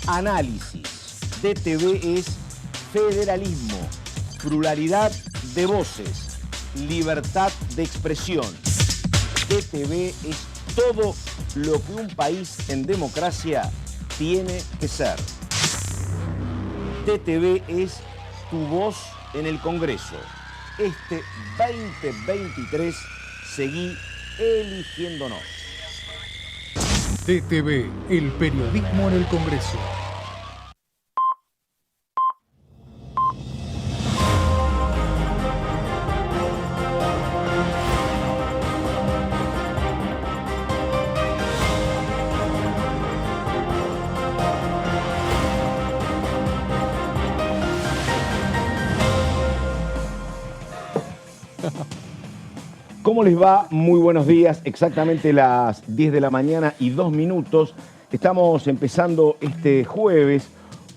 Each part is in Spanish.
análisis. DTV es federalismo, pluralidad de voces, libertad de expresión. DTV es todo lo que un país en democracia tiene que ser. DTV es tu voz en el Congreso. Este 2023 seguí eligiéndonos. DTV, el periodismo en el Congreso. ¿Cómo les va? Muy buenos días. Exactamente las 10 de la mañana y 2 minutos. Estamos empezando este jueves,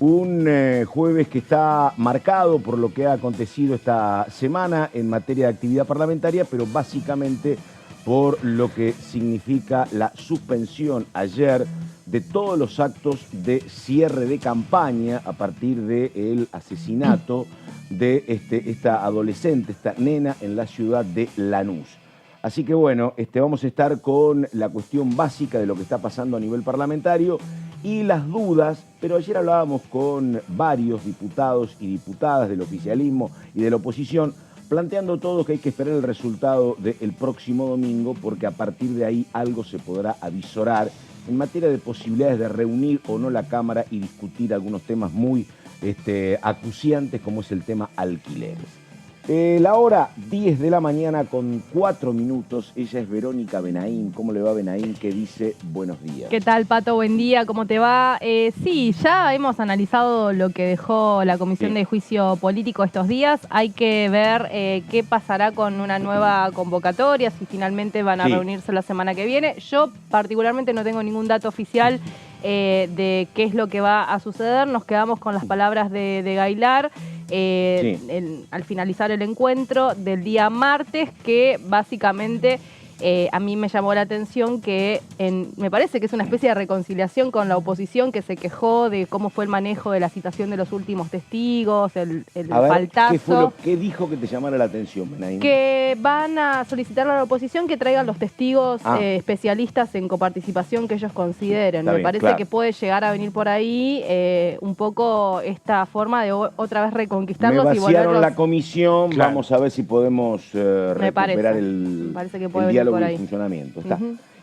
un jueves que está marcado por lo que ha acontecido esta semana en materia de actividad parlamentaria, pero básicamente por lo que significa la suspensión ayer de todos los actos de cierre de campaña a partir del asesinato de esta adolescente, esta nena en la ciudad de Lanús. Así que bueno, vamos a estar con la cuestión básica de lo que está pasando a nivel parlamentario y las dudas, pero ayer hablábamos con varios diputados y diputadas del oficialismo y de la oposición, planteando todos que hay que esperar el resultado del próximo domingo, porque a partir de ahí algo se podrá avisorar en materia de posibilidades de reunir o no la Cámara y discutir algunos temas muy acuciantes, como es el tema alquileres. La hora 10 de la mañana con 4 minutos. Ella es Verónica Benaín. ¿Cómo le va, Benaín? ¿Qué dice? Buenos días. ¿Qué tal, Pato? Buen día. ¿Cómo te va? Sí, ya hemos analizado lo que dejó la Comisión de Juicio Político estos días. Hay que ver qué pasará con una nueva convocatoria, si finalmente van a reunirse la semana que viene. Yo particularmente no tengo ningún dato oficial de qué es lo que va a suceder. Nos quedamos con las palabras de Gaylar al finalizar el encuentro del día martes, que básicamente a mí me llamó la atención que me parece que es una especie de reconciliación con la oposición, que se quejó de cómo fue el manejo de la citación de los últimos testigos, el faltazo. ¿Qué dijo que te llamara la atención, Benaín? Que van a solicitarle a la oposición que traigan los testigos especialistas en coparticipación que ellos consideren. Me parece que puede llegar a venir por ahí un poco esta forma de otra vez reconquistarlos. Me vaciaron y volverlos... la comisión, vamos a ver si podemos recuperar el diálogo y el funcionamiento. Está.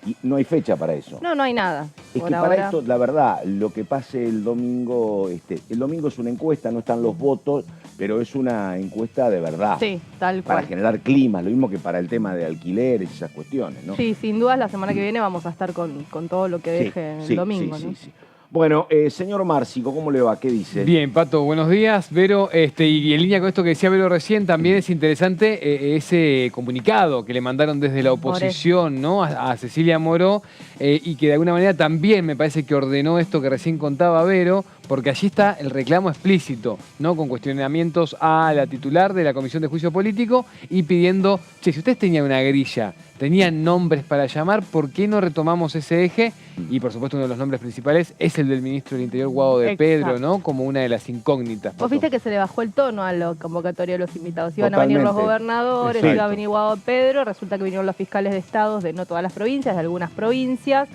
Y no hay fecha para eso. No hay nada. Es que para esto, la verdad, lo que pase el domingo es una encuesta, no están los votos, pero es una encuesta de verdad. Sí, tal cual. Para generar clima, lo mismo que para el tema de alquileres y esas cuestiones, ¿no? Sí, sin duda la semana que viene vamos a estar con todo lo que deje el domingo, ¿no? Sí. Bueno, señor Márcico, ¿cómo le va? ¿Qué dice? Bien, Pato, buenos días. Vero, y en línea con esto que decía Vero recién, también es interesante ese comunicado que le mandaron desde la oposición, ¿no? a Cecilia Moró, y que de alguna manera también me parece que ordenó esto que recién contaba Vero, porque allí está el reclamo explícito, ¿no? Con cuestionamientos a la titular de la Comisión de Juicio Político y pidiendo, si ustedes tenían una grilla, tenían nombres para llamar, ¿por qué no retomamos ese eje? Y por supuesto uno de los nombres principales es el del ministro del Interior, Guado de Pedro, ¿no? Como una de las incógnitas. Vos viste que se le bajó el tono a la convocatoria de los invitados. Iban a venir los gobernadores, iba a venir Guado de Pedro, resulta que vinieron los fiscales de estados de no todas las provincias, de algunas provincias.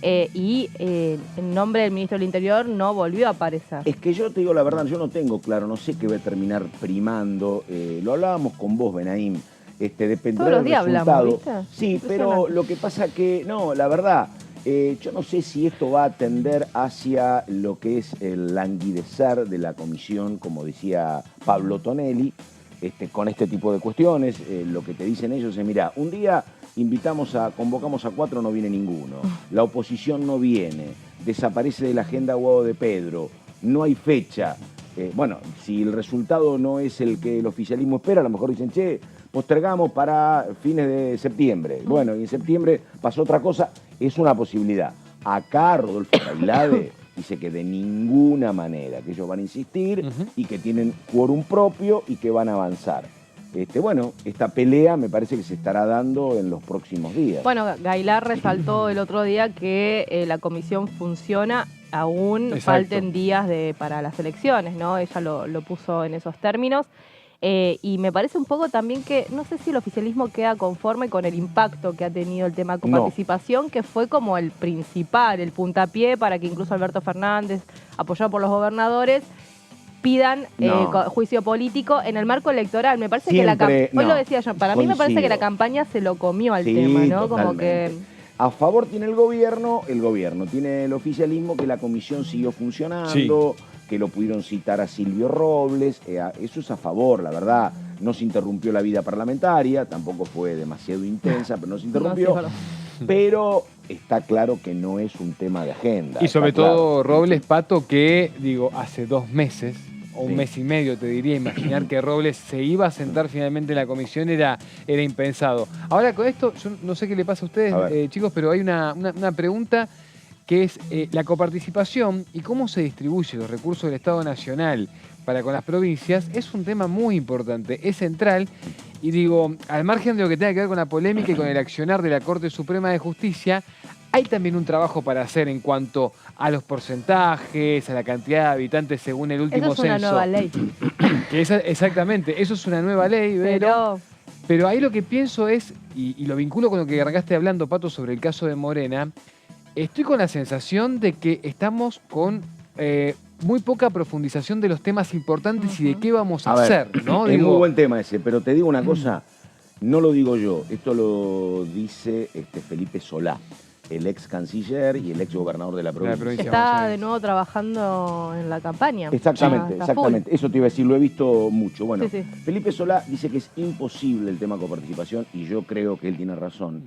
Y el nombre del ministro del Interior no volvió a aparecer. Es que yo te digo la verdad, yo no tengo claro, no sé qué va a terminar primando. Lo hablábamos con vos, Benaín, dependerá todos los días del resultado. hablamos, ¿viste? Sí, pero lo que pasa que, no, la verdad, yo no sé si esto va a tender hacia lo que es el languidecer de la comisión, como decía Pablo Tonelli, con este tipo de cuestiones. Lo que te dicen ellos es, mira, un día convocamos a 4, no viene ninguno. La oposición no viene, desaparece de la agenda Guado de Pedro, no hay fecha. Bueno, si el resultado no es el que el oficialismo espera, a lo mejor dicen, postergamos para fines de septiembre. Bueno, y en septiembre pasó otra cosa, es una posibilidad. Acá Rodolfo Tailade dice que de ninguna manera, que ellos van a insistir y que tienen quórum propio y que van a avanzar. Bueno, esta pelea me parece que se estará dando en los próximos días. Bueno, Gaylar resaltó el otro día que la comisión funciona aún Exacto. falten días para las elecciones, ¿no? Ella lo puso en esos términos. Y me parece un poco también que, no sé si el oficialismo queda conforme con el impacto que ha tenido el tema coparticipación, que fue como el principal, el puntapié para que incluso Alberto Fernández, apoyado por los gobernadores, pidan juicio político en el marco electoral. Me parece que hoy lo decía yo, para mí me parece que la campaña se lo comió al tema, ¿no? Como que... A favor tiene el gobierno tiene el oficialismo, que la comisión siguió funcionando, que lo pudieron citar a Silvio Robles, eso es a favor, la verdad. No se interrumpió la vida parlamentaria, tampoco fue demasiado intensa, pero no se interrumpió. Pero está claro que no es un tema de agenda. Y sobre todo Robles, Pato, que digo, hace 2 meses, o un mes y medio te diría, imaginar que Robles se iba a sentar finalmente en la comisión era impensado. Ahora con esto, yo no sé qué le pasa a ustedes, chicos, pero hay una pregunta que es la coparticipación y cómo se distribuyen los recursos del Estado Nacional para con las provincias. Es un tema muy importante, es central. Y digo, al margen de lo que tenga que ver con la polémica y con el accionar de la Corte Suprema de Justicia, hay también un trabajo para hacer en cuanto a los porcentajes, a la cantidad de habitantes según el último censo. Eso es una nueva ley. Exactamente, eso es una nueva ley, pero ahí lo que pienso es, y lo vinculo con lo que arrancaste hablando, Pato, sobre el caso de Morena, estoy con la sensación de que estamos con muy poca profundización de los temas importantes y de qué vamos a hacer, ¿no? Es muy buen tema ese, pero te digo una cosa, no lo digo yo, esto lo dice Felipe Solá, el ex canciller y el ex gobernador de la provincia. Está de nuevo trabajando en la campaña. Exactamente, exactamente. Eso te iba a decir, lo he visto mucho. Bueno, sí. Felipe Solá dice que es imposible el tema coparticipación y yo creo que él tiene razón.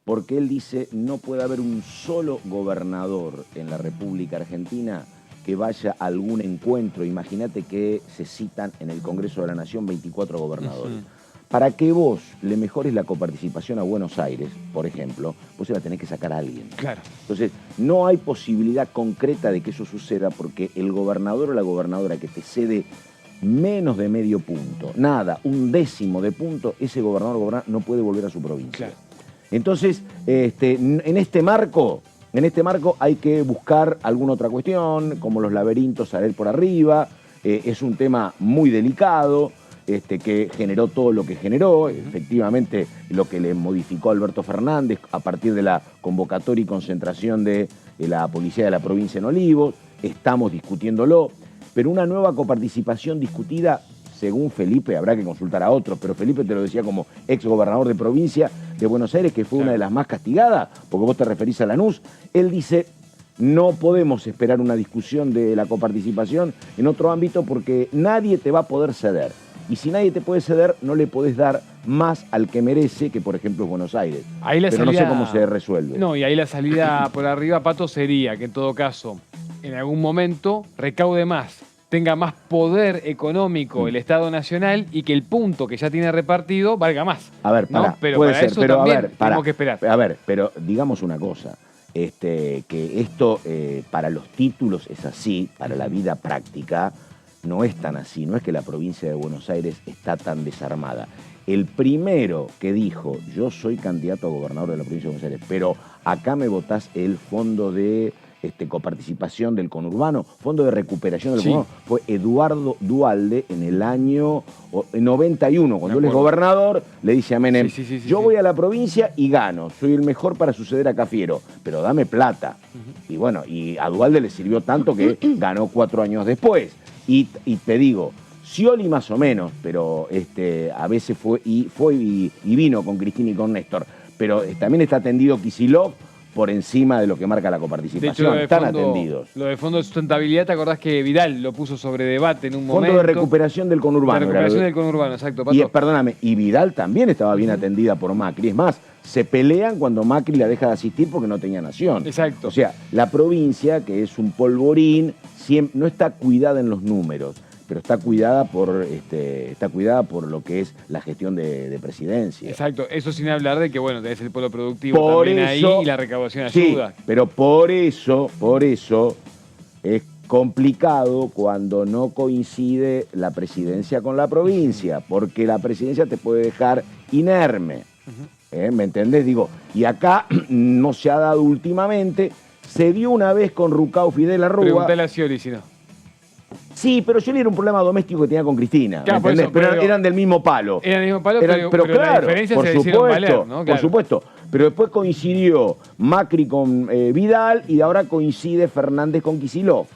Porque él dice no puede haber un solo gobernador en la República Argentina que vaya a algún encuentro. Imagínate que se citan en el Congreso de la Nación 24 gobernadores. Para que vos le mejores la coparticipación a Buenos Aires, por ejemplo, vos se la tenés que sacar a alguien. Claro. Entonces, no hay posibilidad concreta de que eso suceda porque el gobernador o la gobernadora que te cede menos de medio punto, nada, 1/10 de punto, ese gobernador no puede volver a su provincia. Claro. Entonces, en este marco hay que buscar alguna otra cuestión, como los laberintos, salir por arriba. Es un tema muy delicado. Que generó todo lo que generó, efectivamente lo que le modificó a Alberto Fernández a partir de la convocatoria y concentración de la policía de la provincia en Olivos, estamos discutiéndolo, pero una nueva coparticipación discutida, según Felipe, habrá que consultar a otros, pero Felipe te lo decía como ex gobernador de provincia de Buenos Aires, que fue una de las más castigadas, porque vos te referís a Lanús, él dice... No podemos esperar una discusión de la coparticipación en otro ámbito porque nadie te va a poder ceder. Y si nadie te puede ceder, no le podés dar más al que merece, que por ejemplo es Buenos Aires. Ahí la Pero salida, no sé cómo se resuelve. No, y ahí la salida por arriba, Pato, sería que en todo caso, en algún momento, recaude más, tenga más poder económico el Estado Nacional y que el punto que ya tiene repartido valga más. A ver, pará, ¿no? Pero puede para ser, eso pero también a ver, pará, tenemos que esperar. A ver, pero digamos una cosa. Que esto para los títulos es así, para la vida práctica no es tan así, no es que la provincia de Buenos Aires está tan desarmada. El primero que dijo, yo soy candidato a gobernador de la provincia de Buenos Aires, pero acá me votás el fondo de coparticipación del conurbano, fondo de recuperación del conurbano, fue Eduardo Duhalde en el año 91, cuando él es gobernador, le dice a Menem, yo voy a la provincia y gano, soy el mejor para suceder a Cafiero, pero dame plata. Y bueno, y a Duhalde le sirvió tanto que ganó 4 años después. Y te digo, Scioli más o menos, pero a veces fue y vino con Cristina y con Néstor, pero también está atendido Kicillof por encima de lo que marca la coparticipación. De hecho, están atendidos. Lo de Fondo de Sustentabilidad, ¿te acordás que Vidal lo puso sobre debate en un momento? Fondo de recuperación del conurbano. De recuperación del conurbano, exacto, Pato. Y perdóname, y Vidal también estaba bien atendida por Macri. Es más, se pelean cuando Macri la deja de asistir porque no tenía nación. Exacto. O sea, la provincia, que es un polvorín, no está cuidada en los números, pero está cuidada por lo que es la gestión de presidencia. Exacto, eso sin hablar de que, bueno, tenés el polo productivo también ahí y la recaudación ayuda. Sí, pero por eso es complicado cuando no coincide la presidencia con la provincia, porque la presidencia te puede dejar inerme. ¿Me entendés? Digo, y acá no se ha dado últimamente, Se dio una vez con Rucauf y De la Rúa. Preguntale a Scioli si no. Sí, pero Scioli era un problema doméstico que tenía con Cristina, Claro, ¿me entendés? por eso, pero eran del mismo palo. Eran del mismo palo, Pero la claro, diferencia por se hicieron supuesto, valer, ¿no? Claro. por supuesto. Pero después coincidió Macri con Vidal y ahora coincide Fernández con Kicillof.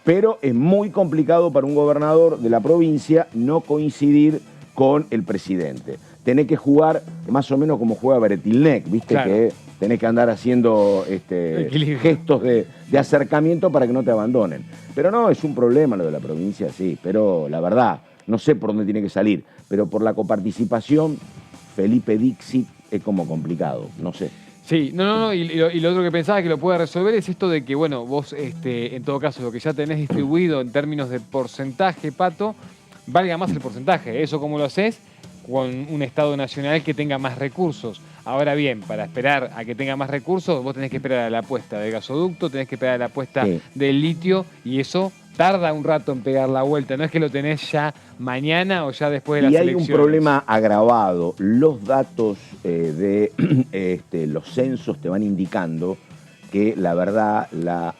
Pero es muy complicado para un gobernador de la provincia no coincidir con el presidente. Tenés que jugar más o menos como juega Beretilnec, ¿viste? Claro. Que tenés que andar haciendo gestos de acercamiento para que no te abandonen. Pero no, es un problema lo de la provincia, sí. Pero la verdad, no sé por dónde tiene que salir. Pero por la coparticipación, Felipe Dixit es como complicado, no sé. Sí, no, y lo otro que pensaba que lo puede resolver es esto de que, bueno, vos, en todo caso, lo que ya tenés distribuido en términos de porcentaje, Pato, valga más el porcentaje. ¿Eso cómo lo haces? Con un Estado nacional que tenga más recursos. Ahora bien, para esperar a que tenga más recursos, vos tenés que esperar a la apuesta del gasoducto, tenés que esperar a la apuesta del litio, y eso tarda un rato en pegar la vuelta. No es que lo tenés ya mañana o ya después de las elecciones. Y hay un problema agravado. Los datos de los censos te van indicando que la verdad la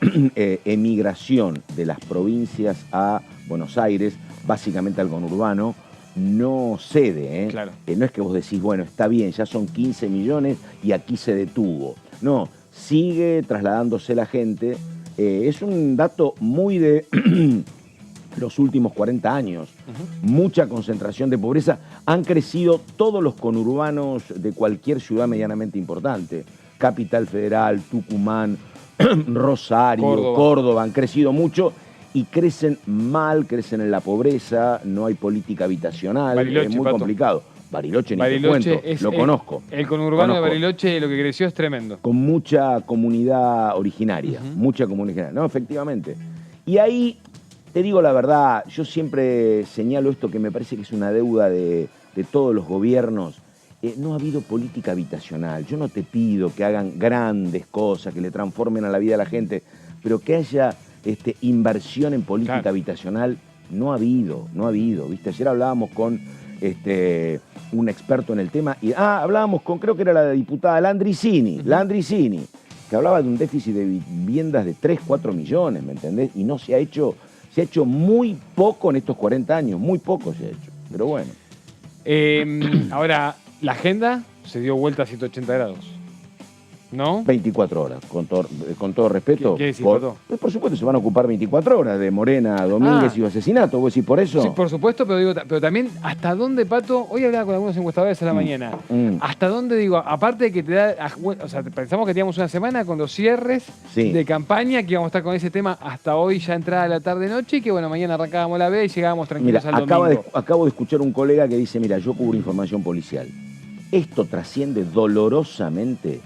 emigración de las provincias a Buenos Aires, básicamente al conurbano, no cede. Claro. No es que vos decís, bueno, está bien, ya son 15 millones y aquí se detuvo. No, sigue trasladándose la gente. Es un dato muy de los últimos 40 años. Mucha concentración de pobreza. Han crecido todos los conurbanos de cualquier ciudad medianamente importante. Capital Federal, Tucumán, Rosario, Córdoba han crecido mucho y crecen mal, crecen en la pobreza, no hay política habitacional, Bariloche, es muy Pato. complicado. Bariloche, ni te cuento, lo conozco. El conurbano de Bariloche lo que creció es tremendo. Con mucha comunidad originaria, mucha comunidad originaria. No, efectivamente. Y ahí, te digo la verdad, yo siempre señalo esto que me parece que es una deuda de todos los gobiernos. No ha habido política habitacional. Yo no te pido que hagan grandes cosas, que le transformen a la vida a la gente, pero que haya inversión en política habitacional, no ha habido, ¿viste? Ayer hablábamos con un experto en el tema y hablábamos con, creo que era la diputada Landricini, que hablaba de un déficit de viviendas de 3, 4 millones, ¿me entendés? Y no se ha hecho muy poco en estos 40 años, muy poco se ha hecho, pero bueno. Ahora, la agenda se dio vuelta a 180 grados, ¿no? 24 horas, con todo respeto. ¿Qué decís, por supuesto, se van a ocupar 24 horas de Morena, Domínguez y su asesinato. ¿Vos decís por eso? Sí, por supuesto, pero también, ¿hasta dónde, Pato? Hoy hablaba con algunos encuestadores a la mañana. ¿Hasta dónde, digo, aparte de que te da... O sea, pensamos que teníamos una semana con los cierres de campaña, que íbamos a estar con ese tema hasta hoy, ya entrada la tarde-noche, y que, bueno, mañana arrancábamos la veda y llegábamos tranquilos al domingo. Acabo de escuchar un colega que dice, mira, yo cubro información policial. Esto trasciende dolorosamente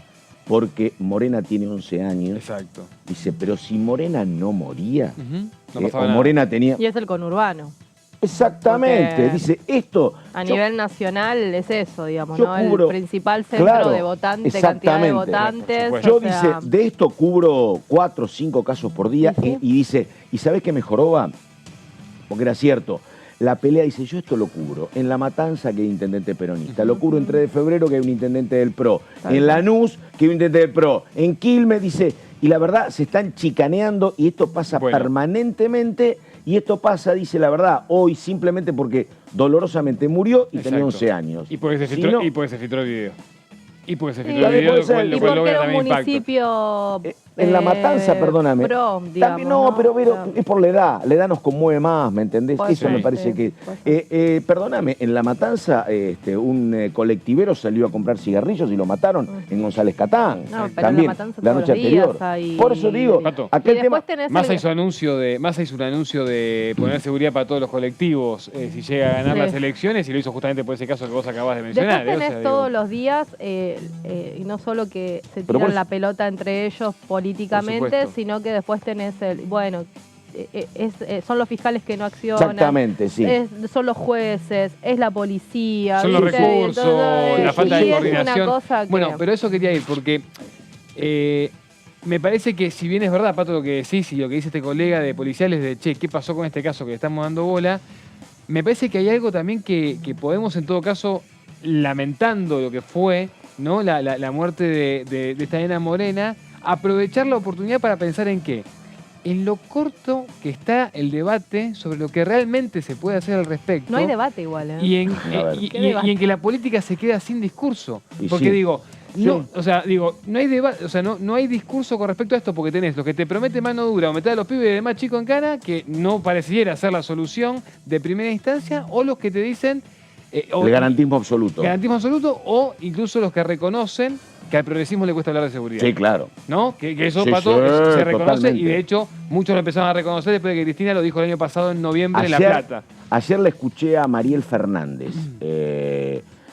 porque Morena tiene 11 años. Exacto. Dice, pero si Morena no moría, no pasaba nada. Morena tenía... Y es el conurbano. Exactamente. Porque dice, esto... A nivel nacional es eso, digamos, ¿no? El principal centro de votantes, de cantidad de votantes. Yo dice, de esto cubro 4 o 5 casos por día y dice, ¿y sabés qué mejoró? Porque era cierto. La pelea dice, yo esto lo cubro. En La Matanza, que hay intendente peronista. Lo cubro en 3 de febrero, que hay un intendente del PRO. En Lanús, que hay un intendente del PRO. En Quilmes, dice, y la verdad, se están chicaneando y esto pasa permanentemente. Y esto pasa, dice la verdad, hoy simplemente porque dolorosamente murió y tenía 11 años. Y porque se filtró, el video. Y porque se filtró el video, lo cual logra también impacto. Municipio... En La Matanza, perdóname. Pro, digamos, también, no, pero es por la edad nos conmueve más, ¿me entendés? Eso me parece que... perdóname, en La Matanza un colectivero salió a comprar cigarrillos y lo mataron en González Catán. No, pero también, en La Matanza la noche anterior. Por eso digo, Pato, aquel tema... Massa hizo un anuncio de poner seguridad para todos los colectivos si llega a ganar las elecciones, y lo hizo justamente por ese caso que vos acabás de mencionar. Después tenés todos los días, y no solo que se tiran la pelota entre ellos políticamente, sino que después tenés son los fiscales que no accionan. Exactamente, sí. Son los jueces, es la policía. Son los recursos, la falta de coordinación. Bueno, pero eso quería ir, porque me parece que, si bien es verdad, Pato, lo que decís y lo que dice este colega de policiales de, che, ¿qué pasó con este caso que le estamos dando bola? Me parece que hay algo también que podemos, en todo caso, lamentando lo que fue, ¿no? La muerte de esta nena Morena, aprovechar la oportunidad para pensar en qué. En lo corto que está el debate sobre lo que realmente se puede hacer al respecto. No hay debate igual, ¿eh? Y en, ¿Qué y en que la política se queda sin discurso. Y Porque sí. digo, Sí. no, o sea, digo, no hay debate, o sea, no hay discurso con respecto a esto, porque tenés los que te prometen mano dura o meter a los pibes de más chico en cara, que no pareciera ser la solución de primera instancia, o los que te dicen El garantismo absoluto. garantismo absoluto, o incluso los que reconocen que al progresismo le cuesta hablar de seguridad. Sí, claro. ¿No? Que eso, Sí, Pato, sí, se reconoce, totalmente. y de hecho muchos lo empezaron a reconocer después de que Cristina lo dijo el año pasado en noviembre en La Plata. Ayer le escuché a Mariel Fernández.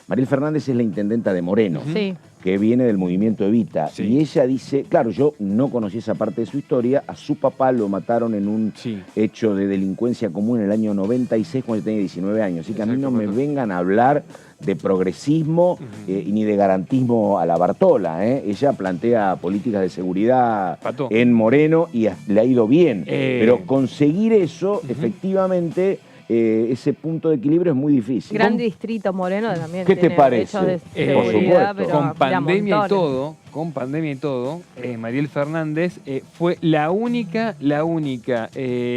Mariel Fernández es la intendenta de Moreno, Sí. que viene del movimiento Evita. Sí. Y ella dice, claro, yo no conocí esa parte de su historia, a su papá lo mataron en un Sí. hecho de delincuencia común en el año 96 cuando tenía 19 años. Así que a mí Exacto, no me Pato. vengan a hablar de progresismo y ni de garantismo a la Bartola. Ella plantea políticas de seguridad Pato. en Moreno y le ha ido bien. Pero conseguir eso, efectivamente, ese punto de equilibrio es muy difícil. Gran distrito Moreno también. ¿Qué te tiene parece? hechos de Por seguridad, supuesto. pero Con mira, pandemia y montones. todo, Mariel Fernández fue la única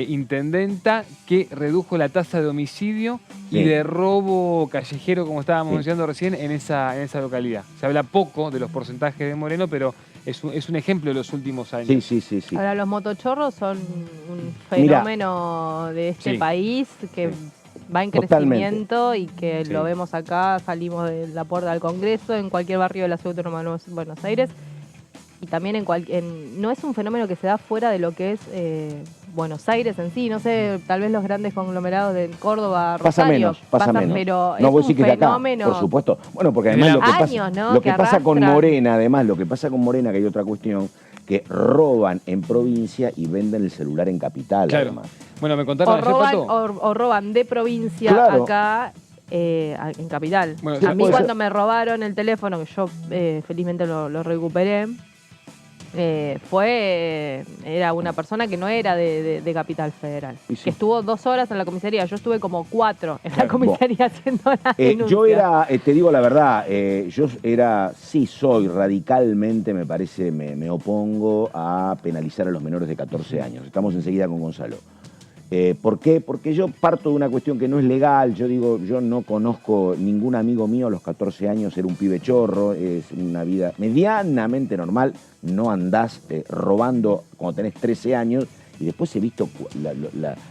intendenta que redujo la tasa de homicidio y Sí. de robo callejero, como estábamos Sí. mencionando recién, en esa localidad. Se habla poco de los porcentajes de Moreno, pero es un ejemplo de los últimos años. Sí, sí, sí, sí. Ahora, los motochorros son un Mirá. fenómeno de este Sí. país que va en Totalmente. crecimiento y que Sí. lo vemos acá, salimos de la puerta del Congreso, en cualquier barrio de la Ciudad Autónoma de Buenos Aires. Y también no es un fenómeno que se da fuera de lo que es Buenos Aires en sí. No sé, tal vez los grandes conglomerados de Córdoba, Pasa Rosario. menos, pasa menos. Pero No, es vos un decís que es de acá, fenómeno. por supuesto. Bueno, porque De además lo que años, pasa, ¿no? lo que que pasa con arrastran. Morena, además, lo que pasa con Morena, que hay otra cuestión, que roban en provincia y venden el celular en capital, Claro. además. Bueno, me contaron O ayer, roban, Pato. o roban de provincia Claro. acá en capital. Bueno, a mí puede cuando ser. me robaron el teléfono, que yo felizmente lo recuperé, era una persona que no era de Capital Federal. Y sí. Que estuvo 2 horas en la comisaría. Yo estuve como 4 en la Claro. comisaría haciendo la denuncia. Yo era, te digo la verdad, sí soy radicalmente, me parece, me opongo a penalizar a los menores de 14 años. Estamos enseguida con Gonzalo. ¿Por qué? Porque yo parto de una cuestión que no es legal. Yo digo, yo no conozco ningún amigo mío a los 14 años, era un pibe chorro, es una vida medianamente normal. No andás robando cuando tenés 13 años. Y después he visto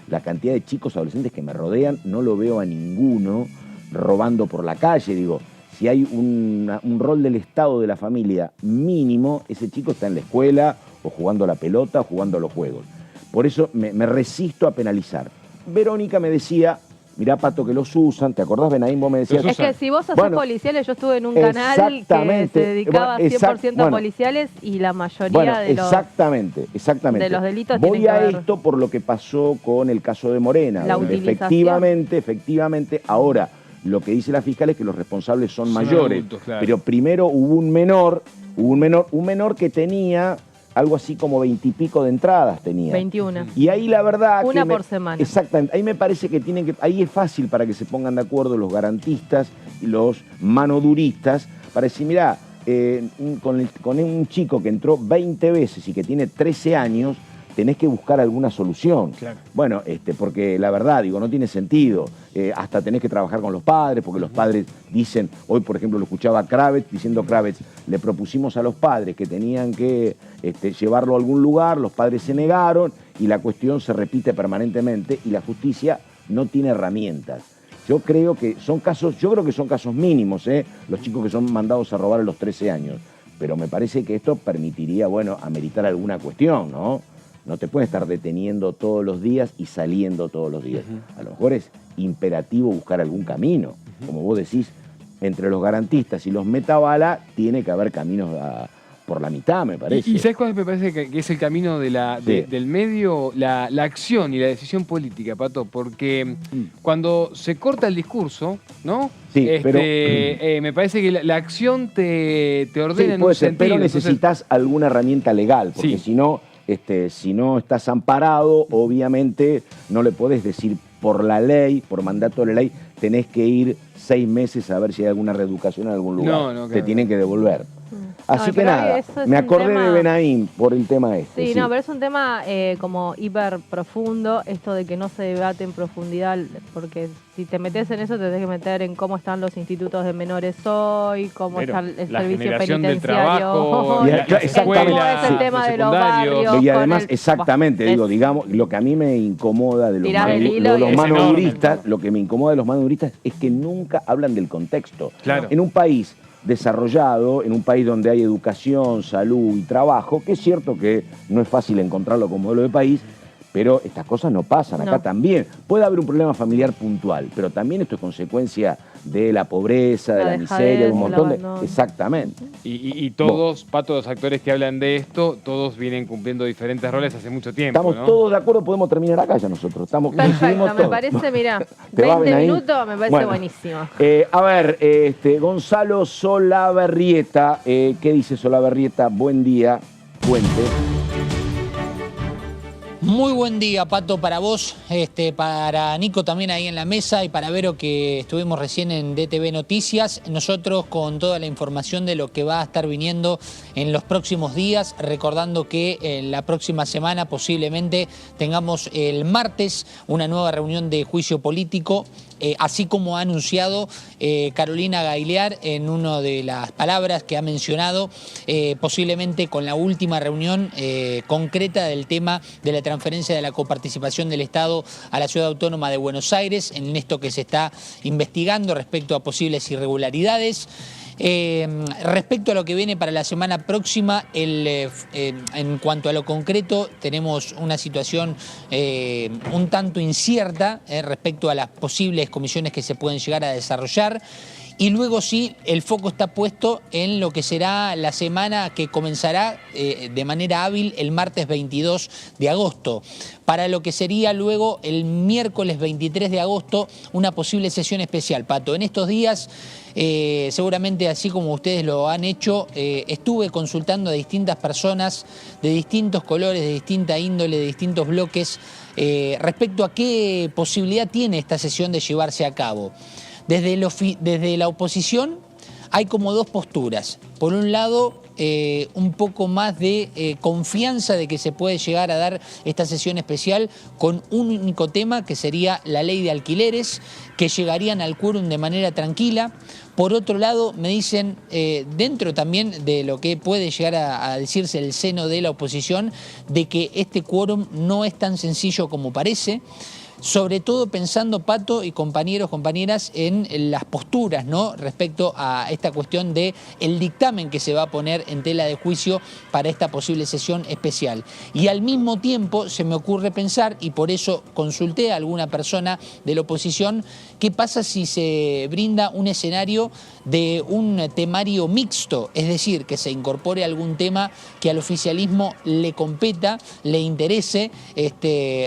la cantidad de chicos adolescentes que me rodean, no lo veo a ninguno robando por la calle. Digo, si hay un rol del Estado, de la familia mínimo, ese chico está en la escuela o jugando a la pelota o jugando a los juegos. Por eso me resisto a penalizar. Verónica me decía, mirá, Pato, que los usan. ¿Te acordás, Benaín? Vos me decías... Es que si vos sos Bueno, policiales, yo estuve en un canal que exactamente. se dedicaba Bueno, 100% a bueno. policiales y la mayoría Bueno, de los... exactamente. de los delitos Voy tienen que a ver- esto por lo que pasó con el caso de Morena. La donde utilización. efectivamente, ahora lo que dice la fiscal es que los responsables son mayores. adultos, claro. Pero primero hubo un menor que tenía algo así como 20 y pico de entradas tenía. 21. Y ahí la verdad Una que por semana. Exactamente. Ahí me parece que ahí es fácil para que se pongan de acuerdo los garantistas y los manoduristas para decir, mirá, con un chico que entró 20 veces y que tiene 13 años, tenés que buscar alguna solución. Claro. Bueno, porque la verdad, digo, no tiene sentido. Hasta tenés que trabajar con los padres, porque los padres dicen, hoy por ejemplo lo escuchaba Kravitz, diciendo Kravitz, le propusimos a los padres que tenían que llevarlo a algún lugar, los padres se negaron y la cuestión se repite permanentemente y la justicia no tiene herramientas. Yo creo que son casos mínimos, los chicos que son mandados a robar a los 13 años, pero me parece que esto permitiría, bueno, ameritar alguna cuestión, ¿no? No te puedes estar deteniendo todos los días y saliendo todos los días. A lo mejor es imperativo buscar algún camino. Como vos decís, entre los garantistas y los metabala tiene que haber caminos por la mitad, me parece. ¿Y sabes cuál me parece que es el camino Sí. del medio? La acción y la decisión política, Pato, porque cuando se corta el discurso, ¿no? Sí, pero- me parece que la acción te ordena Sí, en un puede ser, sentido. pero necesitas alguna herramienta legal, porque Sí. si no estás amparado, obviamente no le podés decir por la ley, por mandato de la ley, tenés que ir 6 meses a ver si hay alguna reeducación en algún lugar. No, Te claro. tienen que devolver. Así No, que pero nada, eso es me un acordé tema- de Benaim por el tema este. Sí, no, pero es un tema como hiper profundo, esto de que no se debate en profundidad, porque si te metes en eso te tenés que meter en cómo están los institutos de menores hoy, cómo Pero está el la servicio generación del penitenciario trabajo, hoy, las cómo escuelas, es el tema los de los secundarios. barrios. Y con además, el- exactamente, Buah, digo, es- digamos, lo que a mí me incomoda de los, Tirás del hilo de los y es manoduristas, enorme. lo que me incomoda de los manoduristas es que nunca hablan del contexto. Claro. En un país desarrollado, en un país donde hay educación, salud y trabajo, que es cierto que no es fácil encontrarlo como modelo de país, pero estas cosas no pasan. Acá No. también puede haber un problema familiar puntual, pero también esto es consecuencia de la pobreza, de La la dejadez, miseria, de un el montón de... abandono. Exactamente. Y todos, Pato, los actores que hablan de esto, todos vienen cumpliendo diferentes roles hace mucho tiempo, Estamos ¿no? todos de acuerdo, podemos terminar acá ya nosotros. Estamos, Perfecto, coincidimos me todos. parece, mirá, ¿Te va, 20 Benaim? minutos me parece Bueno, buenísimo. A ver, Gonzalo Solaberrieta, ¿qué dice Solaberrieta? Buen día, cuente. Muy buen día, Pato, para vos, para Nico también ahí en la mesa y para Vero, que estuvimos recién en DTV Noticias. Nosotros con toda la información de lo que va a estar viniendo en los próximos días, recordando que en la próxima semana posiblemente tengamos el martes una nueva reunión de juicio político, así como ha anunciado Carolina Gailear en una de las palabras que ha mencionado, posiblemente con la última reunión concreta del tema de la transferencia de la coparticipación del Estado a la Ciudad Autónoma de Buenos Aires, en esto que se está investigando respecto a posibles irregularidades. Respecto a lo que viene para la semana próxima, en cuanto a lo concreto, tenemos una situación un tanto incierta respecto a las posibles comisiones que se pueden llegar a desarrollar. Y luego sí, el foco está puesto en lo que será la semana que comenzará de manera hábil el martes 22 de agosto. Para lo que sería luego el miércoles 23 de agosto una posible sesión especial, Pato. En estos días, seguramente así como ustedes lo han hecho, estuve consultando a distintas personas de distintos colores, de distinta índole, de distintos bloques, respecto a qué posibilidad tiene esta sesión de llevarse a cabo. Desde la oposición hay como dos posturas. Por un lado, un poco más de confianza de que se puede llegar a dar esta sesión especial con un único tema, que sería la ley de alquileres, que llegarían al quórum de manera tranquila. Por otro lado, me dicen, dentro también de lo que puede llegar a decirse el seno de la oposición, de que este quórum no es tan sencillo como parece. Sobre todo pensando, Pato y compañeros, compañeras, en las posturas, ¿no?, respecto a esta cuestión de el dictamen que se va a poner en tela de juicio para esta posible sesión especial. Y al mismo tiempo se me ocurre pensar, y por eso consulté a alguna persona de la oposición, qué pasa si se brinda un escenario de un temario mixto, es decir, que se incorpore algún tema que al oficialismo le competa, le interese,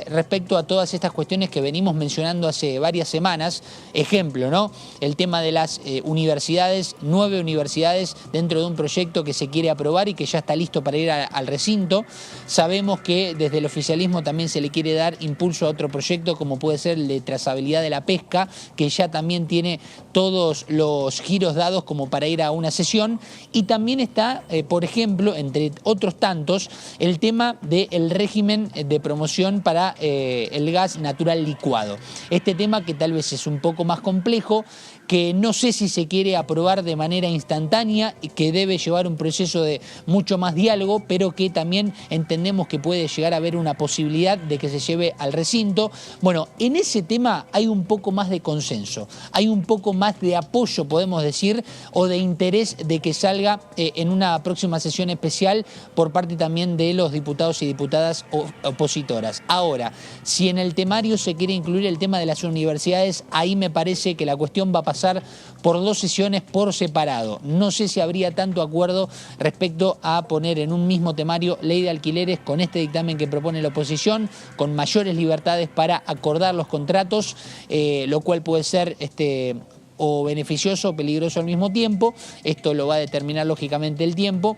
respecto a todas estas cuestiones que venimos mencionando hace varias semanas. Ejemplo, ¿no?, el tema de las universidades, 9 universidades dentro de un proyecto que se quiere aprobar y que ya está listo para ir al recinto. Sabemos que desde el oficialismo también se le quiere dar impulso a otro proyecto, como puede ser el de trazabilidad de la pesca, que ya también tiene todos los giros dados como para ir a una sesión. Y también está, por ejemplo, entre otros tantos, el tema del régimen de promoción para el gas natural licuado. Este tema que tal vez es un poco más complejo, que no sé si se quiere aprobar de manera instantánea y que debe llevar un proceso de mucho más diálogo, pero que también entendemos que puede llegar a haber una posibilidad de que se lleve al recinto. Bueno, en ese tema hay un poco más de consenso, hay un poco más de apoyo, podemos decir, o de interés de que salga en una próxima sesión especial por parte también de los diputados y diputadas opositoras. Ahora, si en el temario se quiere incluir el tema de las universidades, ahí me parece que la cuestión va a pasar por 2 sesiones por separado. No sé si habría tanto acuerdo respecto a poner en un mismo temario ley de alquileres con este dictamen que propone la oposición, con mayores libertades para acordar los contratos, lo cual puede ser o beneficioso o peligroso al mismo tiempo. Esto lo va a determinar lógicamente el tiempo.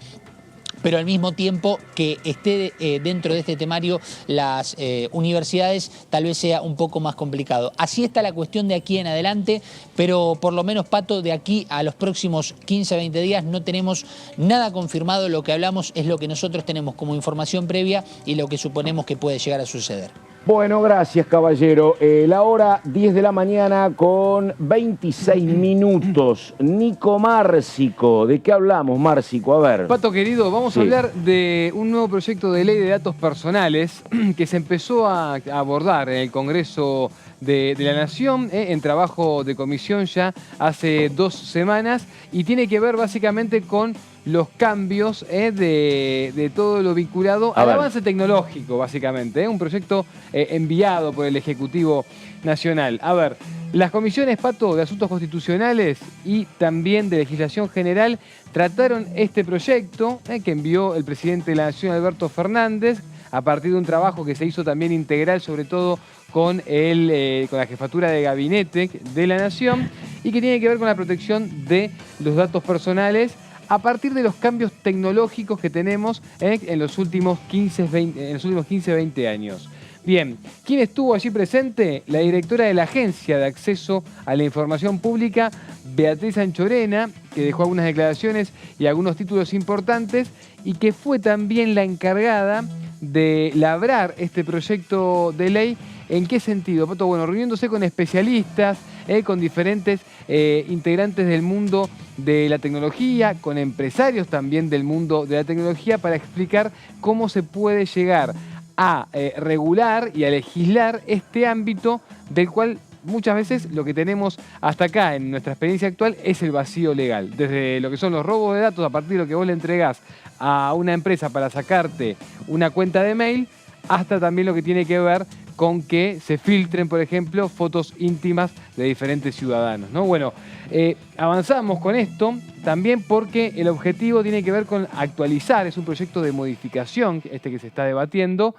pero al mismo tiempo que esté dentro de este temario las universidades tal vez sea un poco más complicado. Así está la cuestión de aquí en adelante, pero por lo menos, Pato, de aquí a los próximos 15 a 20 días no tenemos nada confirmado. Lo que hablamos es lo que nosotros tenemos como información previa y lo que suponemos que puede llegar a suceder. Bueno, gracias, caballero. La hora 10 de la mañana con 26 minutos. Nico Márcico, ¿de qué hablamos, Márcico? A ver. Pato, querido, vamos a hablar de un nuevo proyecto de ley de datos personales que se empezó a abordar en el Congreso de la Nación, en trabajo de comisión ya hace 2 semanas, y tiene que ver básicamente con los cambios de todo lo vinculado al avance tecnológico, básicamente. Un proyecto enviado por el Ejecutivo Nacional. A ver, las comisiones, Pato, de Asuntos Constitucionales y también de Legislación General trataron este proyecto que envió el presidente de la Nación, Alberto Fernández, a partir de un trabajo que se hizo también integral, sobre todo con la jefatura de gabinete de la Nación, y que tiene que ver con la protección de los datos personales a partir de los cambios tecnológicos que tenemos en los últimos 15-20 años. Bien, ¿quién estuvo allí presente? La directora de la Agencia de Acceso a la Información Pública, Beatriz Anchorena, que dejó algunas declaraciones y algunos títulos importantes, y que fue también la encargada de labrar este proyecto de ley. ¿En qué sentido, Pato? Bueno, reuniéndose con especialistas, con diferentes integrantes del mundo de la tecnología, con empresarios también del mundo de la tecnología, para explicar cómo se puede llegar a regular y a legislar este ámbito del cual muchas veces lo que tenemos hasta acá en nuestra experiencia actual es el vacío legal. Desde lo que son los robos de datos a partir de lo que vos le entregás a una empresa para sacarte una cuenta de mail, hasta también lo que tiene que ver con que se filtren, por ejemplo, fotos íntimas de diferentes ciudadanos, ¿no? Bueno, avanzamos con esto también porque el objetivo tiene que ver con actualizar, es un proyecto de modificación que se está debatiendo,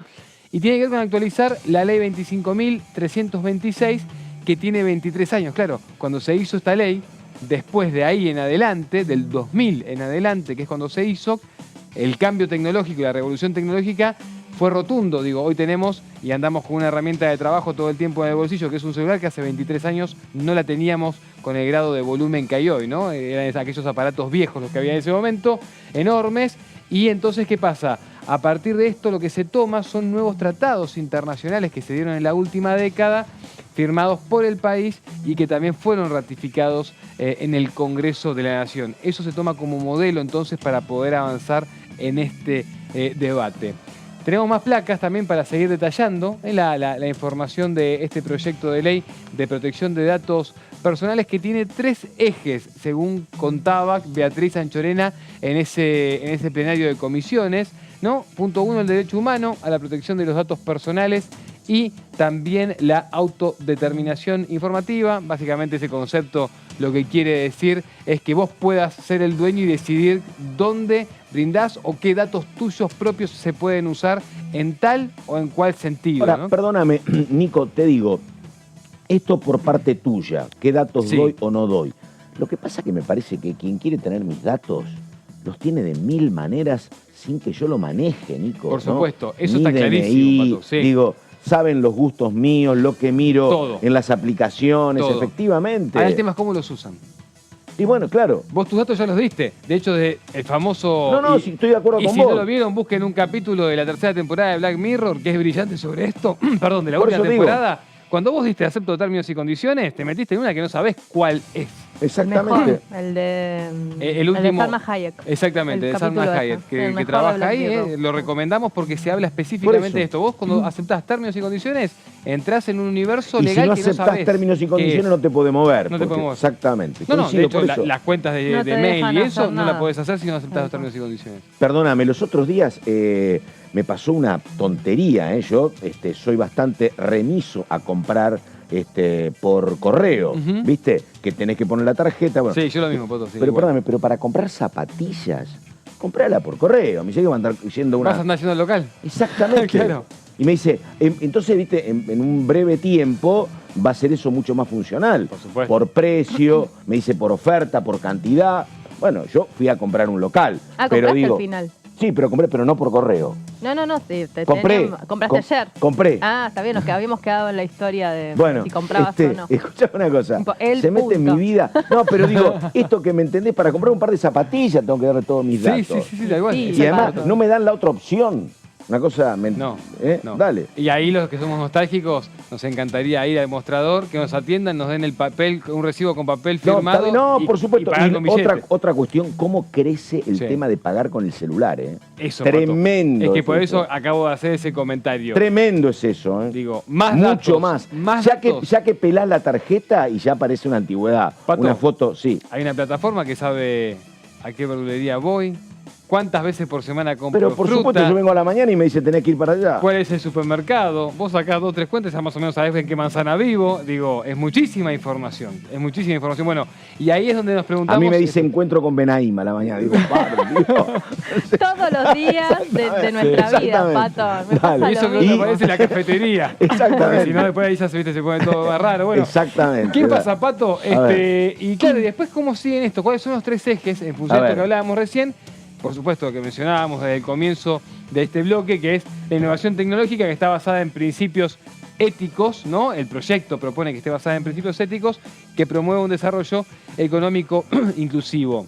y tiene que ver con actualizar la ley 25.326, que tiene 23 años. Claro, cuando se hizo esta ley, después de ahí en adelante, del 2000 en adelante, que es cuando se hizo, el cambio tecnológico y la revolución tecnológica fue rotundo. Digo, hoy tenemos y andamos con una herramienta de trabajo todo el tiempo en el bolsillo, que es un celular que hace 23 años no la teníamos con el grado de volumen que hay hoy, ¿no? Eran aquellos aparatos viejos los que había en ese momento, enormes. Y entonces, ¿qué pasa? A partir de esto lo que se toma son nuevos tratados internacionales que se dieron en la última década, firmados por el país y que también fueron ratificados en el Congreso de la Nación. Eso se toma como modelo entonces para poder avanzar en este debate. Tenemos más placas también para seguir detallando la información de este proyecto de ley de protección de datos personales, que tiene 3 ejes, según contaba Beatriz Anchorena en ese plenario de comisiones, ¿no? Punto 1, el derecho humano a la protección de los datos personales y también la autodeterminación informativa. Básicamente ese concepto lo que quiere decir es que vos puedas ser el dueño y decidir dónde brindás o qué datos tuyos propios se pueden usar en tal o en cual sentido. Ahora, ¿no? Perdóname, Nico, te digo, esto por parte tuya, ¿qué datos doy o no doy? Lo que pasa es que me parece que quien quiere tener mis datos los tiene de 1000 maneras sin que yo lo maneje, Nico. Por supuesto, ¿no? eso Mi está DNI, clarísimo, Pato. Sí. Digo, saben los gustos míos, lo que miro Todo. en las aplicaciones, Todo. efectivamente. Ahora el tema es cómo los usan. Y bueno, claro. Vos tus datos ya los diste. De hecho, el famoso... No, sí, estoy de acuerdo y con si vos. no lo vieron, busquen un capítulo de la 3ª temporada de Black Mirror, que es brillante sobre esto. Perdón, de la Por última eso digo. temporada. Cuando vos diste acepto términos y condiciones, te metiste en una que no sabés cuál es. Exactamente. Mejor, el de Salma Hayek. Exactamente, El de Salma capítulo Hayek, ese. que El mejor trabaja de Black ahí. Mirror. Lo recomendamos porque se habla Por específicamente eso. de esto. Vos cuando aceptás términos y condiciones, entrás en un universo Y legal si no que no aceptás sabés términos y qué condiciones es. no te podés mover. No te porque- podés mover. Exactamente. No, de Coincido, hecho, por eso. las cuentas No de te mail dejan y eso hacer no la nada. podés hacer si no aceptás los Tal cual. términos y condiciones. Perdóname, los otros días me pasó una tontería. Yo soy bastante remiso a comprar por correo. Ujú. ¿Viste? Que tenés que poner la tarjeta. Bueno, Sí, yo lo mismo, Poto. Sí, pero igual. perdóname, pero para comprar zapatillas, comprala por correo. Me llega a andar yendo una... ¿Vas a andar yendo al local? Exactamente. Claro. Y me dice, entonces, viste, en un breve tiempo va a ser eso mucho más funcional. Por supuesto. Por precio, me dice por oferta, por cantidad. Bueno, yo fui a comprar un local. Ah, pero compraste digo, al final. Sí, pero compré, pero no por correo. No, sí, Compré. compraste ayer. Compré. Ah, está bien, nos habíamos quedado en la historia de Bueno, si comprabas o no. escuchame una cosa. El se mete en mi punto. vida. No, pero digo, esto que me entendés, para comprar un par de zapatillas tengo que darle todos mis datos. Sí, da igual. Sí, Y además Exacto. no me dan la otra opción. Una cosa... No. Dale. Y ahí los que somos nostálgicos, nos encantaría ir al mostrador, que nos atiendan, nos den el papel, un recibo con papel firmado. Por supuesto. Y pagar con billete. Otra cuestión, cómo crece el Sí. tema de pagar con el celular, Eso, Tremendo. Pato. Es que por es eso acabo de hacer ese comentario. Tremendo es eso, Digo, más mucho datos, más. datos. Ya que pelás la tarjeta y ya aparece una antigüedad. Pato. Una foto, sí. Hay una plataforma que sabe a qué verdulería voy, cuántas veces por semana compro Pero por fruta, supuesto, yo vengo a la mañana y me dice tenés que ir para allá. cuál es el supermercado. Vos sacás 2 o 3 cuentas, ya más o menos sabés en qué manzana vivo. Digo, es muchísima información. Bueno, y ahí es donde nos preguntamos... A mí me dice encuentro con Benaim a la mañana. Digo, padre, Dios. Todos los días de nuestra vida, Exactamente. Pato. Me Dale. pasa Eso lo que mismo. te parece la cafetería. Exactamente. Porque si no, después ahí ya se pone todo más raro. Bueno, Exactamente. ¿qué pasa, Pato? ver. Y claro, y después, ¿cómo siguen esto? ¿Cuáles son los 3 ejes en función A de esto ver. que hablábamos recién? Por supuesto, que mencionábamos desde el comienzo de este bloque, que es la innovación tecnológica que está basada en principios éticos, ¿no? El proyecto propone que esté basada en principios éticos que promueva un desarrollo económico inclusivo.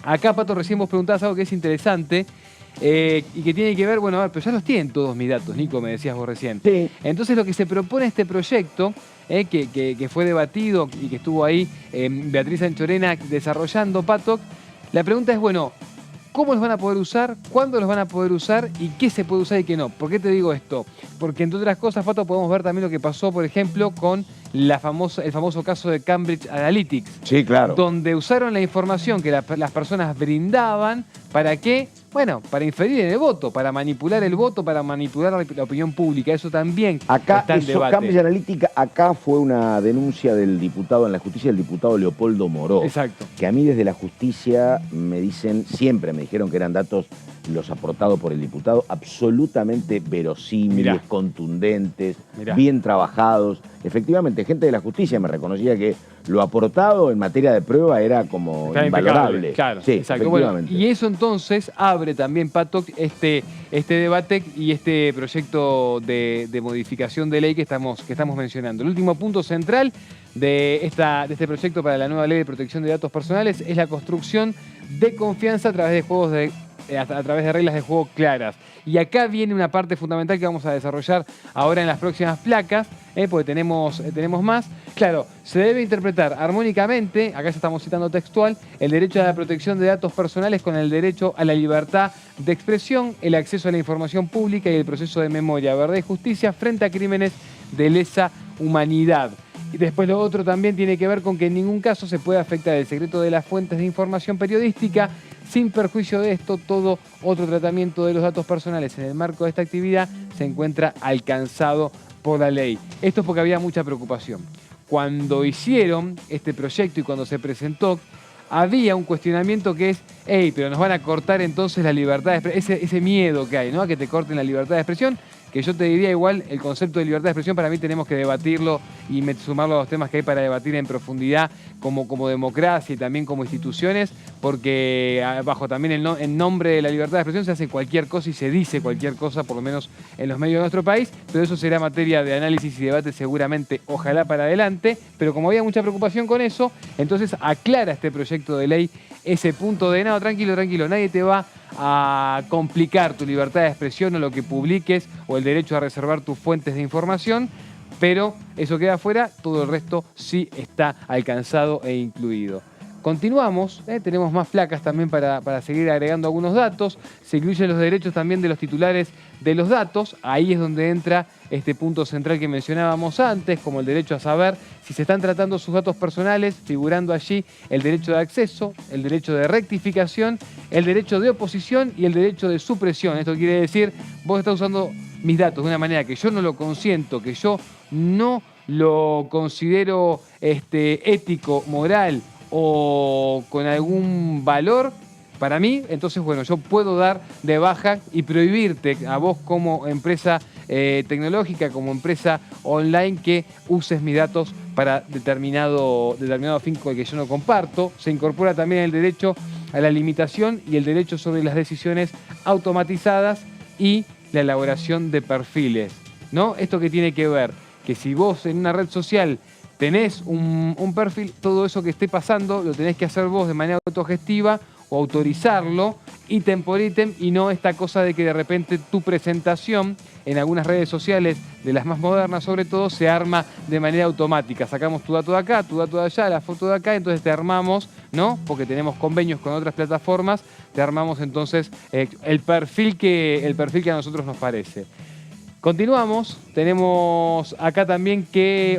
Acá, Pato, recién vos preguntabas algo que es interesante y que tiene que ver, bueno, a ver, pero ya los tienen todos mis datos, Nico, me decías vos recién. Sí. Entonces lo que se propone este proyecto, que fue debatido y que estuvo ahí Beatriz Anchorena desarrollando, Pato, la pregunta es, bueno, ¿cómo los van a poder usar? ¿Cuándo los van a poder usar? ¿Y qué se puede usar y qué no? ¿Por qué te digo esto? Porque entre otras cosas, Pato, podemos ver también lo que pasó, por ejemplo, con el famoso caso de Cambridge Analytics. Sí, claro. Donde usaron la información que las personas brindaban, ¿para qué? Bueno, para inferir en el voto, para manipular el voto, para manipular la opinión pública. Eso también Acá, está en debate. Cambridge Analytica, acá fue una denuncia del diputado en la justicia, el diputado Leopoldo Moró. Exacto. Que a mí desde la justicia me dicen, siempre me dijeron que eran datos los aportados por el diputado, absolutamente verosímiles, Mirá. contundentes, Mirá. bien trabajados. Efectivamente, gente de la justicia me reconocía que lo aportado en materia de prueba era como Está invalorable. impecable, claro, Sí, exacto. Bueno, efectivamente. y eso entonces abre también, Pato, este debate y este proyecto de modificación de ley que estamos mencionando. El último punto central de este proyecto para la nueva ley de protección de datos personales es la construcción de confianza a través de reglas de juego claras. Y acá viene una parte fundamental que vamos a desarrollar ahora en las próximas placas, porque tenemos más. Claro, se debe interpretar armónicamente, acá ya estamos citando textual, el derecho a la protección de datos personales con el derecho a la libertad de expresión, el acceso a la información pública y el proceso de memoria, verdad y justicia frente a crímenes de lesa humanidad. Y después lo otro también tiene que ver con que en ningún caso se puede afectar el secreto de las fuentes de información periodística. Sin perjuicio de esto, todo otro tratamiento de los datos personales en el marco de esta actividad se encuentra alcanzado por la ley. Esto es porque había mucha preocupación. Cuando hicieron este proyecto y cuando se presentó, había un cuestionamiento que es, pero nos van a cortar entonces la libertad de expresión, ese miedo que hay, ¿no? A que te corten la libertad de expresión, que yo te diría igual, el concepto de libertad de expresión para mí tenemos que debatirlo y sumarlo a los temas que hay para debatir en profundidad como democracia y también como instituciones, porque bajo también el nombre de la libertad de expresión se hace cualquier cosa y se dice cualquier cosa, por lo menos en los medios de nuestro país, pero eso será materia de análisis y debate seguramente, ojalá para adelante, pero como había mucha preocupación con eso, entonces aclara este proyecto de ley ese punto de, no, tranquilo, nadie te va a complicar tu libertad de expresión o lo que publiques o el derecho a reservar tus fuentes de información, pero eso queda afuera, todo el resto sí está alcanzado e incluido. Continuamos, tenemos más placas también para seguir agregando algunos datos. Se incluyen los derechos también de los titulares de los datos. Ahí es donde entra este punto central que mencionábamos antes, como el derecho a saber si se están tratando sus datos personales, figurando allí el derecho de acceso, el derecho de rectificación, el derecho de oposición y el derecho de supresión. Esto quiere decir, vos estás usando mis datos de una manera que yo no lo consiento, que yo no lo considero ético, moral o con algún valor para mí, entonces bueno, yo puedo dar de baja y prohibirte a vos como empresa tecnológica, como empresa online, que uses mis datos para determinado fin con el que yo no comparto. Se incorpora también el derecho a la limitación y el derecho sobre las decisiones automatizadas y la elaboración de perfiles, ¿no? ¿Esto qué tiene que ver? Que si vos en una red social tenés un perfil, todo eso que esté pasando lo tenés que hacer vos de manera autogestiva o autorizarlo ítem por ítem, y no esta cosa de que de repente tu presentación en algunas redes sociales, de las más modernas sobre todo, se arma de manera automática. Sacamos tu dato de acá, tu dato de allá, la foto de acá, entonces te armamos, ¿no? Porque tenemos convenios con otras plataformas, te armamos entonces el perfil que a nosotros nos parece. Continuamos, tenemos acá también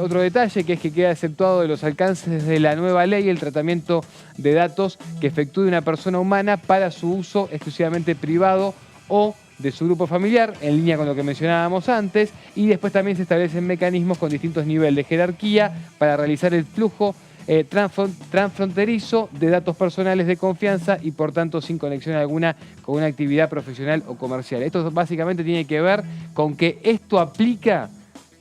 otro detalle, que es que queda exceptuado de los alcances de la nueva ley el tratamiento de datos que efectúe una persona humana para su uso exclusivamente privado o de su grupo familiar, en línea con lo que mencionábamos antes, y después también se establecen mecanismos con distintos niveles de jerarquía para realizar el flujo transfronterizo de datos personales de confianza y por tanto sin conexión alguna con una actividad profesional o comercial. Esto básicamente tiene que ver con que esto aplica,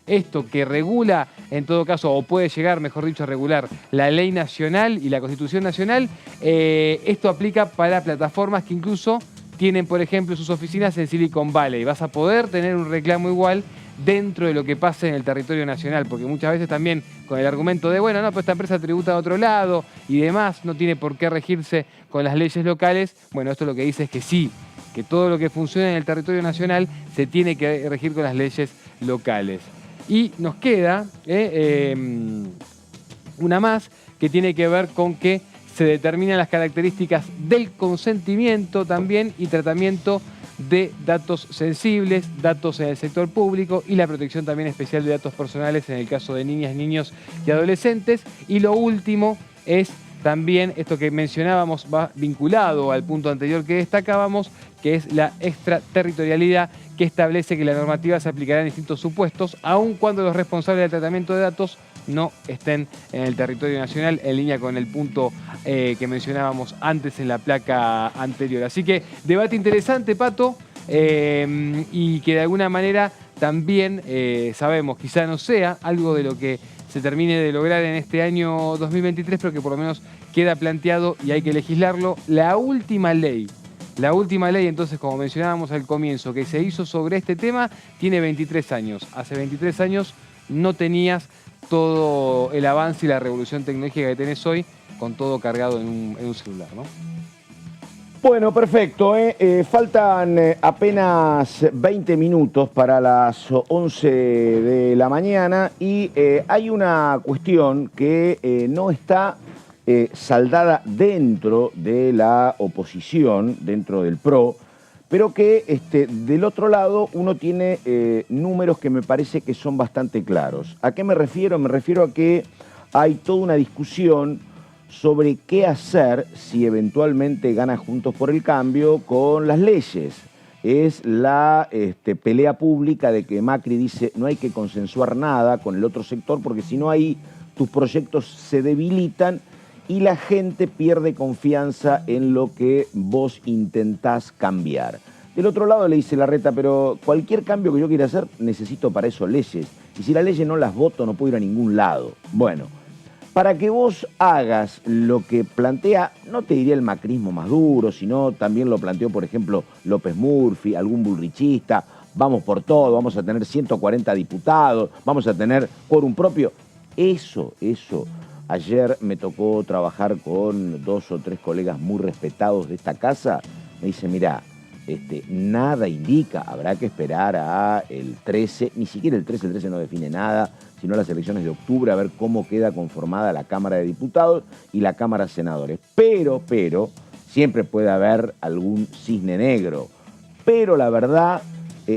esto que regula en todo caso, o puede llegar, mejor dicho, a regular la ley nacional y la Constitución nacional, esto aplica para plataformas que incluso tienen, por ejemplo, sus oficinas en Silicon Valley. Vas a poder tener un reclamo igual dentro de lo que pase en el territorio nacional, porque muchas veces también con el argumento de, bueno, no, pues esta empresa tributa a otro lado y demás, no tiene por qué regirse con las leyes locales. Bueno, esto lo que dice es que sí, que todo lo que funciona en el territorio nacional se tiene que regir con las leyes locales. Y nos queda una más que tiene que ver con que se determinan las características del consentimiento también y tratamiento de datos sensibles, datos en el sector público y la protección también especial de datos personales en el caso de niñas, niños y adolescentes. Y lo último es también esto que mencionábamos, va vinculado al punto anterior que destacábamos, que es la extraterritorialidad, que establece que la normativa se aplicará en distintos supuestos, aun cuando los responsables del tratamiento de datos no estén en el territorio nacional, en línea con el punto que mencionábamos antes en la placa anterior. Así que debate interesante, Pato, y que de alguna manera también sabemos, quizá no sea algo de lo que se termine de lograr en este año 2023, pero que por lo menos queda planteado y hay que legislarlo. La última ley, entonces, como mencionábamos al comienzo, que se hizo sobre este tema, tiene 23 años. Hace 23 años no tenías todo el avance y la revolución tecnológica que tenés hoy, con todo cargado en un celular, ¿no? Bueno, perfecto. Faltan apenas 20 minutos para las 11 de la mañana y hay una cuestión que no está saldada dentro de la oposición, dentro del PRO, pero que del otro lado uno tiene números que me parece que son bastante claros. ¿A qué me refiero? Me refiero a que hay toda una discusión sobre qué hacer si eventualmente gana Juntos por el Cambio con las leyes. Es la pelea pública de que Macri dice no hay que consensuar nada con el otro sector porque si no ahí tus proyectos se debilitan y la gente pierde confianza en lo que vos intentás cambiar. Del otro lado le dice Larreta, pero cualquier cambio que yo quiera hacer necesito para eso leyes. Y si las leyes no las voto no puedo ir a ningún lado. Bueno, para que vos hagas lo que plantea, no te diría el macrismo más duro, sino también lo planteó, por ejemplo, López Murphy, algún bullrichista, vamos por todo, vamos a tener 140 diputados, vamos a tener quórum propio. Eso. Ayer me tocó trabajar con 2 o 3 colegas muy respetados de esta casa. Me dice, mirá, nada indica, habrá que esperar a el 13, ni siquiera el 13 no define nada, sino las elecciones de octubre, a ver cómo queda conformada la Cámara de Diputados y la Cámara de Senadores. Pero, siempre puede haber algún cisne negro. Pero la verdad,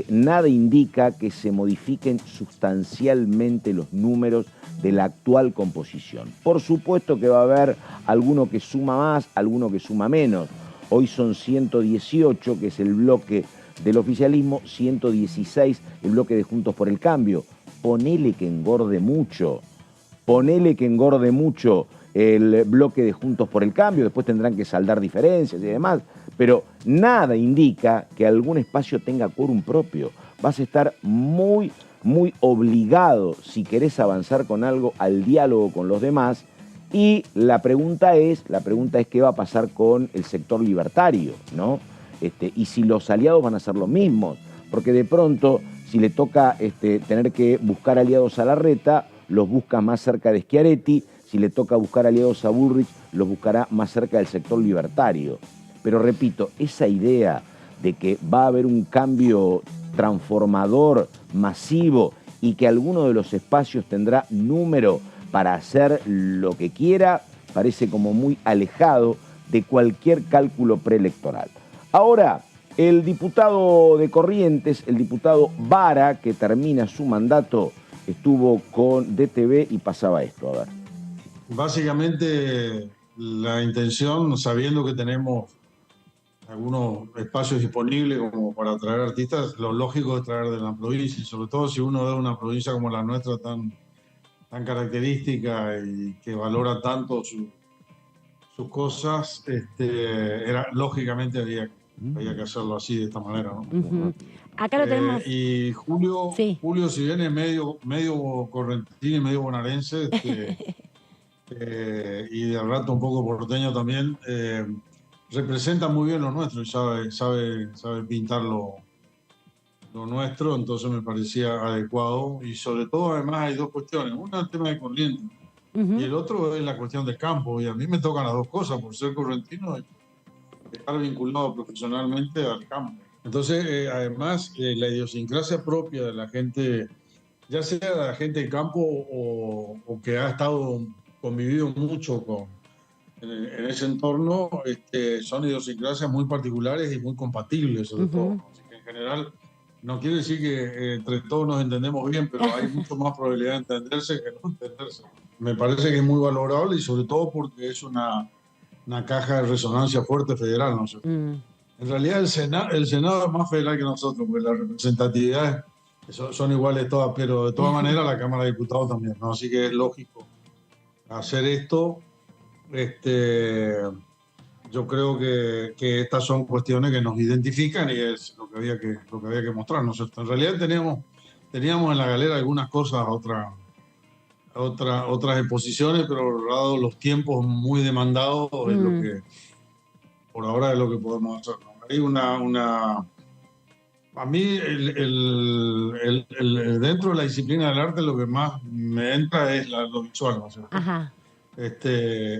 nada indica que se modifiquen sustancialmente los números de la actual composición. Por supuesto que va a haber alguno que suma más, alguno que suma menos. Hoy son 118, que es el bloque del oficialismo, 116 el bloque de Juntos por el Cambio. Ponele que engorde mucho el bloque de Juntos por el Cambio, después tendrán que saldar diferencias y demás, pero nada indica que algún espacio tenga quórum propio. Vas a estar muy obligado, si querés avanzar con algo, al diálogo con los demás, Y la pregunta es qué va a pasar con el sector libertario, ¿no? Y si los aliados van a hacer lo mismo, porque de pronto, si le toca tener que buscar aliados a Larreta, los busca más cerca de Schiaretti. Si le toca buscar aliados a Bullrich, los buscará más cerca del sector libertario. Pero repito, esa idea de que va a haber un cambio transformador, masivo, y que alguno de los espacios tendrá número para hacer lo que quiera, parece como muy alejado de cualquier cálculo preelectoral. Ahora, el diputado de Corrientes, el diputado Vara, que termina su mandato, estuvo con DTV y pasaba esto, a ver. Básicamente, la intención, sabiendo que tenemos algunos espacios disponibles como para traer artistas, lo lógico es traer de la provincia, y sobre todo si uno de una provincia como la nuestra tan característica y que valora tanto sus cosas, lógicamente había que hacerlo así, de esta manera, ¿no? Acá lo tenemos. Y Julio, sí. Julio, si bien es medio correntino y medio bonaerense, y de rato un poco porteño también, representa muy bien lo nuestro y sabe pintar lo nuestro, entonces me parecía adecuado. Y sobre todo, además, hay dos cuestiones. Una, el tema de Corrientes, y el otro es la cuestión del campo. Y a mí me tocan las dos cosas, por ser correntino y estar vinculado profesionalmente al campo. Entonces, además, la idiosincrasia propia de la gente, ya sea de la gente del campo o que ha convivido mucho en ese entorno, son idiosincrasias muy particulares y muy compatibles, sobre todo. Así que en general, no quiere decir que entre todos nos entendemos bien, pero hay mucho más probabilidad de entenderse que no entenderse. Me parece que es muy valorable y sobre todo porque es una caja de resonancia fuerte federal, ¿no sé. En realidad el Senado es más federal que nosotros, porque las representatividades son iguales todas, pero de todas maneras la Cámara de Diputados también, ¿no? Así que es lógico hacer esto. Yo creo que estas son cuestiones que nos identifican y es lo que había que mostrar, ¿no es cierto? En realidad teníamos en la galera algunas cosas, otras exposiciones, pero dado los tiempos muy demandados, es lo que por ahora es lo que podemos hacer, ¿no? Hay a mí dentro de la disciplina del arte lo que más me entra es lo visual, ¿no es cierto? Ajá.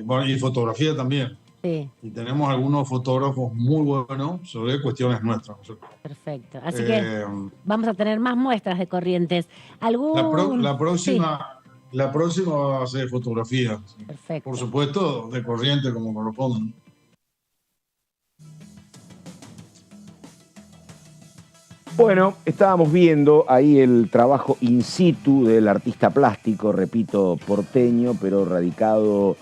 Bueno, y fotografía también. Sí. Y tenemos algunos fotógrafos muy buenos sobre cuestiones nuestras, ¿no es cierto? Perfecto. Así que vamos a tener más muestras de Corrientes. La próxima va a ser fotografía. ¿Sí? Perfecto. Por supuesto, de Corrientes como corresponde. Bueno, estábamos viendo ahí el trabajo in situ del artista plástico, repito, porteño, pero radicado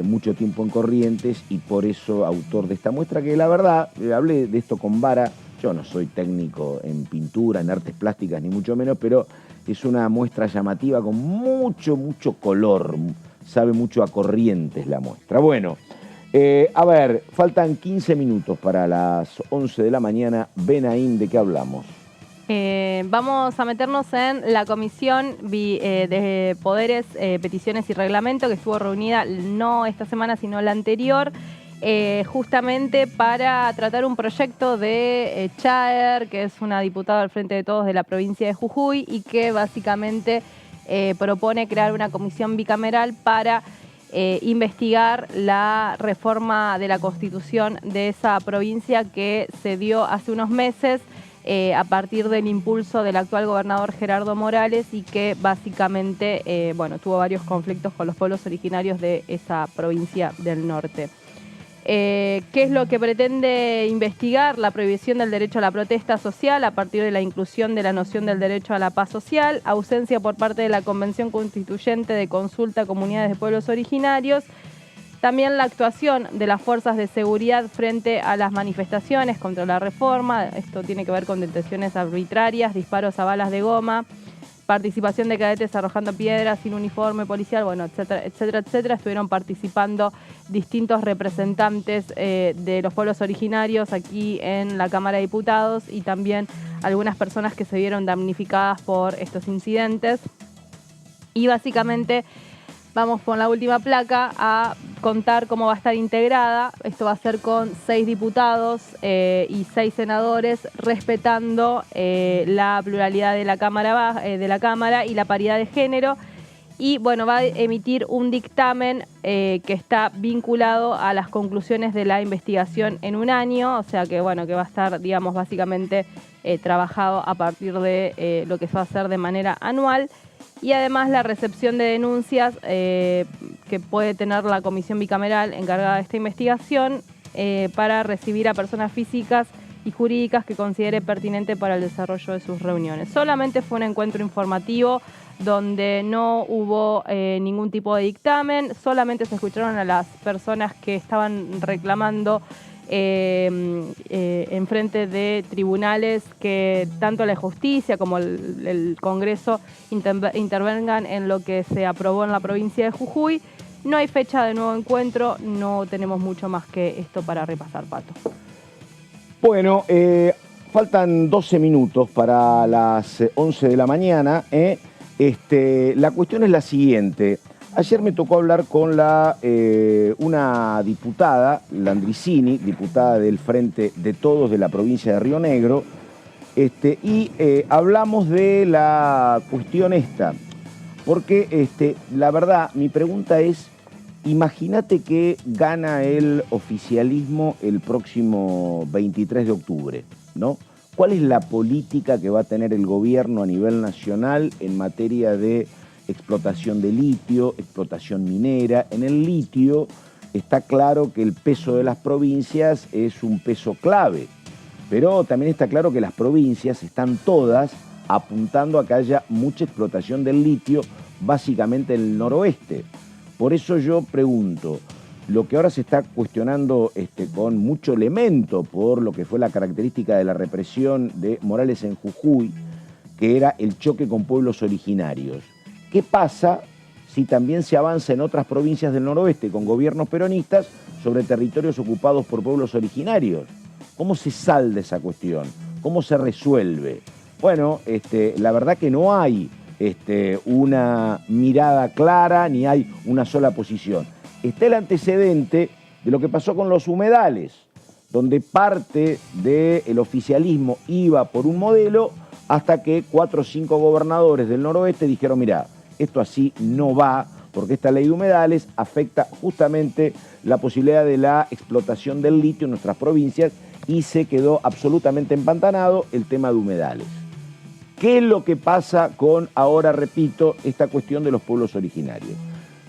mucho tiempo en Corrientes y por eso autor de esta muestra que la verdad, hablé de esto con Vara, yo no soy técnico en pintura, en artes plásticas ni mucho menos, pero es una muestra llamativa con mucho color, sabe mucho a Corrientes la muestra. Bueno, a ver, faltan 15 minutos para las 11 de la mañana. Benaim, ¿de qué hablamos? Vamos a meternos en la Comisión de Poderes, Peticiones y Reglamento, que estuvo reunida no esta semana, sino la anterior, justamente para tratar un proyecto de Chaer, que es una diputada al Frente de Todos de la provincia de Jujuy, y que básicamente propone crear una comisión bicameral para investigar la reforma de la Constitución de esa provincia que se dio hace unos meses a partir del impulso del actual gobernador Gerardo Morales y que básicamente tuvo varios conflictos con los pueblos originarios de esa provincia del norte. ¿Qué es lo que pretende investigar? La prohibición del derecho a la protesta social a partir de la inclusión de la noción del derecho a la paz social, ausencia por parte de la Convención Constituyente de consulta a comunidades de pueblos originarios, también la actuación de las fuerzas de seguridad frente a las manifestaciones contra la reforma. Esto tiene que ver con detenciones arbitrarias, disparos a balas de goma, participación de cadetes arrojando piedras sin uniforme policial, bueno, etcétera, etcétera, etcétera. Estuvieron participando distintos representantes de los pueblos originarios aquí en la Cámara de Diputados y también algunas personas que se vieron damnificadas por estos incidentes. Y básicamente vamos con la última placa a contar cómo va a estar integrada. Esto va a ser con 6 diputados y 6 senadores, respetando la pluralidad de la Cámara y la paridad de género. Y bueno, va a emitir un dictamen que está vinculado a las conclusiones de la investigación en un año, o sea que bueno, que va a estar, digamos, básicamente trabajado a partir de lo que se va a hacer de manera anual. Y además la recepción de denuncias que puede tener la comisión bicameral encargada de esta investigación para recibir a personas físicas y jurídicas que considere pertinente para el desarrollo de sus reuniones. Solamente fue un encuentro informativo donde no hubo ningún tipo de dictamen, solamente se escucharon a las personas que estaban reclamando en frente de tribunales que tanto la justicia como el Congreso intervengan en lo que se aprobó en la provincia de Jujuy. No hay fecha de nuevo encuentro, no tenemos mucho más que esto para repasar, Pato. Bueno, faltan 12 minutos para las 11 de la mañana. La cuestión es la siguiente. Ayer me tocó hablar con una diputada, Landricini, diputada del Frente de Todos de la provincia de Río Negro, y hablamos de la cuestión esta, porque la verdad, mi pregunta es, imagínate que gana el oficialismo el próximo 23 de octubre, ¿no? ¿Cuál es la política que va a tener el gobierno a nivel nacional en materia de explotación de litio, explotación minera? En el litio está claro que el peso de las provincias es un peso clave, pero también está claro que las provincias están todas apuntando a que haya mucha explotación del litio, básicamente en el noroeste. Por eso yo pregunto, lo que ahora se está cuestionando con mucho elemento por lo que fue la característica de la represión de Morales en Jujuy, que era el choque con pueblos originarios. ¿Qué pasa si también se avanza en otras provincias del noroeste con gobiernos peronistas sobre territorios ocupados por pueblos originarios? ¿Cómo se salda esa cuestión? ¿Cómo se resuelve? Bueno, la verdad que no hay una mirada clara ni hay una sola posición. Está el antecedente de lo que pasó con los humedales, donde parte del oficialismo iba por un modelo hasta que 4 o 5 gobernadores del noroeste dijeron, mirá, esto así no va, porque esta ley de humedales afecta justamente la posibilidad de la explotación del litio en nuestras provincias y se quedó absolutamente empantanado el tema de humedales. ¿Qué es lo que pasa con, ahora repito, esta cuestión de los pueblos originarios?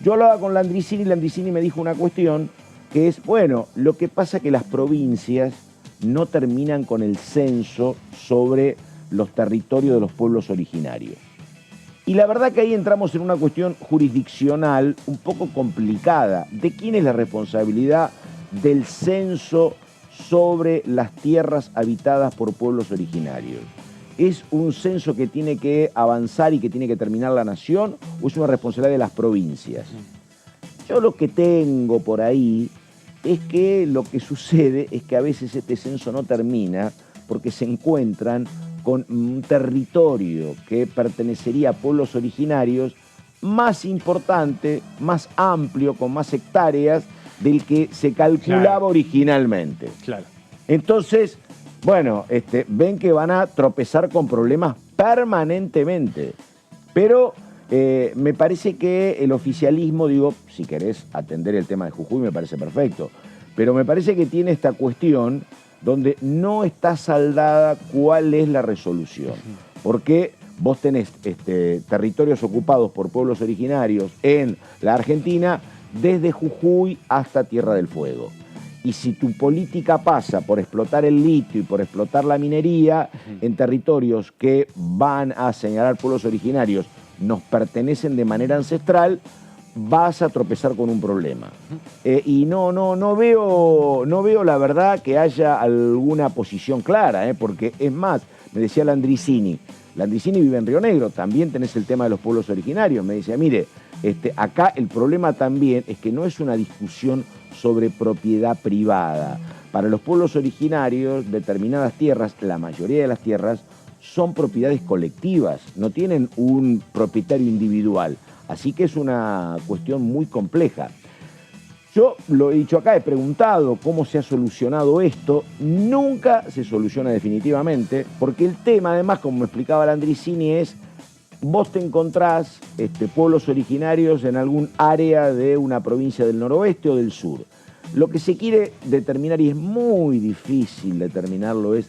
Yo hablaba con Landricini y Landricini me dijo una cuestión que es, bueno, lo que pasa es que las provincias no terminan con el censo sobre los territorios de los pueblos originarios. Y la verdad que ahí entramos en una cuestión jurisdiccional un poco complicada. ¿De quién es la responsabilidad del censo sobre las tierras habitadas por pueblos originarios? ¿Es un censo que tiene que avanzar y que tiene que terminar la nación o es una responsabilidad de las provincias? Yo lo que tengo por ahí es que lo que sucede es que a veces este censo no termina porque se encuentran con un territorio que pertenecería a pueblos originarios más importante, más amplio, con más hectáreas del que se calculaba originalmente. Claro. Entonces, bueno, ven que van a tropezar con problemas permanentemente. Pero me parece que el oficialismo, digo, si querés atender el tema de Jujuy me parece perfecto, pero me parece que tiene esta cuestión donde no está saldada cuál es la resolución. Porque vos tenés territorios ocupados por pueblos originarios en la Argentina desde Jujuy hasta Tierra del Fuego. Y si tu política pasa por explotar el litio y por explotar la minería en territorios que van a señalar pueblos originarios, nos pertenecen de manera ancestral, vas a tropezar con un problema. Y no veo la verdad que haya alguna posición clara, porque es más, me decía Landricini vive en Río Negro, también tenés el tema de los pueblos originarios. Me decía, mire, acá el problema también es que no es una discusión sobre propiedad privada. Para los pueblos originarios, determinadas tierras, la mayoría de las tierras, son propiedades colectivas, no tienen un propietario individual. Así que es una cuestión muy compleja. Yo lo he dicho acá, he preguntado cómo se ha solucionado esto. Nunca se soluciona definitivamente, porque el tema, además, como me explicaba Landricini, es vos te encontrás pueblos originarios en algún área de una provincia del noroeste o del sur. Lo que se quiere determinar, y es muy difícil determinarlo, es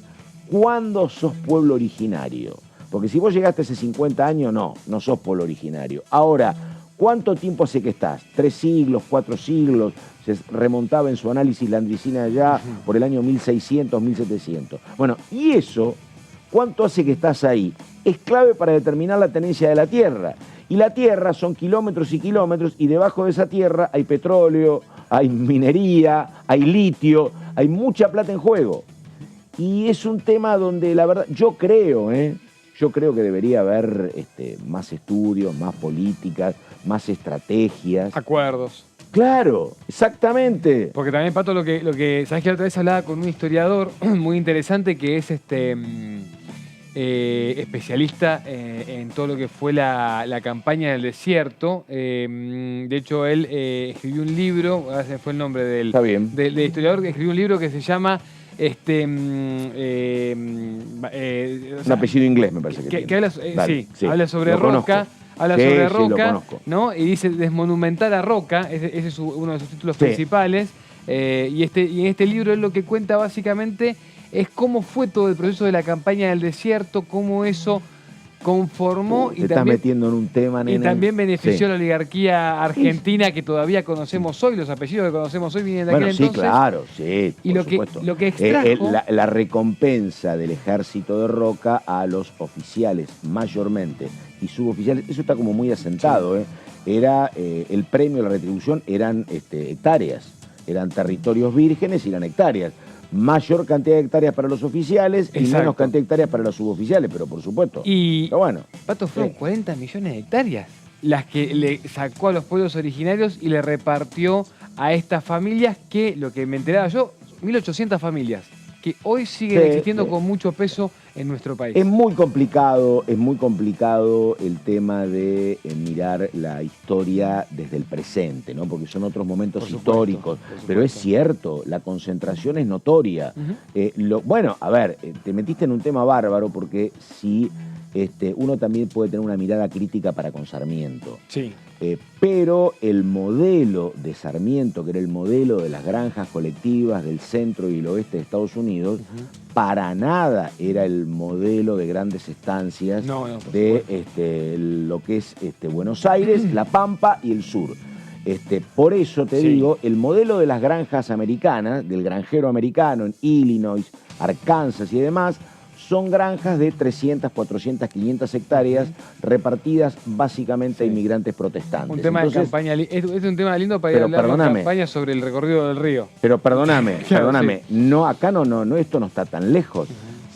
cuándo sos pueblo originario. Porque si vos llegaste hace 50 años, no sos pueblo originario. Ahora, ¿cuánto tiempo hace que estás? 3 siglos, 4 siglos. Se remontaba en su análisis Landricini allá por el año 1600, 1700. Bueno, y eso, ¿cuánto hace que estás ahí? Es clave para determinar la tenencia de la tierra. Y la tierra son kilómetros y kilómetros, y debajo de esa tierra hay petróleo, hay minería, hay litio, hay mucha plata en juego. Y es un tema donde, la verdad, yo creo que debería haber más estudios, más políticas, más estrategias. Acuerdos. Claro, exactamente. Porque también, Pato, lo que sabes que la otra vez hablaba con un historiador muy interesante que es especialista en todo lo que fue la campaña del desierto. De hecho, él escribió un libro, ahora se me fue el nombre del historiador, que escribió un libro que se llama un apellido inglés, me parece que habla, habla sobre Roca. Habla sobre Roca, ¿no? Y dice desmonumentar a Roca, ese es uno de sus títulos principales. Y en este libro él lo que cuenta básicamente es cómo fue todo el proceso de la campaña del desierto, cómo eso conformó te estás metiendo en un tema, nene. Y también benefició a la oligarquía argentina que todavía conocemos hoy, los apellidos que conocemos hoy vienen de aquel entonces. Sí, claro, sí. Y lo que extrajo... la recompensa del ejército de Roca a los oficiales, mayormente, y suboficiales, eso está como muy asentado, Era el premio, la retribución, eran hectáreas, eran territorios vírgenes y eran hectáreas. Mayor cantidad de hectáreas para los oficiales y menos cantidad de hectáreas para los suboficiales, pero por supuesto. Y, pero bueno, Pato, fueron 40 millones de hectáreas las que le sacó a los pueblos originarios y le repartió a estas familias que, lo que me enteraba yo, 1.800 familias, que hoy siguen existiendo con mucho peso en nuestro país. Es muy complicado el tema de mirar la historia desde el presente, ¿no? Porque son otros momentos históricos. Pero es cierto, la concentración es notoria. Bueno, a ver, te metiste en un tema bárbaro porque sí, uno también puede tener una mirada crítica para con Sarmiento. Sí. Pero el modelo de Sarmiento, que era el modelo de las granjas colectivas del centro y el oeste de Estados Unidos, para nada era el modelo de grandes estancias de lo que es Buenos Aires, La Pampa y el sur. Por eso te digo, el modelo de las granjas americanas, del granjero americano en Illinois, Arkansas y demás, son granjas de 300, 400, 500 hectáreas repartidas básicamente a inmigrantes protestantes. Un tema de campaña, es un tema lindo para ir a hablar de campaña sobre el recorrido del río. Pero perdóname, no, acá no, esto no está tan lejos.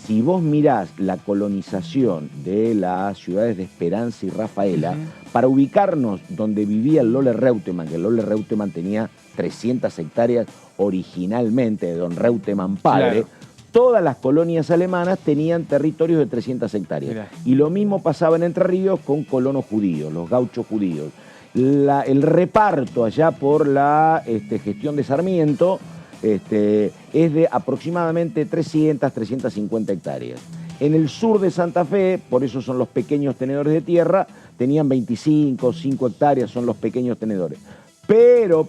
Si vos mirás la colonización de las ciudades de Esperanza y Rafaela, para ubicarnos donde vivía el Lole Reutemann, que el Lole Reutemann tenía 300 hectáreas originalmente de don Reutemann padre, todas las colonias alemanas tenían territorios de 300 hectáreas. Mirá. Y lo mismo pasaba en Entre Ríos con colonos judíos, los gauchos judíos. El reparto allá por la gestión de Sarmiento es de aproximadamente 300, 350 hectáreas. En el sur de Santa Fe, por eso son los pequeños tenedores de tierra, tenían 25, 5 hectáreas, son los pequeños tenedores. Pero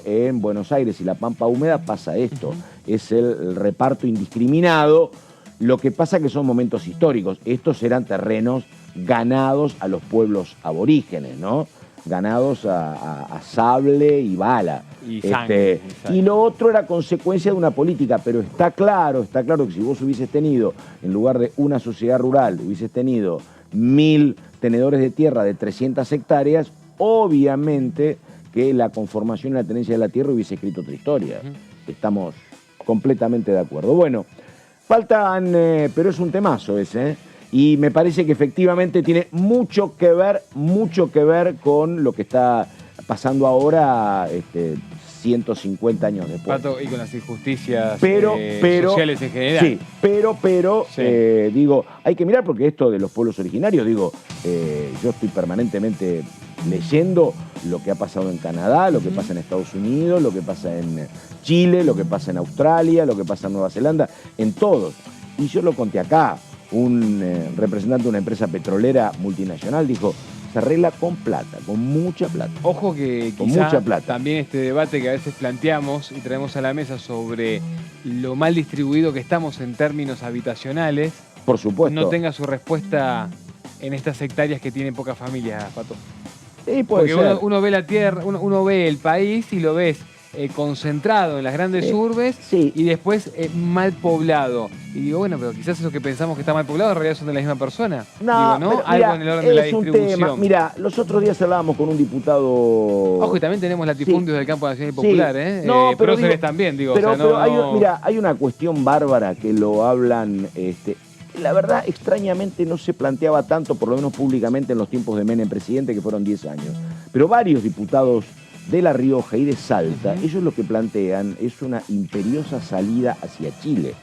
en Buenos Aires y la Pampa Húmeda pasa esto, es el reparto indiscriminado. Lo que pasa que son momentos históricos. Estos eran terrenos ganados a los pueblos aborígenes, ¿no? Ganados a sable y bala. Y sangre, y lo otro era consecuencia de una política, pero está claro que si vos hubieses tenido, en lugar de una sociedad rural, hubieses tenido 1000 tenedores de tierra de 300 hectáreas, obviamente que la conformación y la tenencia de la tierra hubiese escrito otra historia. Estamos completamente de acuerdo. Bueno, faltan, pero es un temazo ese, y me parece que efectivamente tiene mucho que ver con lo que está pasando ahora 150 años después. Pato, y con las injusticias pero, sociales en general. Sí, pero digo, hay que mirar porque esto de los pueblos originarios, digo, yo estoy permanentemente leyendo lo que ha pasado en Canadá, lo que pasa en Estados Unidos, lo que pasa en Chile, lo que pasa en Australia, lo que pasa en Nueva Zelanda, en todos. Y yo lo conté acá, un representante de una empresa petrolera multinacional dijo, se arregla con plata, con mucha plata. Ojo que con quizá mucha plata. También este debate que a veces planteamos y traemos a la mesa sobre lo mal distribuido que estamos en términos habitacionales, por supuesto, no tenga su respuesta en estas hectáreas que tienen pocas familias, Pato. Sí, puede Porque ser. uno ve la tierra, uno ve el país y lo ves concentrado en las grandes urbes y después mal poblado. Y digo, bueno, pero quizás eso que pensamos que está mal poblado en realidad son de la misma persona. No, digo, ¿no? pero, Algo mira, en el orden de la distribución. Tema. Mira, los otros días hablábamos con un diputado... Ojo, y también tenemos latifundios del campo nacional y popular, ¿eh? No, pero próceres también, digo. Pero, o sea, no, pero mira, hay una cuestión bárbara que lo hablan... la verdad, extrañamente no se planteaba tanto, por lo menos públicamente, en los tiempos de Menem presidente, que fueron 10 años. Pero varios diputados de La Rioja y de Salta, ellos lo que plantean es una imperiosa salida hacia Chile.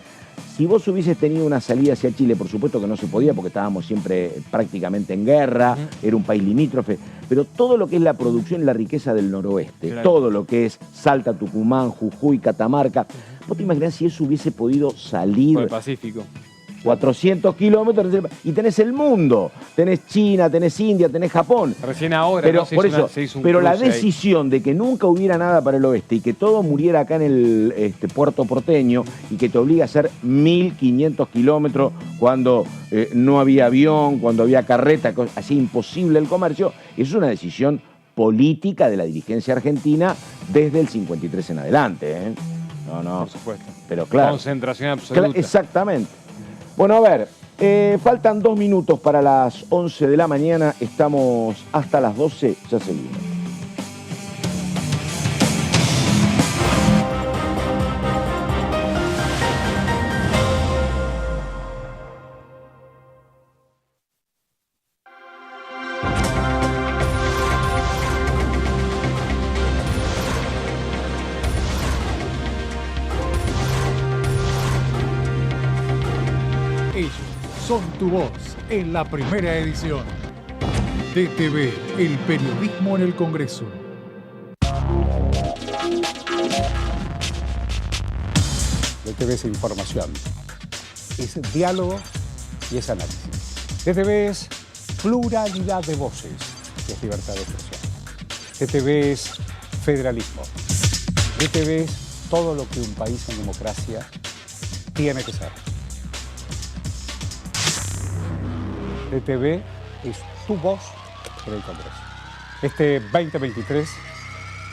Si vos hubieses tenido una salida hacia Chile, por supuesto que no se podía porque estábamos siempre prácticamente en guerra, era un país limítrofe, pero todo lo que es la producción y la riqueza del noroeste, claro, todo lo que es Salta, Tucumán, Jujuy, Catamarca, vos te imaginás si eso hubiese podido salir... Por el Pacífico. 400 kilómetros y tenés el mundo, tenés China, tenés India, tenés Japón. Recién ahora, pero, ¿no? por eso, pero la decisión de que nunca hubiera nada para el oeste y que todo muriera acá en el puerto porteño y que te obliga a hacer 1.500 kilómetros cuando no había avión, cuando había carreta, así imposible el comercio, es una decisión política de la dirigencia argentina desde el 53 en adelante. No. Por supuesto. Pero claro. Concentración absoluta. Exactamente. Bueno, a ver, faltan 2 minutos para las 11 de la mañana, estamos hasta las 12, ya seguimos. Ellos son tu voz en la primera edición. DTV, el periodismo en el Congreso. DTV es información, es diálogo y es análisis. DTV es pluralidad de voces y es libertad de expresión. DTV es federalismo. DTV es todo lo que un país en democracia tiene que ser. DTV es tu voz en el Congreso. Este 2023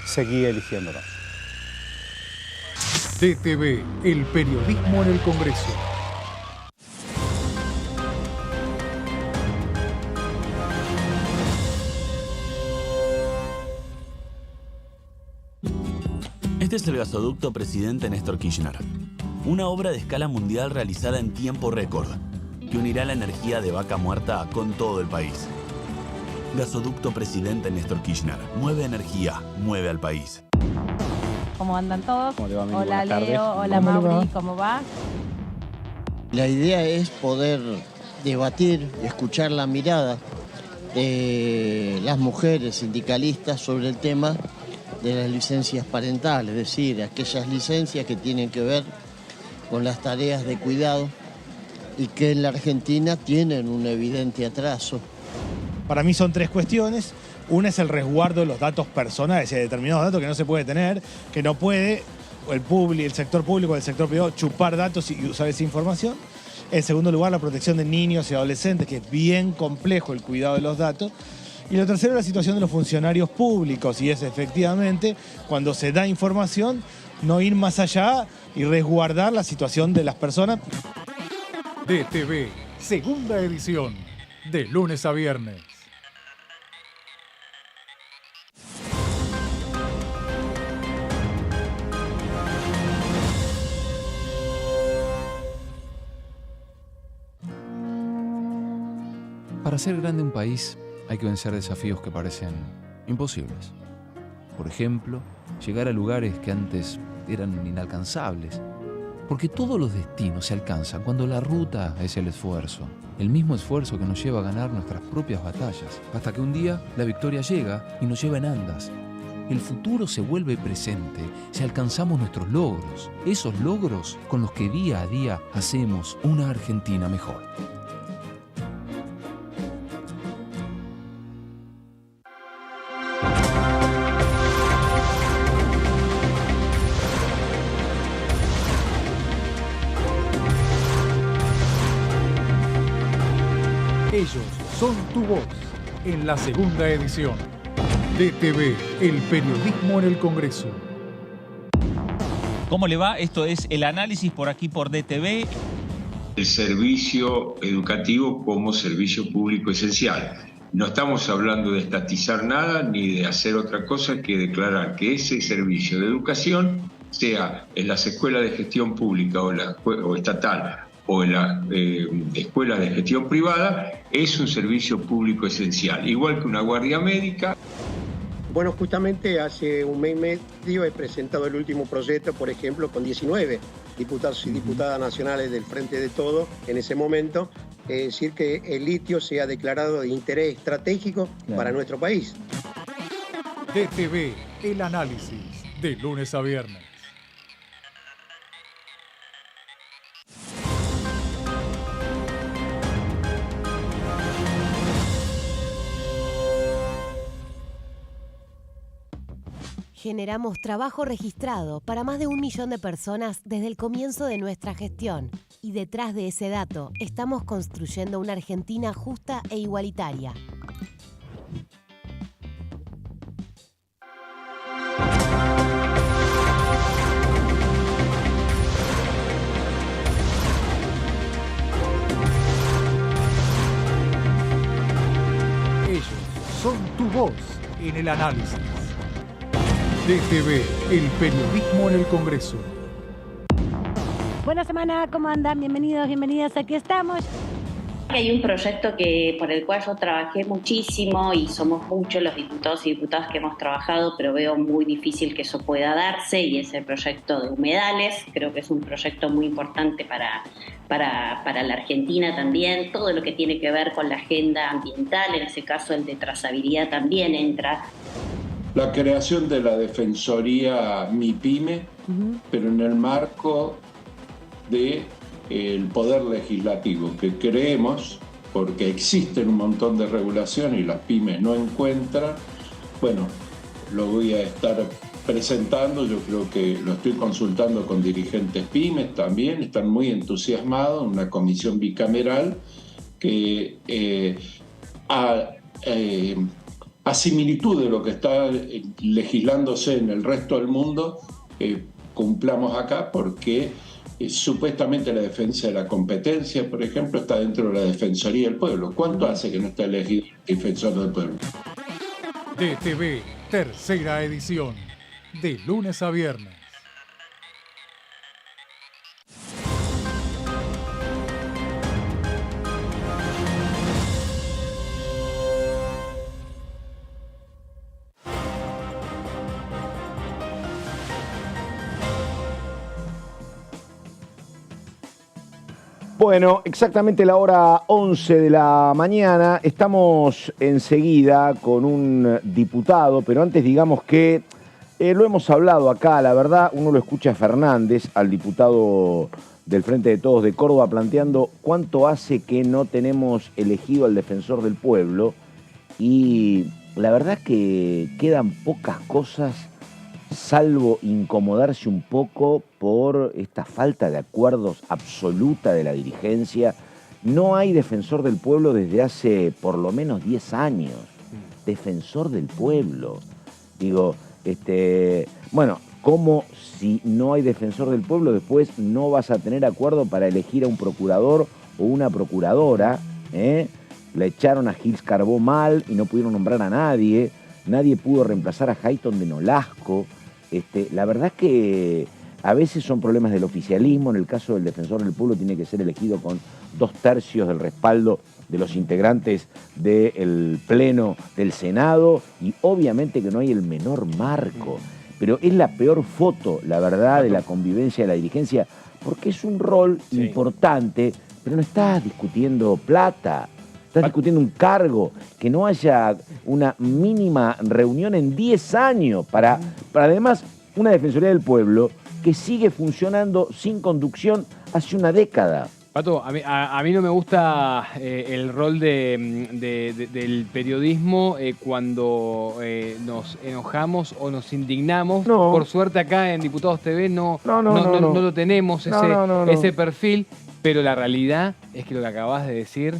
seguí eligiéndonos. DTV, el periodismo en el Congreso. Este es el gasoducto Presidente Néstor Kirchner. Una obra de escala mundial realizada en tiempo récord, que unirá la energía de Vaca Muerta con todo el país. Gasoducto Presidente Néstor Kirchner. Mueve energía, mueve al país. ¿Cómo andan todos? ¿Cómo te va, Mimi? Hola Buenas tardes. Leo, hola Mauri, ¿cómo va? La idea es poder debatir y escuchar la mirada de las mujeres sindicalistas sobre el tema de las licencias parentales, es decir, aquellas licencias que tienen que ver con las tareas de cuidado y que en la Argentina tienen un evidente atraso. Para mí son 3 cuestiones. Una es el resguardo de los datos personales, hay determinados datos que no se puede tener, que no puede el sector público o el sector privado chupar datos y usar esa información. En segundo lugar, la protección de niños y adolescentes, que es bien complejo el cuidado de los datos. Y lo tercero, la situación de los funcionarios públicos, y es efectivamente, cuando se da información, no ir más allá y resguardar la situación de las personas. DTV, segunda edición, de lunes a viernes. Para hacer grande un país hay que vencer desafíos que parecen imposibles. Por ejemplo, llegar a lugares que antes eran inalcanzables. Porque todos los destinos se alcanzan cuando la ruta es el esfuerzo. El mismo esfuerzo que nos lleva a ganar nuestras propias batallas. Hasta que un día la victoria llega y nos lleva en andas. El futuro se vuelve presente si alcanzamos nuestros logros. Esos logros con los que día a día hacemos una Argentina mejor. Ellos son tu voz en la segunda edición. DTV, el periodismo en el Congreso. ¿Cómo le va? Esto es el análisis por aquí por DTV. El servicio educativo como servicio público esencial. No estamos hablando de estatizar nada ni de hacer otra cosa que declarar que ese servicio de educación, sea en las escuelas de gestión pública o estatal o en las escuelas de gestión privada, es un servicio público esencial, igual que una guardia médica. Bueno, justamente hace un mes y medio he presentado el último proyecto, por ejemplo, con 19 diputados y diputadas nacionales del Frente de Todos en ese momento, es decir, que el litio sea declarado de interés estratégico para nuestro país. DTV, el análisis, de lunes a viernes. Generamos trabajo registrado para más de 1 millón de personas desde el comienzo de nuestra gestión. Y detrás de ese dato, estamos construyendo una Argentina justa e igualitaria. Ellos son tu voz en el análisis. DTV, el periodismo en el Congreso. Buena semana, ¿cómo andan? Bienvenidos, bienvenidas, aquí estamos. Hay un proyecto por el cual yo trabajé muchísimo y somos muchos los diputados y diputadas que hemos trabajado, pero veo muy difícil que eso pueda darse, y es el proyecto de humedales. Creo que es un proyecto muy importante para la Argentina también. Todo lo que tiene que ver con la agenda ambiental, en ese caso el de trazabilidad también entra. La creación de la Defensoría MIPYME, pero en el marco del Poder Legislativo, que creemos, porque existen un montón de regulaciones y las pymes no encuentran, bueno, lo voy a estar presentando, yo creo que lo estoy consultando con dirigentes pymes también, están muy entusiasmados, una comisión bicameral que a similitud de lo que está legislándose en el resto del mundo, cumplamos acá, porque supuestamente la defensa de la competencia, por ejemplo, está dentro de la Defensoría del Pueblo. ¿Cuánto hace que no está elegido el defensor del pueblo? DTV, tercera edición, de lunes a viernes. Bueno, exactamente la hora 11 de la mañana. Estamos enseguida con un diputado, pero antes digamos que lo hemos hablado acá, la verdad, uno lo escucha a Fernández, al diputado del Frente de Todos de Córdoba, planteando cuánto hace que no tenemos elegido al defensor del pueblo, y la verdad que quedan pocas cosas, salvo incomodarse un poco por esta falta de acuerdos absoluta de la dirigencia. No hay defensor del pueblo desde hace por lo menos 10 años. Defensor del pueblo. Digo, bueno, ¿cómo si no hay defensor del pueblo después no vas a tener acuerdo para elegir a un procurador o una procuradora? Le echaron a Gils Carbó mal y no pudieron nombrar a nadie. Nadie pudo reemplazar a Hayton de Nolasco. La verdad es que a veces son problemas del oficialismo. En el caso del defensor del pueblo tiene que ser elegido con 2/3 del respaldo de los integrantes del Pleno del Senado, y obviamente que no hay el menor marco. Pero es la peor foto, la verdad, de la convivencia de la dirigencia, porque es un rol importante, pero no estás discutiendo plata. Estás discutiendo un cargo, que no haya una mínima reunión en 10 años para además una Defensoría del Pueblo que sigue funcionando sin conducción hace una década. Pato, a mí no me gusta el rol del periodismo cuando nos enojamos o nos indignamos. No. Por suerte acá en Diputados TV no lo tenemos, ese perfil, pero la realidad es que lo que acabas de decir,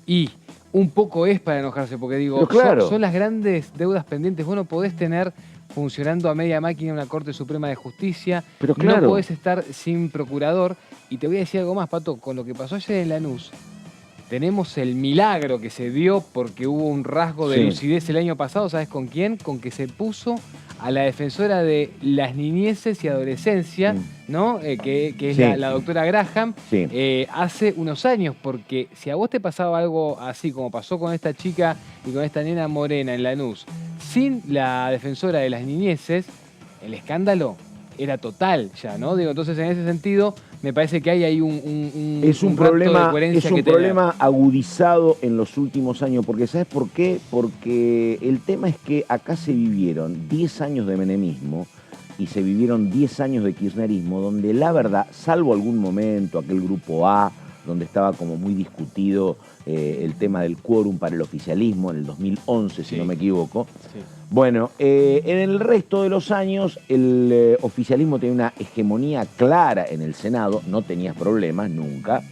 y un poco es para enojarse, porque digo, claro, son las grandes deudas pendientes. Vos no podés tener funcionando a media máquina una Corte Suprema de Justicia, pero claro, no podés estar sin procurador. Y te voy a decir algo más, Pato, con lo que pasó ayer en Lanús, tenemos el milagro que se dio porque hubo un rasgo de lucidez el año pasado, ¿sabes con quién? Con que se puso a la defensora de las niñeces y adolescencia, ¿no? Que es la doctora Graham, hace unos años, porque si a vos te pasaba algo así como pasó con esta chica y con esta nena morena en Lanús, sin la defensora de las niñeces, el escándalo era total ya, ¿no? Digo, entonces en ese sentido me parece que hay ahí un problema de coherencia. Es un problema agudizado en los últimos años, porque ¿sabes por qué? Porque el tema es que acá se vivieron 10 años de menemismo y se vivieron 10 años de kirchnerismo, donde la verdad, salvo algún momento, aquel grupo A, donde estaba como muy discutido el tema del quórum para el oficialismo en el 2011, si no me equivoco. Bueno, en el resto de los años el oficialismo tenía una hegemonía clara en el Senado, no tenías problemas nunca,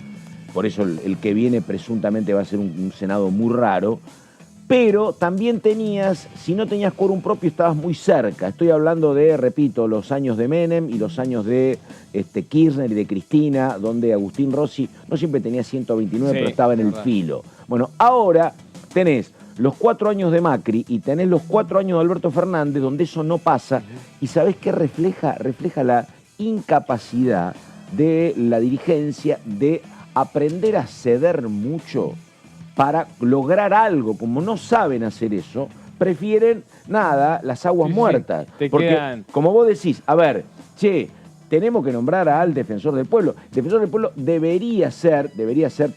por eso el que viene presuntamente va a ser un Senado muy raro, pero también tenías, si no tenías quórum propio, estabas muy cerca. Estoy hablando de, repito, los años de Menem y los años de Kirchner y de Cristina, donde Agustín Rossi no siempre tenía 129, pero estaba en el filo. Bueno, ahora tenés los 4 años de Macri y tenés los 4 años de Alberto Fernández, donde eso no pasa. ¿Y sabés qué refleja? Refleja la incapacidad de la dirigencia de aprender a ceder mucho para lograr algo. Como no saben hacer eso, prefieren, las aguas muertas. Porque, como vos decís, a ver, tenemos que nombrar al defensor del pueblo. El defensor del pueblo debería ser,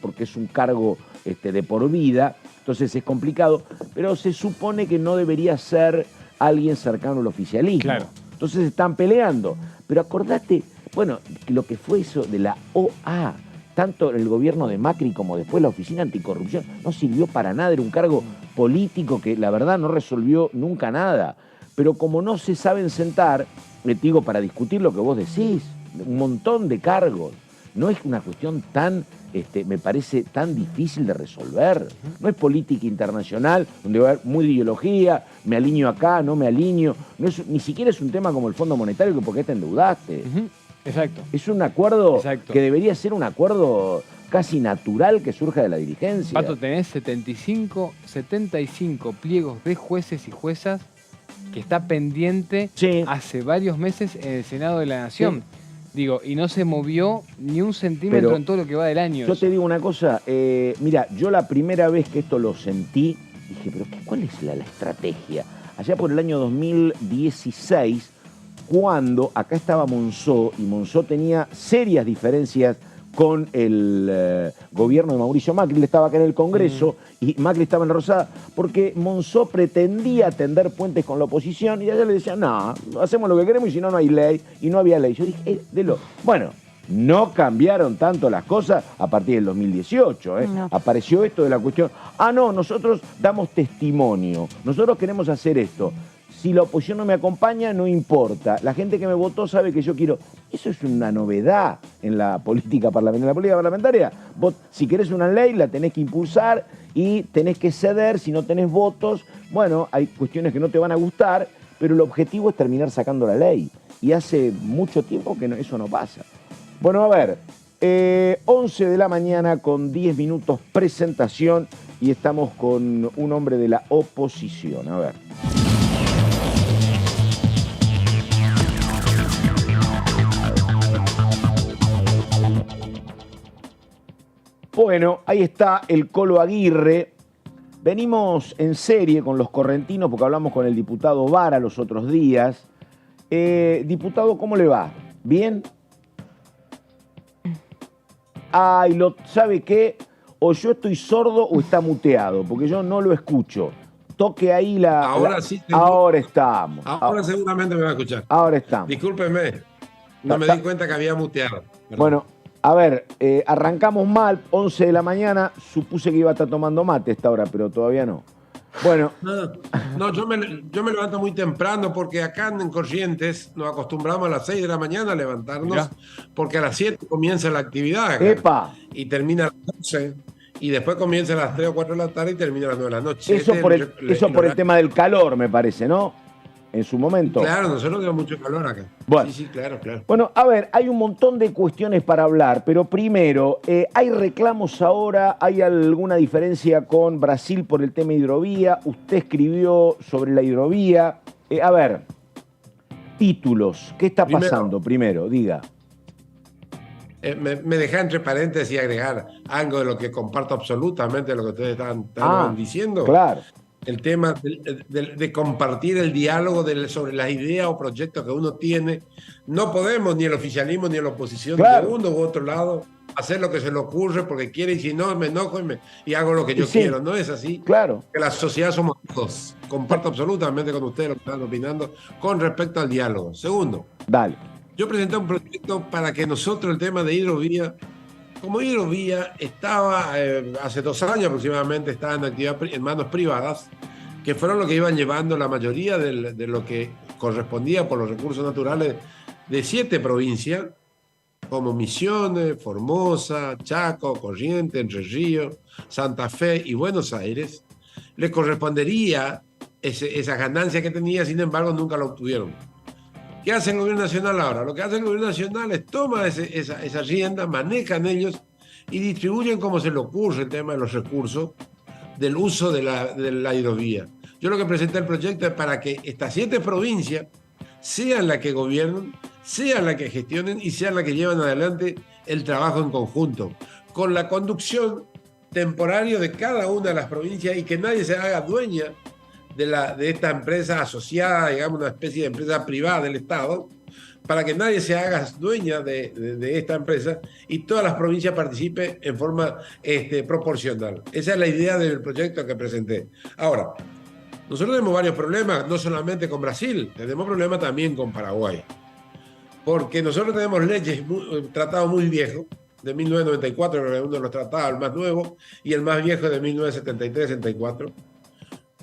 porque es un cargo de por vida, entonces es complicado, pero se supone que no debería ser alguien cercano al oficialismo. Claro. Entonces están peleando. Pero acordate, bueno, lo que fue eso de la OA, tanto en el gobierno de Macri como después la Oficina Anticorrupción, no sirvió para nada, era un cargo político que la verdad no resolvió nunca nada. Pero como no se saben sentar, digo, para discutir lo que vos decís, un montón de cargos, no es una cuestión tan, me parece, tan difícil de resolver. No es política internacional, donde va a haber muy de ideología, me alineo acá, no me alineo. No es, ni siquiera es un tema como el Fondo Monetario, que por qué te endeudaste. Exacto. Es un acuerdo que debería ser un acuerdo casi natural que surja de la dirigencia. Pato, tenés 75 pliegos de jueces y juezas que está pendiente hace varios meses en el Senado de la Nación. Digo, y no se movió ni un centímetro en todo lo que va del año. Yo te digo una cosa, mira, yo la primera vez que esto lo sentí, dije, pero ¿cuál es la estrategia? Allá por el año 2016, cuando acá estaba Monzó, y Monzó tenía serias diferencias con el gobierno de Mauricio Macri. Él estaba acá en el Congreso y Macri estaba en la Rosada, porque Monzó pretendía tender puentes con la oposición y allá le decían, no, hacemos lo que queremos y si no, no hay ley. Y no había ley. Yo dije, bueno, no cambiaron tanto las cosas a partir del 2018. No. Apareció esto de la cuestión, no, nosotros damos testimonio, nosotros queremos hacer esto. Si la oposición no me acompaña, no importa. La gente que me votó sabe que yo quiero. Eso es una novedad en la política parlamentaria. En la política parlamentaria, vos, si querés una ley, la tenés que impulsar y tenés que ceder. Si no tenés votos, bueno, hay cuestiones que no te van a gustar, pero el objetivo es terminar sacando la ley. Y hace mucho tiempo que eso no pasa. Bueno, a ver, 11 de la mañana con 10 minutos presentación y estamos con un hombre de la oposición. A ver. Bueno, ahí está el Colo Aguirre. Venimos en serie con los correntinos porque hablamos con el diputado Vara los otros días. Diputado, ¿cómo le va? ¿Bien? ay, ¿sabe qué? O yo estoy sordo o está muteado, porque yo no lo escucho. Toque ahí Ahora sí. Ahora estamos. Ahora seguramente me va a escuchar. Ahora estamos. Discúlpeme, no me di cuenta que había muteado. Perdón. Bueno, a ver, arrancamos mal, 11 de la mañana, supuse que iba a estar tomando mate a esta hora, pero todavía no. Bueno. No, yo me levanto muy temprano porque acá en Corrientes nos acostumbramos a las 6 de la mañana a levantarnos. Mirá. Porque a las 7 comienza la actividad acá. ¡Epa! Y termina a las 12 y después comienza a las 3 o 4 de la tarde y termina a las 9 de la noche. Eso por el tema del calor, me parece, ¿no? En su momento. Claro, nosotros tenemos mucho calor acá. Bueno. Sí, claro. Bueno, a ver, hay un montón de cuestiones para hablar, pero primero, ¿hay reclamos ahora? ¿Hay alguna diferencia con Brasil por el tema hidrovía? Usted escribió sobre la hidrovía. A ver, títulos. ¿Qué está pasando? Primero, diga. Me deja entre paréntesis agregar algo de lo que comparto absolutamente de lo que ustedes estaban diciendo. Claro. El tema de compartir el diálogo sobre las ideas o proyectos que uno tiene. No podemos, ni el oficialismo ni la oposición, de uno u otro lado, hacer lo que se le ocurre porque quiere, y si no, me enojo y hago lo que yo quiero. No es así. Claro. Que la sociedad somos todos. Comparto absolutamente con ustedes lo que están opinando con respecto al diálogo. Segundo. Dale. Yo presenté un proyecto para que nosotros el tema de hidrovía, como hidrovía estaba hace 2 años aproximadamente, estaba en actividad en manos privadas, que fueron los que iban llevando la mayoría de lo que correspondía por los recursos naturales de 7 provincias, como Misiones, Formosa, Chaco, Corrientes, Entre Ríos, Santa Fe y Buenos Aires, les correspondería esa ganancia que tenía, sin embargo nunca la obtuvieron. ¿Qué hace el gobierno nacional ahora? Lo que hace el gobierno nacional es toma esa rienda, manejan ellos y distribuyen como se le ocurre el tema de los recursos del uso de la hidrovía. Yo lo que presenté el proyecto es para que estas 7 provincias sean las que gobiernen, sean las que gestionen y sean las que llevan adelante el trabajo en conjunto, con la conducción temporaria de cada una de las provincias y que nadie se haga dueña de esta empresa asociada, digamos, una especie de empresa privada del Estado, para que nadie se haga dueña de esta empresa y todas las provincias participen en forma proporcional. Esa es la idea del proyecto que presenté. Ahora, nosotros tenemos varios problemas, no solamente con Brasil, tenemos problemas también con Paraguay. Porque nosotros tenemos leyes, tratados muy viejos, de 1994, que es uno de los tratados, el más nuevo, y el más viejo de 1973-74,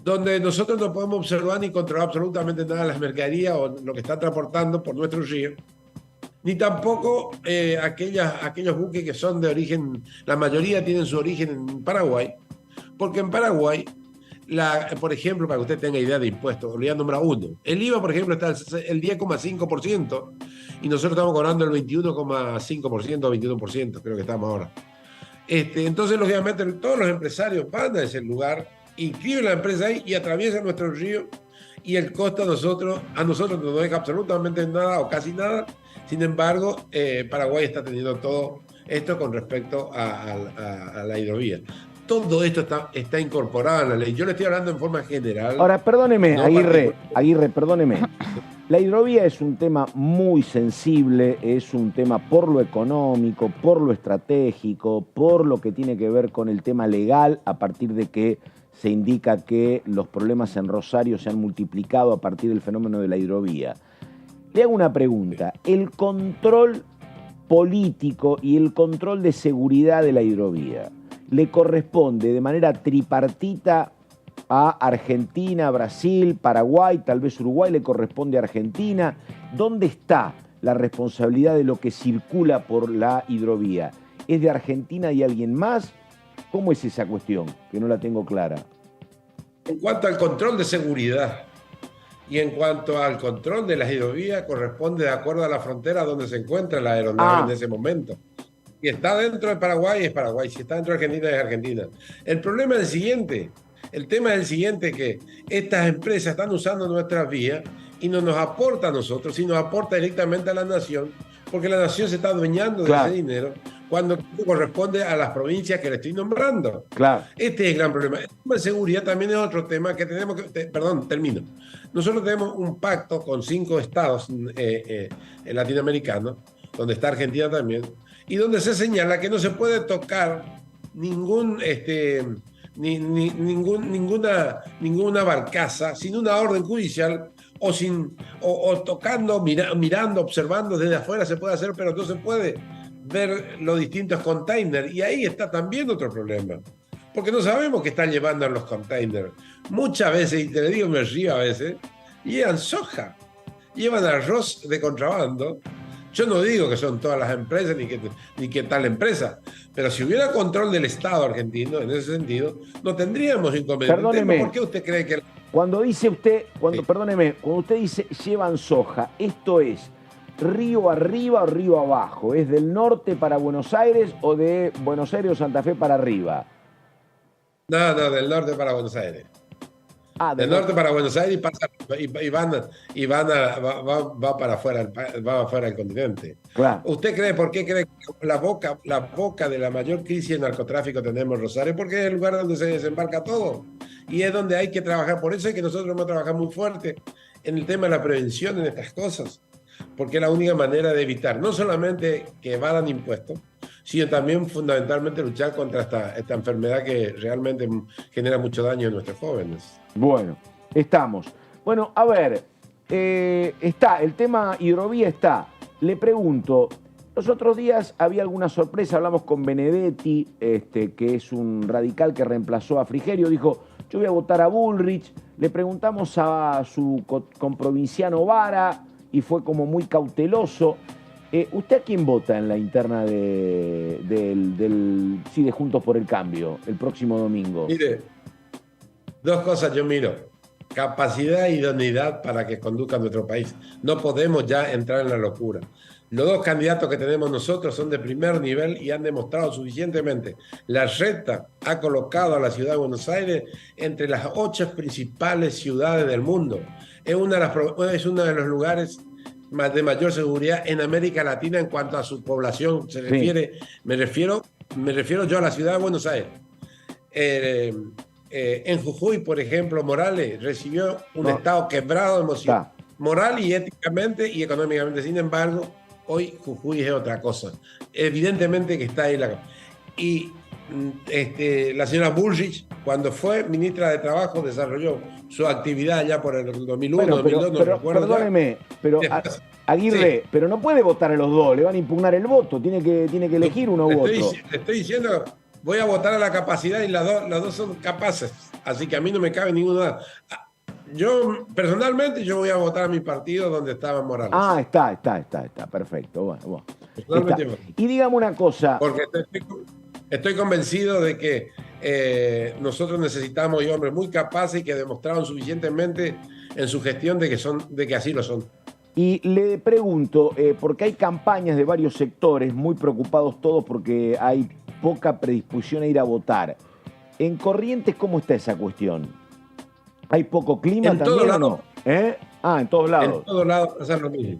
donde nosotros no podemos observar ni controlar absolutamente nada de las mercaderías o lo que están transportando por nuestro río, ni tampoco aquellos buques que son de origen, la mayoría tienen su origen en Paraguay, porque en Paraguay, por ejemplo, para que usted tenga idea de impuestos, le voy a nombrar uno. El IVA, por ejemplo, está el 10,5% y nosotros estamos cobrando el 21,5% o 21%, creo que estamos ahora. Entonces, lógicamente, todos los empresarios van a ese lugar, inscriben la empresa ahí y atraviesan nuestro río y el costo a nosotros no nos deja absolutamente nada o casi nada. Sin embargo, Paraguay está teniendo todo esto con respecto a la hidrovía. Todo esto está incorporado en la ley. Yo le estoy hablando en forma general. Ahora, perdóneme, Aguirre, perdóneme. La hidrovía es un tema muy sensible, es un tema por lo económico, por lo estratégico, por lo que tiene que ver con el tema legal, a partir de que se indica que los problemas en Rosario se han multiplicado a partir del fenómeno de la hidrovía. Le hago una pregunta. El control político y el control de seguridad de la hidrovía le corresponde de manera tripartita a Argentina, Brasil, Paraguay, tal vez Uruguay, le corresponde a Argentina. ¿Dónde está la responsabilidad de lo que circula por la hidrovía? ¿Es de Argentina y alguien más? ¿Cómo es esa cuestión? Que no la tengo clara. En cuanto al control de seguridad y en cuanto al control de las hidrovías, corresponde de acuerdo a la frontera donde se encuentra la aeronave en ese momento. Si está dentro de Paraguay, es Paraguay. Si está dentro de Argentina, es Argentina. El problema es el siguiente. El tema es el siguiente, que estas empresas están usando nuestras vías y no nos aporta a nosotros, sino aporta directamente a la nación, porque la nación se está adueñando de ese dinero cuando corresponde a las provincias que le estoy nombrando. Claro. Este es el gran problema. El tema de seguridad también es otro tema que tenemos que... Perdón, termino. Nosotros tenemos un pacto con 5 estados latinoamericanos, donde está Argentina también, y donde se señala que no se puede tocar ninguna barcaza sin una orden judicial o tocando, mirando, observando desde afuera se puede hacer, pero no se puede ver los distintos containers. Y ahí está también otro problema, porque no sabemos qué están llevando en los containers. Muchas veces, y te lo digo, me río a veces, llevan soja, llevan arroz de contrabando. Yo no digo que son todas las empresas ni que tal empresa, pero si hubiera control del Estado argentino, en ese sentido, no tendríamos inconvenientes. Perdóneme. ¿Por qué usted cree que...? Cuando dice usted, perdóneme, cuando usted dice llevan soja, ¿esto es río arriba o río abajo? ¿Es del norte para Buenos Aires o de Buenos Aires o Santa Fe para arriba? No, del norte para Buenos Aires. Del norte para Buenos Aires va para afuera, va afuera del continente. Claro. ¿Usted cree, por qué cree que la boca de la mayor crisis de narcotráfico tenemos Rosario? Porque es el lugar donde se desembarca todo. Y es donde hay que trabajar. Por eso es que nosotros hemos trabajado muy fuerte en el tema de la prevención en estas cosas. Porque es la única manera de evitar, no solamente que evadan impuestos, sino también fundamentalmente luchar contra esta enfermedad que realmente genera mucho daño en nuestros jóvenes. Bueno, estamos. Bueno, a ver, está, el tema hidrovía está. Le pregunto, los otros días había alguna sorpresa, hablamos con Benedetti, que es un radical que reemplazó a Frigerio, dijo, yo voy a votar a Bullrich, le preguntamos a su comprovinciano Vara, y fue como muy cauteloso. ¿Usted a quién vota en la interna de Juntos por el Cambio el próximo domingo? Mire, dos cosas yo miro. Capacidad e idoneidad para que conduzca nuestro país. No podemos ya entrar en la locura. Los dos candidatos que tenemos nosotros son de primer nivel y han demostrado suficientemente. La Reta ha colocado a la ciudad de Buenos Aires entre las 8 principales ciudades del mundo. Es uno de los lugares de mayor seguridad en América Latina en cuanto a su población se refiere. Sí. Me refiero yo a la ciudad de Buenos Aires. En Jujuy, por ejemplo, Morales recibió un estado quebrado moral y éticamente y económicamente. Sin embargo, hoy Jujuy es otra cosa. Evidentemente que está ahí y la señora Bullrich, cuando fue ministra de Trabajo, desarrolló su actividad ya por el 2001, bueno, 2002, no recuerdo. Perdóneme, pero Aguirre, sí, pero no puede votar a los dos, le van a impugnar el voto, tiene que elegir uno u otro. Te estoy diciendo, voy a votar a la capacidad y las dos son capaces, así que a mí no me cabe ninguna. Yo, personalmente, yo voy a votar a mi partido donde estaba Morales. Ah, está, perfecto. Bueno. Está. Y dígame una cosa. Porque estoy convencido de que nosotros necesitamos hombres muy capaces y que demostraron suficientemente en su gestión de que así lo son. Y le pregunto, porque hay campañas de varios sectores muy preocupados todos porque hay poca predisposición a ir a votar. En Corrientes, ¿cómo está esa cuestión? ¿Hay poco clima en también o no? En todos lados. En todos lados pasa lo mismo.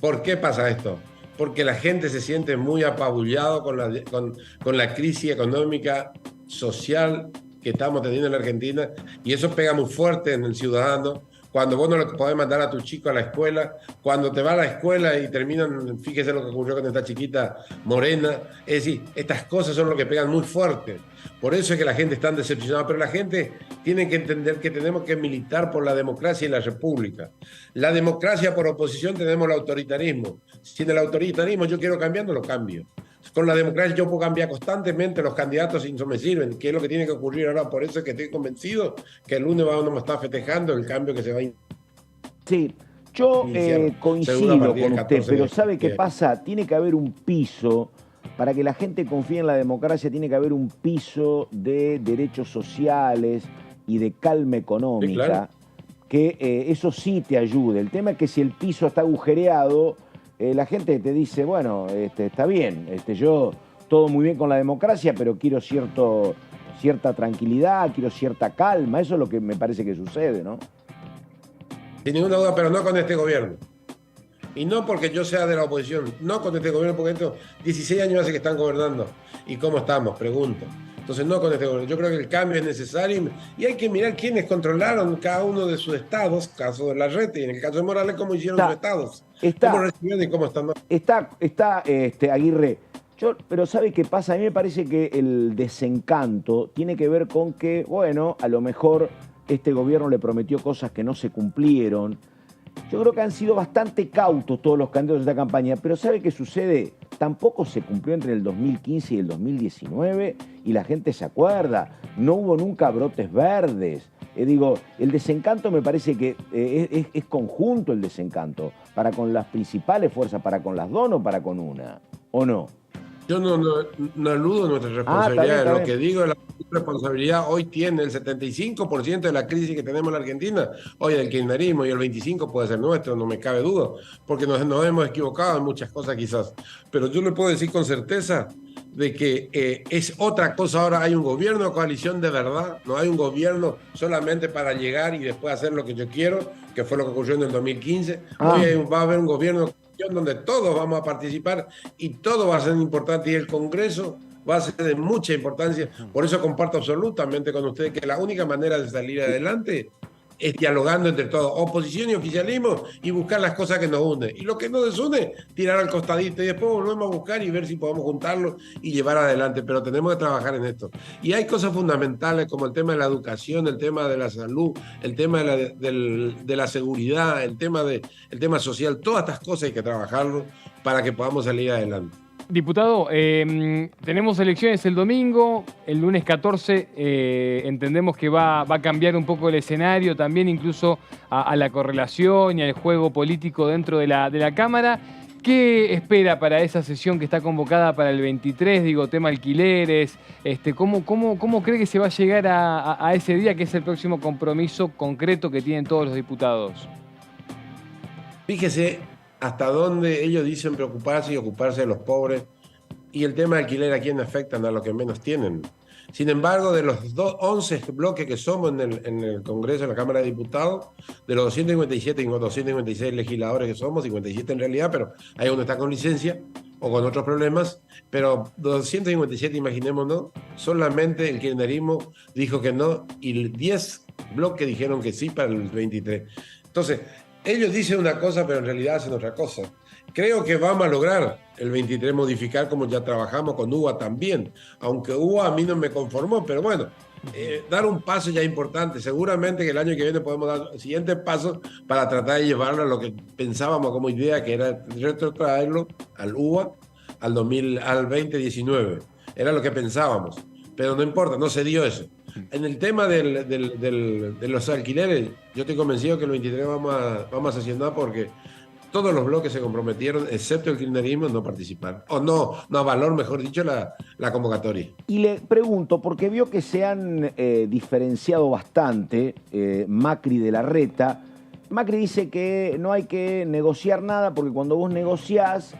¿Por qué pasa esto? Porque la gente se siente muy apabullado con la crisis económica, social que estamos teniendo en la Argentina, y eso pega muy fuerte en el ciudadano. Cuando vos no le podés mandar a tu chico a la escuela, cuando te va a la escuela y terminan, fíjese lo que ocurrió con esta chiquita morena, es decir, estas cosas son lo que pegan muy fuerte. Por eso es que la gente está decepcionada, pero la gente tiene que entender que tenemos que militar por la democracia y la república. La democracia por oposición tenemos el autoritarismo. Si en el autoritarismo yo quiero cambiando, lo cambio. Con la democracia yo puedo cambiar constantemente los candidatos y no me sirven, que es lo que tiene que ocurrir ahora. Por eso es que estoy convencido que el lunes vamos a estar festejando el cambio que se va a Sí, yo coincido con usted, pero ¿sabe qué pasa? Tiene que haber un piso, para que la gente confíe en la democracia, tiene que haber un piso de derechos sociales y de calma económica, sí, claro, que eso sí te ayude. El tema es que si el piso está agujereado, la gente te dice, bueno, está bien, yo todo muy bien con la democracia, pero quiero cierta tranquilidad, quiero cierta calma. Eso es lo que me parece que sucede, ¿no? Sin ninguna duda, pero no con este gobierno. Y no porque yo sea de la oposición, no con este gobierno, porque estos 16 años hace que están gobernando. ¿Y cómo estamos? Pregunto. Entonces no con este gobierno. Yo creo que el cambio es necesario y hay que mirar quiénes controlaron cada uno de sus estados, caso de Larreta y en el caso de Morales, cómo hicieron sus estados. Cómo recibieron y cómo están. Está Aguirre. Pero ¿sabe qué pasa? A mí me parece que el desencanto tiene que ver con que, bueno, a lo mejor este gobierno le prometió cosas que no se cumplieron. Yo creo que han sido bastante cautos todos los candidatos de esta campaña, pero ¿sabe qué sucede? Tampoco se cumplió entre el 2015 y el 2019 y la gente se acuerda. No hubo nunca brotes verdes. El desencanto me parece que es conjunto el desencanto, para con las principales fuerzas, para con las dos, no para con una, ¿o no? Yo no aludo a nuestra responsabilidad. Está bien. Lo que digo es la responsabilidad hoy tiene el 75% de la crisis que tenemos en la Argentina, hoy del kirchnerismo, y el 25% puede ser nuestro, no me cabe duda, porque nos hemos equivocado en muchas cosas quizás. Pero yo le puedo decir con certeza de que es otra cosa. Ahora hay un gobierno de coalición de verdad, no hay un gobierno solamente para llegar y después hacer lo que yo quiero, que fue lo que ocurrió en el 2015. Hoy va a haber un gobierno donde todos vamos a participar y todo va a ser importante, y el Congreso va a ser de mucha importancia. Por eso comparto absolutamente con ustedes que la única manera de salir adelante es dialogando entre todos, oposición y oficialismo, y buscar las cosas que nos unen. Y lo que nos desune, tirar al costadito y después volvemos a buscar y ver si podemos juntarlo y llevar adelante. Pero tenemos que trabajar en esto. Y hay cosas fundamentales como el tema de la educación, el tema de la salud, el tema de la seguridad, el tema social. Todas estas cosas hay que trabajarlo para que podamos salir adelante. Diputado, tenemos elecciones el domingo, el lunes 14 entendemos que va a cambiar un poco el escenario también, incluso a la correlación y al juego político dentro de la Cámara. ¿Qué espera para esa sesión que está convocada para el 23? Tema alquileres. ¿Cómo cree que se va a llegar a ese día, que es el próximo compromiso concreto que tienen todos los diputados? Fíjese hasta dónde ellos dicen preocuparse y ocuparse de los pobres, y el tema de alquiler a quién afectan, a los que menos tienen. Sin embargo, de los 11 bloques que somos en el Congreso, en la Cámara de Diputados, de los 257 y 256 legisladores que somos, 57 en realidad, pero hay uno está con licencia o con otros problemas, pero 257, imaginémonos, solamente el kirchnerismo dijo que no, y 10 bloques dijeron que sí para el 23. Entonces, ellos dicen una cosa, pero en realidad hacen otra cosa. Creo que vamos a lograr el 23 modificar, como ya trabajamos con UBA también. Aunque UBA a mí no me conformó, pero bueno, dar un paso ya importante. Seguramente que el año que viene podemos dar el siguiente paso para tratar de llevarlo a lo que pensábamos como idea, que era retrotraerlo al UBA al 2019. Era lo que pensábamos, pero no importa, no se dio eso. En el tema de los alquileres, yo estoy convencido que el 23 vamos a sesionar, porque todos los bloques se comprometieron, excepto el kirchnerismo, no participar. O no valor, mejor dicho, la convocatoria. Y le pregunto, porque vio que se han diferenciado bastante Macri de Larreta. Macri dice que no hay que negociar nada, porque cuando vos negociás,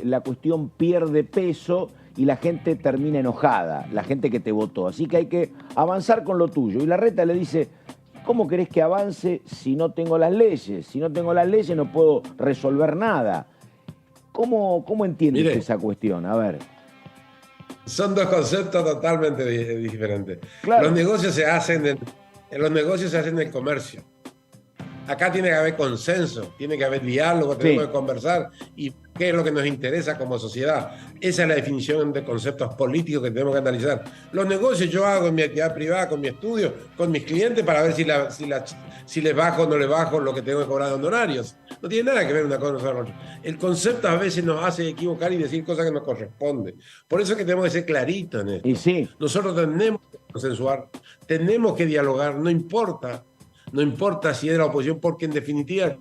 la cuestión pierde peso y la gente termina enojada, la gente que te votó. Así que hay que avanzar con lo tuyo. Y Larreta le dice: ¿cómo querés que avance si no tengo las leyes? Si no tengo las leyes no puedo resolver nada. ¿Cómo entiendes esa cuestión? A ver. Son dos conceptos totalmente diferentes. Claro. Los negocios se hacen en el comercio. Acá tiene que haber consenso, tiene que haber diálogo, tenemos que conversar y qué es lo que nos interesa como sociedad. Esa es la definición de conceptos políticos que tenemos que analizar. Los negocios yo hago en mi actividad privada, con mi estudio, con mis clientes, para ver si les bajo o no les bajo lo que tengo que cobrar de honorarios. No tiene nada que ver una cosa con la otra. El concepto a veces nos hace equivocar y decir cosas que nos corresponden. Por eso es que tenemos que ser claritos en esto. Y sí. Nosotros tenemos que consensuar, tenemos que dialogar, no importa si es de la oposición, porque en definitiva,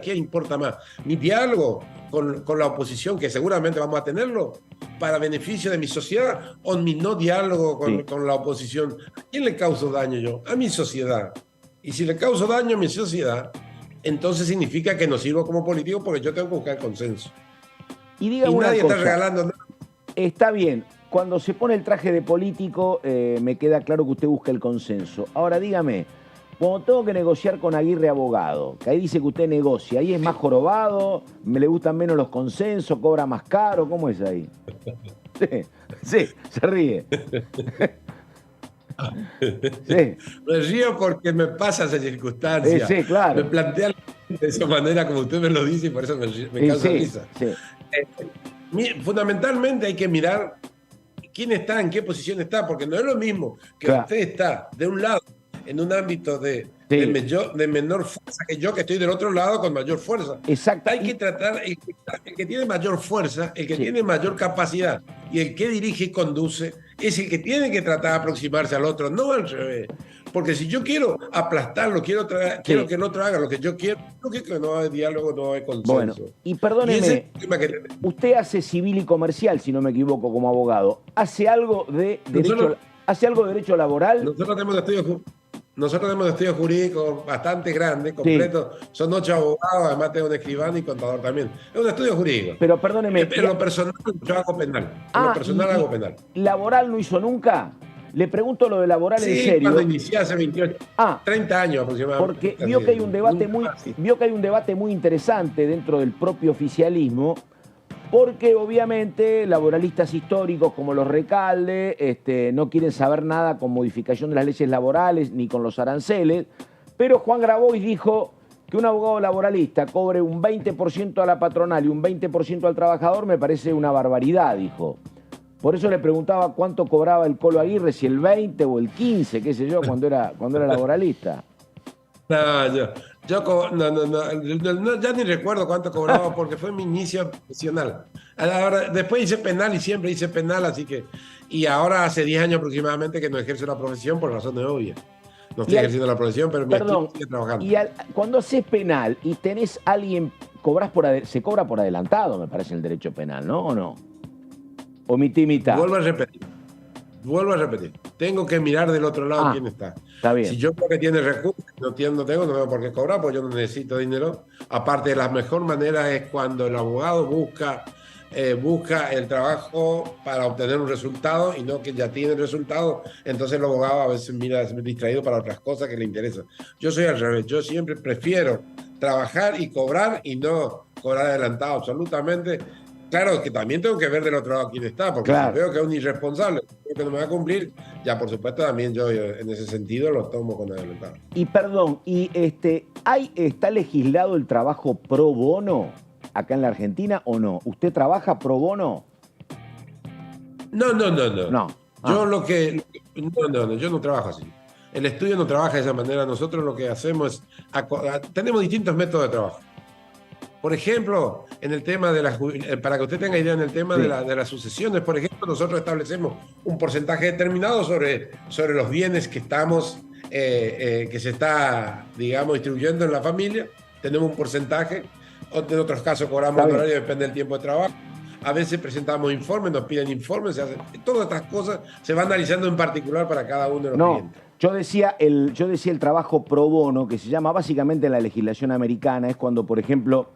¿qué importa más? Mi diálogo con la oposición, que seguramente vamos a tenerlo, para beneficio de mi sociedad, o mi no diálogo con la oposición. ¿A quién le causo daño yo? A mi sociedad. Y si le causo daño a mi sociedad, entonces significa que no sirvo como político, porque yo tengo que buscar consenso. Y diga una nadie cosa, está regalando nada. Está bien. Cuando se pone el traje de político, me queda claro que usted busca el consenso. Ahora dígame, cuando tengo que negociar con Aguirre abogado, que ahí dice que usted negocia, ¿ahí es más jorobado? ¿Me le gustan menos los consensos? ¿Cobra más caro? ¿Cómo es ahí? Sí, se ríe. Sí. Me río porque me pasa esa circunstancia. Sí, claro. Me plantea de esa manera como usted me lo dice y por eso me causa risa. Sí. Fundamentalmente hay que mirar quién está, en qué posición está, porque no es lo mismo que usted está de un lado en un ámbito de menor fuerza que yo, que estoy del otro lado con mayor fuerza. Exacto. Hay que tratar el que tiene mayor fuerza, el que tiene mayor capacidad y el que dirige y conduce es el que tiene que tratar de aproximarse al otro, no al revés. Porque si yo quiero aplastarlo, quiero que el otro haga lo que yo quiero, creo que no hay diálogo, no hay consenso. Bueno, y perdóneme, usted hace civil y comercial, si no me equivoco, como abogado. ¿Hace algo de derecho laboral? Nosotros tenemos estudios jurídicos bastante grandes, completos. Son 8 abogados, además tengo un escribano y contador también. Es un estudio jurídico. Pero perdóneme. En lo personal, yo hago penal. En lo personal hago penal. ¿Laboral no hizo nunca? Le pregunto lo de laboral en serio. Sí, cuando inicié hace 30 años aproximadamente. Porque vio que hay un debate muy interesante dentro del propio oficialismo, porque obviamente laboralistas históricos como los Recalde no quieren saber nada con modificación de las leyes laborales ni con los aranceles, pero Juan Grabois dijo que un abogado laboralista cobre un 20% a la patronal y un 20% al trabajador me parece una barbaridad, dijo. Por eso le preguntaba cuánto cobraba el Colo Aguirre, si el 20 o el 15, qué sé yo, cuando era laboralista. No, ya ni recuerdo cuánto cobraba porque fue mi inicio profesional. Ahora, después hice penal y siempre hice penal, así que... Y ahora hace 10 años aproximadamente que no ejerzo la profesión por razones obvias. No estoy ejerciendo la profesión, pero estoy trabajando. Y cuando haces penal y tenés alguien, se cobra por adelantado, me parece, el derecho penal, ¿no? ¿O no? Omití mitad. Vuelvo a repetir. Tengo que mirar del otro lado quién está. Está bien. Si yo creo que tiene recursos, no tengo por qué cobrar, porque yo no necesito dinero. Aparte, la mejor manera es cuando el abogado busca el trabajo para obtener un resultado y no que ya tiene el resultado. Entonces el abogado a veces mira distraído para otras cosas que le interesan. Yo soy al revés. Yo siempre prefiero trabajar y cobrar y no cobrar adelantado absolutamente. Claro que también tengo que ver del otro lado quién está, porque si veo que es un irresponsable, que no me va a cumplir, ya por supuesto también yo en ese sentido lo tomo con adelantado. Y perdón, ¿está legislado el trabajo pro bono acá en la Argentina o no? ¿Usted trabaja pro bono? No. Yo no trabajo así. El estudio no trabaja de esa manera. Nosotros lo que hacemos es... tenemos distintos métodos de trabajo. Por ejemplo, en el tema para que usted tenga idea, en el tema de las sucesiones, por ejemplo, nosotros establecemos un porcentaje determinado sobre los bienes que que se está, digamos, distribuyendo en la familia. Tenemos un porcentaje, en otros casos cobramos el horario, depende del tiempo de trabajo. A veces presentamos informes, nos piden informes, todas estas cosas se van analizando en particular para cada uno de los clientes. Yo decía el trabajo pro bono, que se llama básicamente en la legislación americana, es cuando, por ejemplo,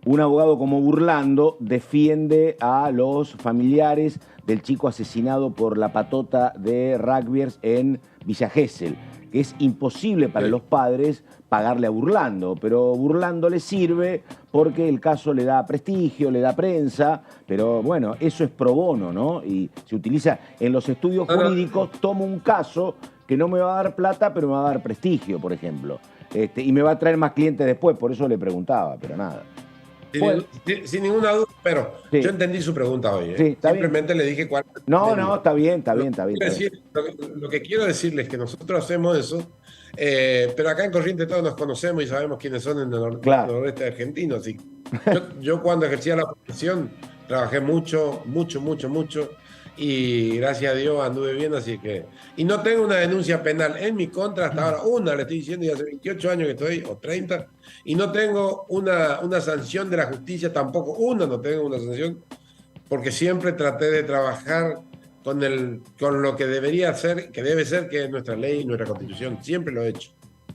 un abogado como Burlando defiende a los familiares del chico asesinado por la patota de rugbyers en Villa Gesell, que es imposible para los padres pagarle a Burlando, pero Burlando le sirve porque el caso le da prestigio, le da prensa, pero bueno, eso es pro bono, ¿no? Y se utiliza en los estudios jurídicos, tomo un caso que no me va a dar plata, pero me va a dar prestigio, por ejemplo, y me va a traer más clientes después, por eso le preguntamente, pero nada. Sin ninguna duda, pero yo entendí su pregunta hoy. Simplemente le dije cuál. No, está bien. Lo que quiero decirles es que nosotros hacemos eso, pero acá en Corrientes todos nos conocemos y sabemos quiénes son en el noroeste argentino. Así. Yo cuando ejercía la profesión trabajé mucho, y gracias a Dios anduve bien, así que... Y no tengo una denuncia penal en mi contra hasta ahora, una, le estoy diciendo, y hace 28 años que estoy, o 30, y no tengo una sanción de la justicia, tampoco no tengo una sanción, porque siempre traté de trabajar con lo que debería ser, que debe ser, que es nuestra ley y nuestra constitución, siempre lo he hecho.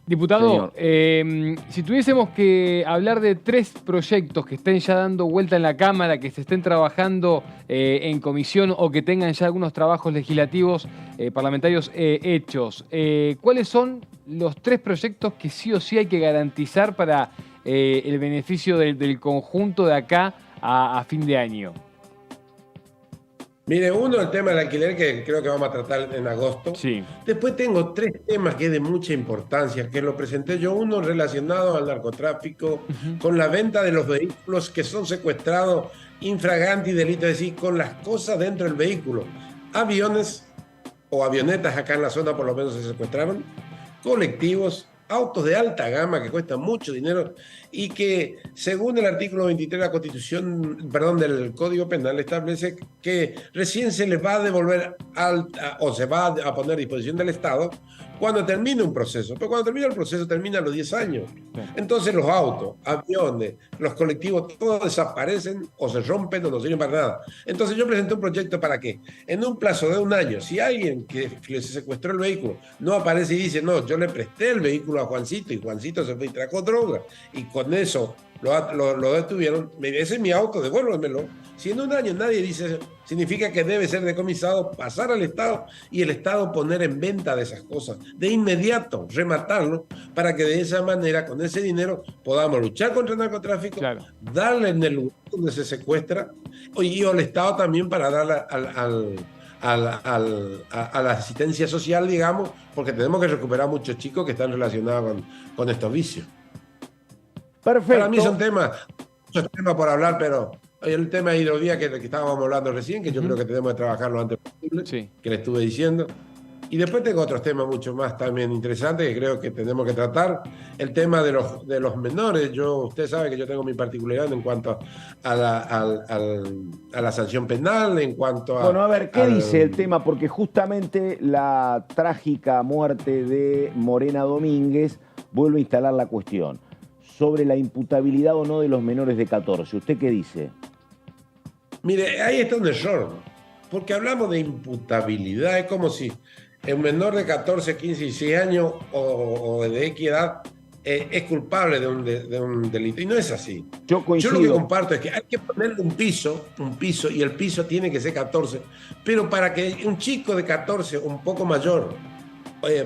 Diputado, si tuviésemos que hablar de 3 proyectos que estén ya dando vuelta en la Cámara, que se estén trabajando en comisión o que tengan ya algunos trabajos legislativos parlamentarios hechos, ¿cuáles son los 3 proyectos que sí o sí hay que garantizar para el beneficio del conjunto de acá a fin de año? Mire, uno, el tema del alquiler, que creo que vamos a tratar en agosto. Sí. Después tengo 3 temas que es de mucha importancia, que lo presenté yo. Uno relacionado al narcotráfico, con la venta de los vehículos que son secuestrados, infraganti delito, es decir, con las cosas dentro del vehículo. Aviones o avionetas acá en la zona por lo menos se secuestraron, colectivos, autos de alta gama que cuestan mucho dinero y que, según el artículo 23 de la Constitución, perdón, del Código Penal, establece que recién se les va a devolver o se va a poner a disposición del Estado cuando termine un proceso. Pero cuando termina el proceso, termina a los 10 años. Entonces los autos, aviones, los colectivos, todos desaparecen o se rompen o no sirven para nada. Entonces yo presenté un proyecto para que en un plazo de 1 año, si alguien que se secuestró el vehículo no aparece y dice, no, yo le presté el vehículo a Juancito y Juancito se fue y trajo droga y con eso lo detuvieron, ese es mi auto, devuélvemelo. Si en 1 año nadie dice eso, significa que debe ser decomisado, pasar al Estado y el Estado poner en venta de esas cosas, de inmediato, rematarlo, para que de esa manera, con ese dinero, podamos luchar contra el narcotráfico, darle en el lugar donde se secuestra, y al Estado también para darle a la asistencia social, digamos, porque tenemos que recuperar muchos chicos que están relacionados con estos vicios. Perfecto. Para mí son muchos temas por hablar, pero el tema de hidrovía que estábamos hablando recién, que yo creo que tenemos que trabajar lo antes posible, que le estuve diciendo. Y después tengo otros temas mucho más también interesantes que creo que tenemos que tratar. El tema de los menores. Usted sabe que yo tengo mi particularidad en cuanto a la sanción penal, en cuanto a... Bueno, a ver, ¿qué dice el tema? Porque justamente la trágica muerte de Morena Domínguez vuelve a instalar la cuestión sobre la imputabilidad o no de los menores de 14. ¿Usted qué dice? Mire, ahí está un error, porque hablamos de imputabilidad, es como si un menor de 14, 15, 16 años o de X edad es culpable de un delito, y no es así. Yo coincido. Yo lo que comparto es que hay que ponerle un piso, y el piso tiene que ser 14, pero para que un chico de 14, un poco mayor,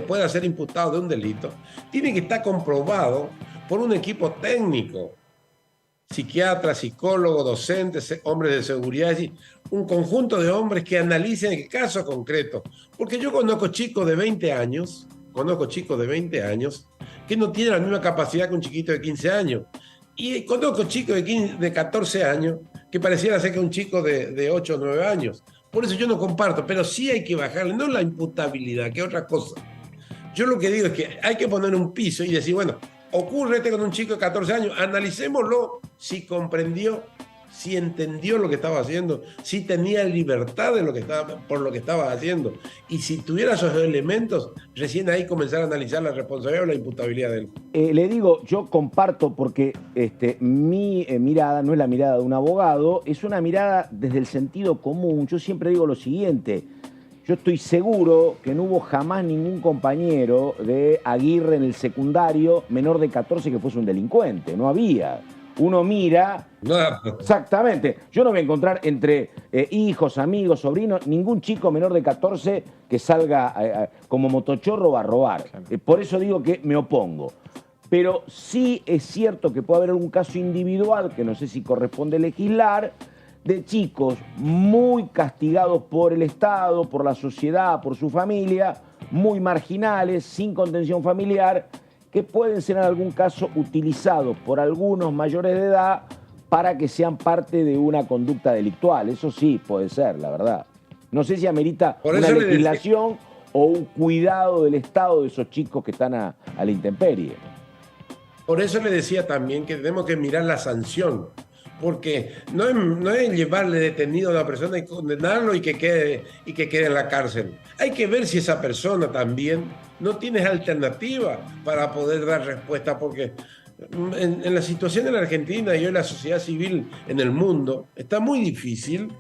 pueda ser imputado de un delito, tiene que estar comprobado por un equipo técnico, psiquiatras, psicólogos, docentes, hombres de seguridad, es decir, un conjunto de hombres que analicen el caso concreto. Porque yo conozco chicos de 20 años, que no tienen la misma capacidad que un chiquito de 15 años. Y conozco chicos de 14 años que pareciera ser que un chico de 8 o 9 años. Por eso yo no comparto, pero sí hay que bajarle, no la imputabilidad, que es otra cosa. Yo lo que digo es que hay que poner un piso y decir, bueno, ocurre con un chico de 14 años, analicémoslo si comprendió, si entendió lo que estaba haciendo, si tenía libertad de por lo que estaba haciendo. Y si tuviera esos elementos, recién ahí comenzar a analizar la responsabilidad o la imputabilidad de él. Le digo, yo comparto porque mi mirada no es la mirada de un abogado, es una mirada desde el sentido común. Yo siempre digo lo siguiente. Yo estoy seguro que no hubo jamás ningún compañero de Aguirre en el secundario menor de 14 que fuese un delincuente. No había. Uno mira... No. Exactamente. Yo no voy a encontrar entre hijos, amigos, sobrinos, ningún chico menor de 14 que salga como motochorro a robar. Por eso digo que me opongo. Pero sí es cierto que puede haber algún caso individual, que no sé si corresponde legislar, de chicos muy castigados por el Estado, por la sociedad, por su familia, muy marginales, sin contención familiar, que pueden ser en algún caso utilizados por algunos mayores de edad para que sean parte de una conducta delictual. Eso sí puede ser, la verdad. No sé si amerita una legislación o un cuidado del Estado de esos chicos que están a la intemperie. Por eso le decía también que tenemos que mirar la sanción. Porque no es llevarle detenido a una persona y condenarlo y que quede en la cárcel. Hay que ver si esa persona también no tiene alternativa para poder dar respuesta, porque en la situación en la Argentina y hoy la sociedad civil en el mundo está muy difícil.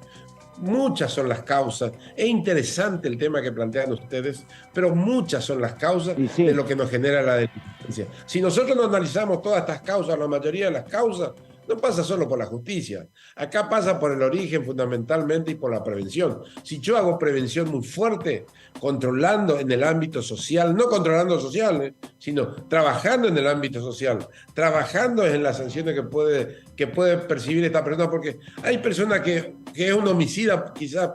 Muchas son las causas. Es interesante el tema que plantean ustedes, pero muchas son las causas de lo que nos genera la delincuencia. Si nosotros no analizamos todas estas causas, la mayoría de las causas, no pasa solo por la justicia. Acá pasa por el origen fundamentalmente y por la prevención. Si yo hago prevención muy fuerte, controlando en el ámbito social, no controlando social, sino trabajando en el ámbito social, trabajando en las sanciones que puede percibir esta persona, porque hay personas que es un homicida quizás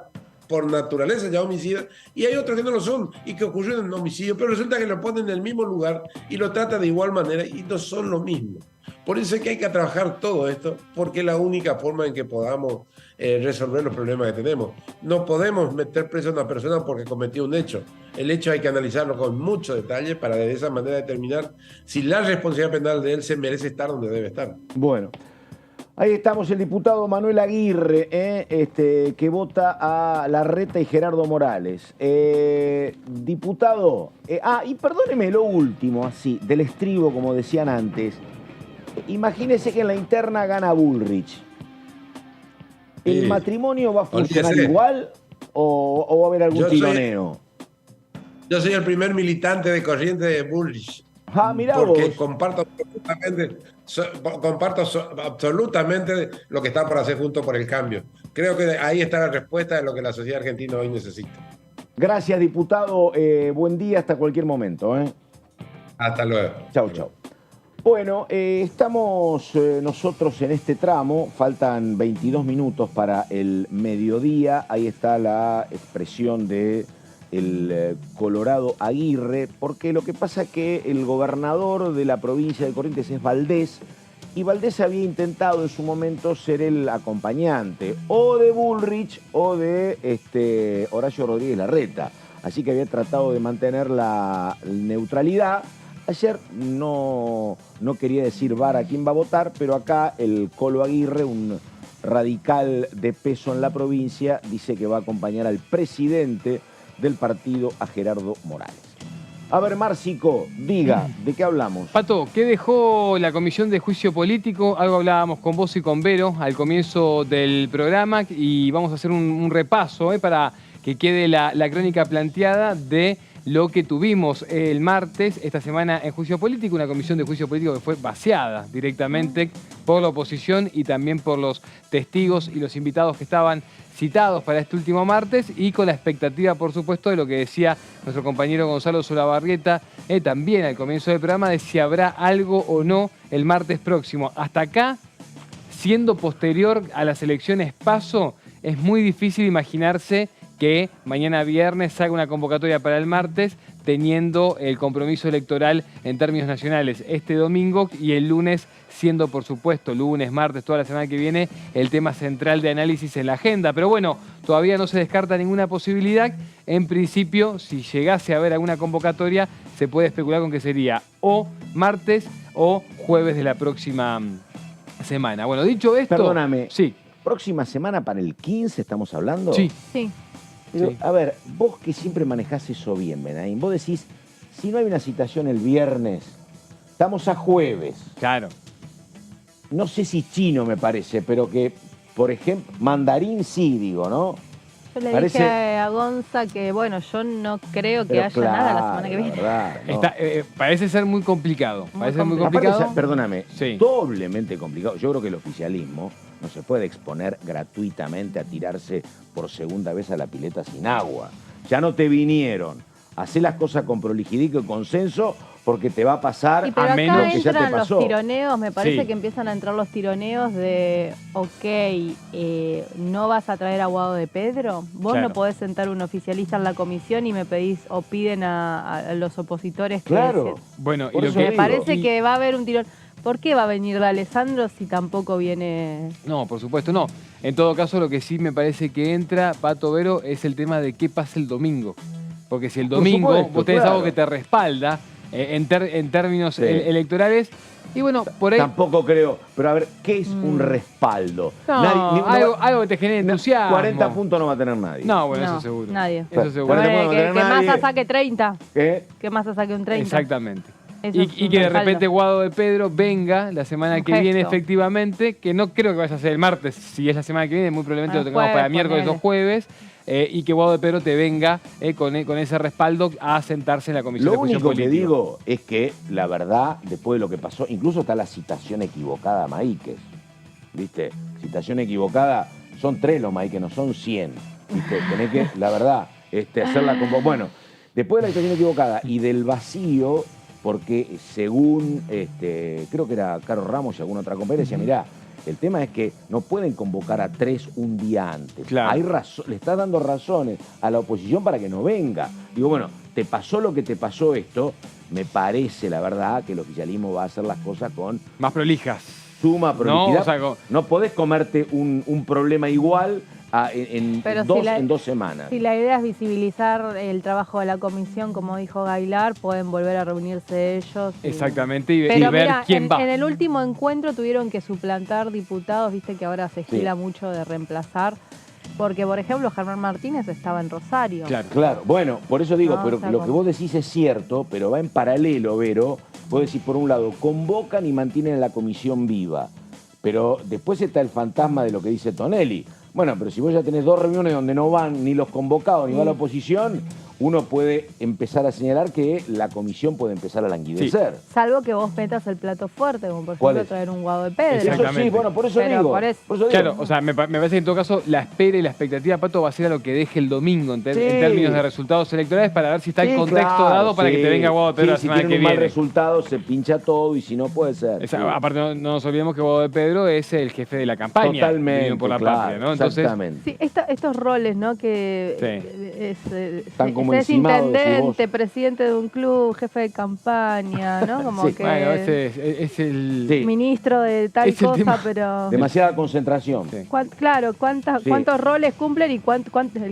por naturaleza ya homicida, y hay otros que no lo son y que ocurrieron en homicidio, pero resulta que lo ponen en el mismo lugar y lo tratan de igual manera y no son lo mismo. Por eso es que hay que trabajar todo esto, porque es la única forma en que podamos resolver los problemas que tenemos. No podemos meter preso a una persona porque cometió un hecho. El hecho hay que analizarlo con mucho detalle para de esa manera determinar si la responsabilidad penal de él se merece estar donde debe estar. Bueno, ahí estamos, el diputado Manuel Aguirre, que vota a Larreta y Gerardo Morales. Diputado, y perdóneme lo último, así, del estribo, como decían antes. Imagínese que en la interna gana Bullrich. ¿El matrimonio va a funcionar igual o va a haber algún tironeo? Yo soy el primer militante de corriente de Bullrich. Mirá porque vos. comparto absolutamente lo que está por hacer Juntos por el Cambio. Creo que ahí está la respuesta de lo que la sociedad argentina hoy necesita. Gracias, diputado. Buen día hasta cualquier momento. Hasta luego. Chau, chau. Bueno, estamos nosotros en este tramo, faltan 22 minutos para el mediodía, ahí está la expresión de el Colorado Aguirre, porque lo que pasa es que el gobernador de la provincia de Corrientes es Valdés, y Valdés había intentado en su momento ser el acompañante o de Bullrich o de Horacio Rodríguez Larreta, así que había tratado de mantener la neutralidad. Ayer no quería decir VAR a quién va a votar, pero acá el Colo Aguirre, un radical de peso en la provincia, dice que va a acompañar al presidente del partido, a Gerardo Morales. A ver, Márcico, diga, ¿de qué hablamos? Pato, ¿qué dejó la Comisión de Juicio Político? Algo hablábamos con vos y con Vero al comienzo del programa y vamos a hacer un repaso para que quede la crónica planteada de lo que tuvimos el martes, esta semana en Juicio Político, una comisión de juicio político que fue vaciada directamente por la oposición y también por los testigos y los invitados que estaban citados para este último martes, y con la expectativa, por supuesto, de lo que decía nuestro compañero Gonzalo Solabarrieta también al comienzo del programa, de si habrá algo o no el martes próximo. Hasta acá, siendo posterior a las elecciones PASO, es muy difícil imaginarse que mañana viernes salga una convocatoria para el martes, teniendo el compromiso electoral en términos nacionales este domingo y el lunes siendo, por supuesto, lunes, martes, toda la semana que viene, el tema central de análisis en la agenda. Pero bueno, todavía no se descarta ninguna posibilidad. En principio, si llegase a haber alguna convocatoria, se puede especular con que sería o martes o jueves de la próxima semana. Bueno, dicho esto... Perdóname. Sí. ¿Próxima semana para el 15 estamos hablando? Sí. Sí. Pero, a ver, vos que siempre manejás eso bien, Benaín, vos decís, si no hay una citación el viernes, estamos a jueves. Claro. No sé si chino me parece, pero que, por ejemplo, mandarín sí, digo, ¿no? Yo le dije a Gonza que, bueno, yo no creo que haya nada la semana que viene. Verdad, no. Parece ser muy complicado. Parece muy complicado. Aparte, perdóname, sí. Doblemente complicado. Yo creo que el oficialismo no se puede exponer gratuitamente a tirarse por segunda vez a la pileta sin agua. Ya no te vinieron. Hacé las cosas con prolijidad y con consenso, porque te va a pasar a menos que ya te entran pasó. Los tironeos, me parece Sí. que empiezan a entrar los tironeos de, ¿no vas a traer a Guado de Pedro? Vos Claro. no podés sentar un oficialista en la comisión y me pedís o piden a los opositores que... Claro. Bueno, Por y lo eso que Me parece que va a haber un tirón. ¿Por qué va a venir de Alessandro si tampoco viene...? No, por supuesto no. En todo caso, lo que sí me parece que entra, Pato, Vero, es el tema de qué pasa el domingo. Porque si el domingo supuesto, vos tenés claro. algo que te respalda en términos Sí. electorales, y bueno, por ahí... Tampoco creo. Pero a ver, ¿qué es un respaldo? No, algo que te genere entusiasmo. 40 puntos no va a tener nadie. No, bueno, No, eso seguro. nadie. Eso seguro. Bueno, Bueno, no que nadie. Massa saque 30. ¿Qué? Que Massa saque un 30. Exactamente. Eso es Y un que de respaldo. repente Guado de Pedro venga la semana Un que viene gesto. efectivamente, que no creo que vaya a ser el martes, si es la semana que viene, muy probablemente El lo tengamos jueves, para miércoles ponele. o jueves, y que Guado de Pedro te venga con ese respaldo a sentarse en la comisión Lo de juicio único que político. digo es que, la verdad, después de lo que pasó, incluso está la citación equivocada a Maíquez. ¿Viste? Citación equivocada, son 3 los Maíquez, no son 100. ¿Viste? Tenés que, la verdad, hacerla como... Bueno, después de la citación equivocada y del vacío, porque según, creo que era Carlos Ramos y alguna otra compañera, decía, mirá, El tema es que no pueden convocar a 3 un día antes. Claro. Le estás dando razones a la oposición para que no venga. Digo, bueno, te pasó lo que te pasó esto, me parece, la verdad, que el oficialismo va a hacer las cosas con... Más prolijas. Suma prolijidad. No, o sea, no podés comerte un problema igual en 2 semanas. Si la idea es visibilizar el trabajo de la comisión, como dijo Gailar, pueden volver a reunirse ellos. Exactamente, y Pero ver mira, quién va. En el último encuentro tuvieron que suplantar diputados, viste que ahora se estila mucho de reemplazar. Porque, por ejemplo, Germán Martínez estaba en Rosario. Claro. Bueno, por eso digo, No, pero o sea, lo que vos decís es cierto, pero va en paralelo, Vero. Vos decís, por un lado, convocan y mantienen la comisión viva. Pero después está el fantasma de lo que dice Tonelli. Bueno, pero si vos ya tenés 2 reuniones donde no van ni los convocados ni va la oposición, uno puede empezar a señalar que la comisión puede empezar a languidecer. Sí. Salvo que vos metas el plato fuerte, como por ¿Cuál ejemplo es? traer un Guado de Pedro. Exactamente. Eso sí, bueno, por eso Pero digo. por eso- Claro, o sea, me parece que en todo caso la espera y la expectativa, Pato, va a ser a lo que deje el domingo en términos de resultados electorales para ver si está el contexto dado para que te venga Guado de Pedro la semana si que tiene un mal viene. resultado, se pincha todo y si no puede ser. Aparte, no nos olvidemos que Guado de Pedro es el jefe de la campaña. Totalmente, Unión por la claro, Patria, ¿no? Entonces, exactamente. Sí, estos roles, ¿no? Que Están como es encimados, decís intendente, presidente de un club, jefe de campaña, ¿no? Como Sí. que bueno, ese es el... ministro de tal Es el cosa, tema. pero... Demasiada concentración. Claro, Sí. ¿cuántos roles cumplen y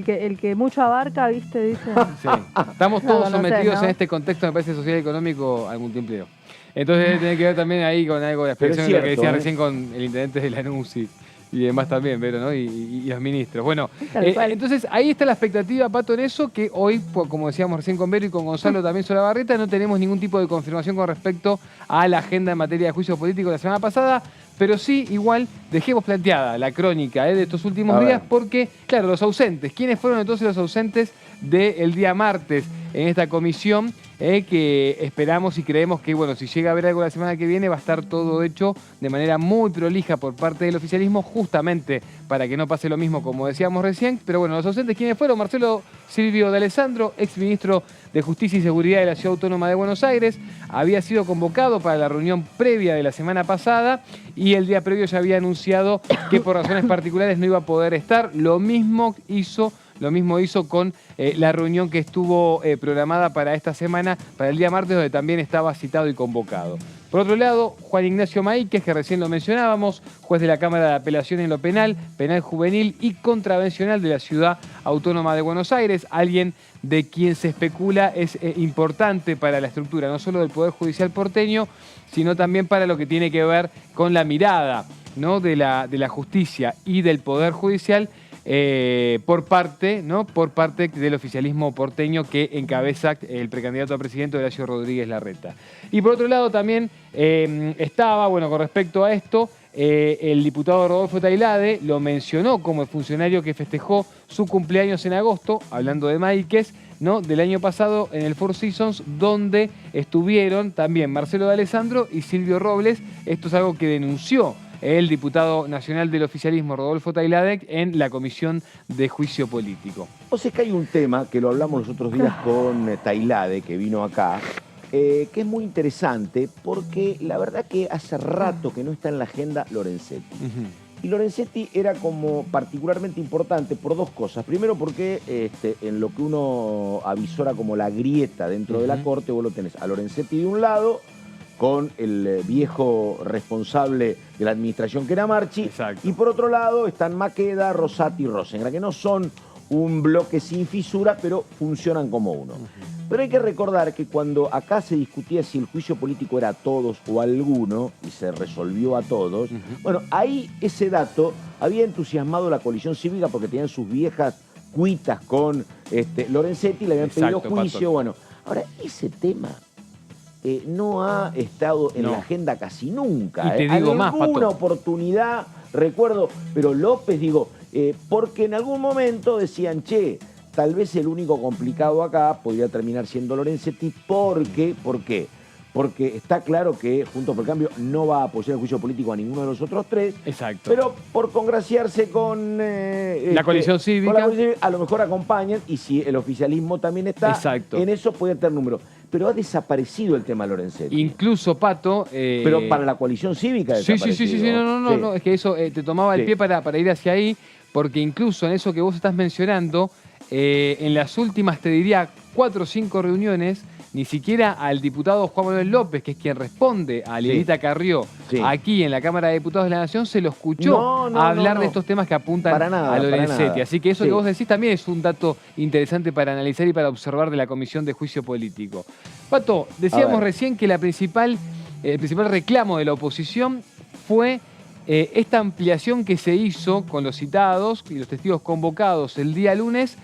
el que mucho abarca, viste? Dice. Sí. Estamos todos No, no sé, sometidos ¿no? en este contexto, me parece, social y económico al multiempleo. Entonces tiene que ver también ahí con algo de la Pero es expresión de lo que cierto, decía ¿eh? recién con el intendente de Lanús y demás también, pero ¿no? Y los ministros. Bueno, Tal cual. entonces ahí está la expectativa, Pato, en eso, que hoy, como decíamos recién con Vero y con Gonzalo también sobre la barreta, no tenemos ningún tipo de confirmación con respecto a la agenda en materia de juicio político la semana pasada, pero sí, igual, dejemos planteada la crónica de estos últimos A ver. días, porque, claro, los ausentes. ¿Quiénes fueron entonces los ausentes del día martes en esta comisión? Que esperamos y creemos que, bueno, si llega a haber algo la semana que viene, va a estar todo hecho de manera muy prolija por parte del oficialismo, justamente para que no pase lo mismo como decíamos recién. Pero bueno, los ausentes, ¿quiénes fueron? Marcelo Silvio de Alessandro, exministro de Justicia y Seguridad de la Ciudad Autónoma de Buenos Aires, había sido convocado para la reunión previa de la semana pasada y el día previo ya había anunciado que por razones particulares no iba a poder estar. Lo mismo hizo con la reunión que estuvo programada para esta semana, para el día martes, donde también estaba citado y convocado. Por otro lado, Juan Ignacio Maíquez, que recién lo mencionábamos, juez de la Cámara de Apelación en lo penal, penal juvenil y contravencional de la Ciudad Autónoma de Buenos Aires, alguien de quien se especula es importante para la estructura, no solo del Poder Judicial porteño, sino también para lo que tiene que ver con la mirada, ¿no? de la justicia y del Poder Judicial, por parte del oficialismo porteño que encabeza el precandidato a presidente Horacio Rodríguez Larreta. Y por otro lado también estaba, bueno, con respecto a esto, el diputado Rodolfo Tailade lo mencionó como el funcionario que festejó su cumpleaños en agosto, hablando de Maíquez, ¿no? Del año pasado en el Four Seasons, donde estuvieron también Marcelo de Alessandro y Silvio Robles. Esto es algo que denunció el diputado nacional del oficialismo, Rodolfo Tailade, en la Comisión de Juicio Político. O sea que hay un tema que lo hablamos los otros días con Tailade, que vino acá, que es muy interesante porque la verdad que hace rato que no está en la agenda Lorenzetti. Y Lorenzetti era como particularmente importante por 2 cosas. Primero porque en lo que uno avisora como la grieta dentro de la Corte, vos lo tenés a Lorenzetti de un lado, con el viejo responsable de la administración que era Marchi. Exacto. Y por otro lado están Maqueda, Rosati y Rosengra, que no son un bloque sin fisura, pero funcionan como uno. Pero hay que recordar que cuando acá se discutía si el juicio político era a todos o a alguno, y se resolvió a todos, bueno, ahí ese dato había entusiasmado la coalición cívica porque tenían sus viejas cuitas con Lorenzetti, le habían pedido juicio. Pato. Bueno, ahora ese tema no ha estado en la agenda casi nunca. Y te digo más, alguna Pato. oportunidad, recuerdo, pero López, porque en algún momento decían, che, tal vez el único complicado acá podría terminar siendo Lorenzetti. ¿Por qué? Porque está claro que Juntos por el Cambio no va a apoyar el juicio político a ninguno de los otros 3. Exacto. Pero por congraciarse con la coalición cívica, a lo mejor acompañan, y si el oficialismo también está, exacto, en eso puede tener número. pero ha desaparecido el tema Lorenzetti. Incluso, Pato... pero para la coalición cívica ha desaparecido. Sí, no, es que eso te tomaba el pie para ir hacia ahí, porque incluso en eso que vos estás mencionando, en las últimas, te diría, 4 o 5 reuniones, ni siquiera al diputado Juan Manuel López, que es quien responde a Lilita Carrió, aquí en la Cámara de Diputados de la Nación, se lo escuchó hablar de estos temas que apuntan a Lorenzetti. Así que eso que vos decís también es un dato interesante para analizar y para observar de la Comisión de Juicio Político. Pato, decíamos recién que el principal reclamo de la oposición fue esta ampliación que se hizo con los citados y los testigos convocados el día lunes,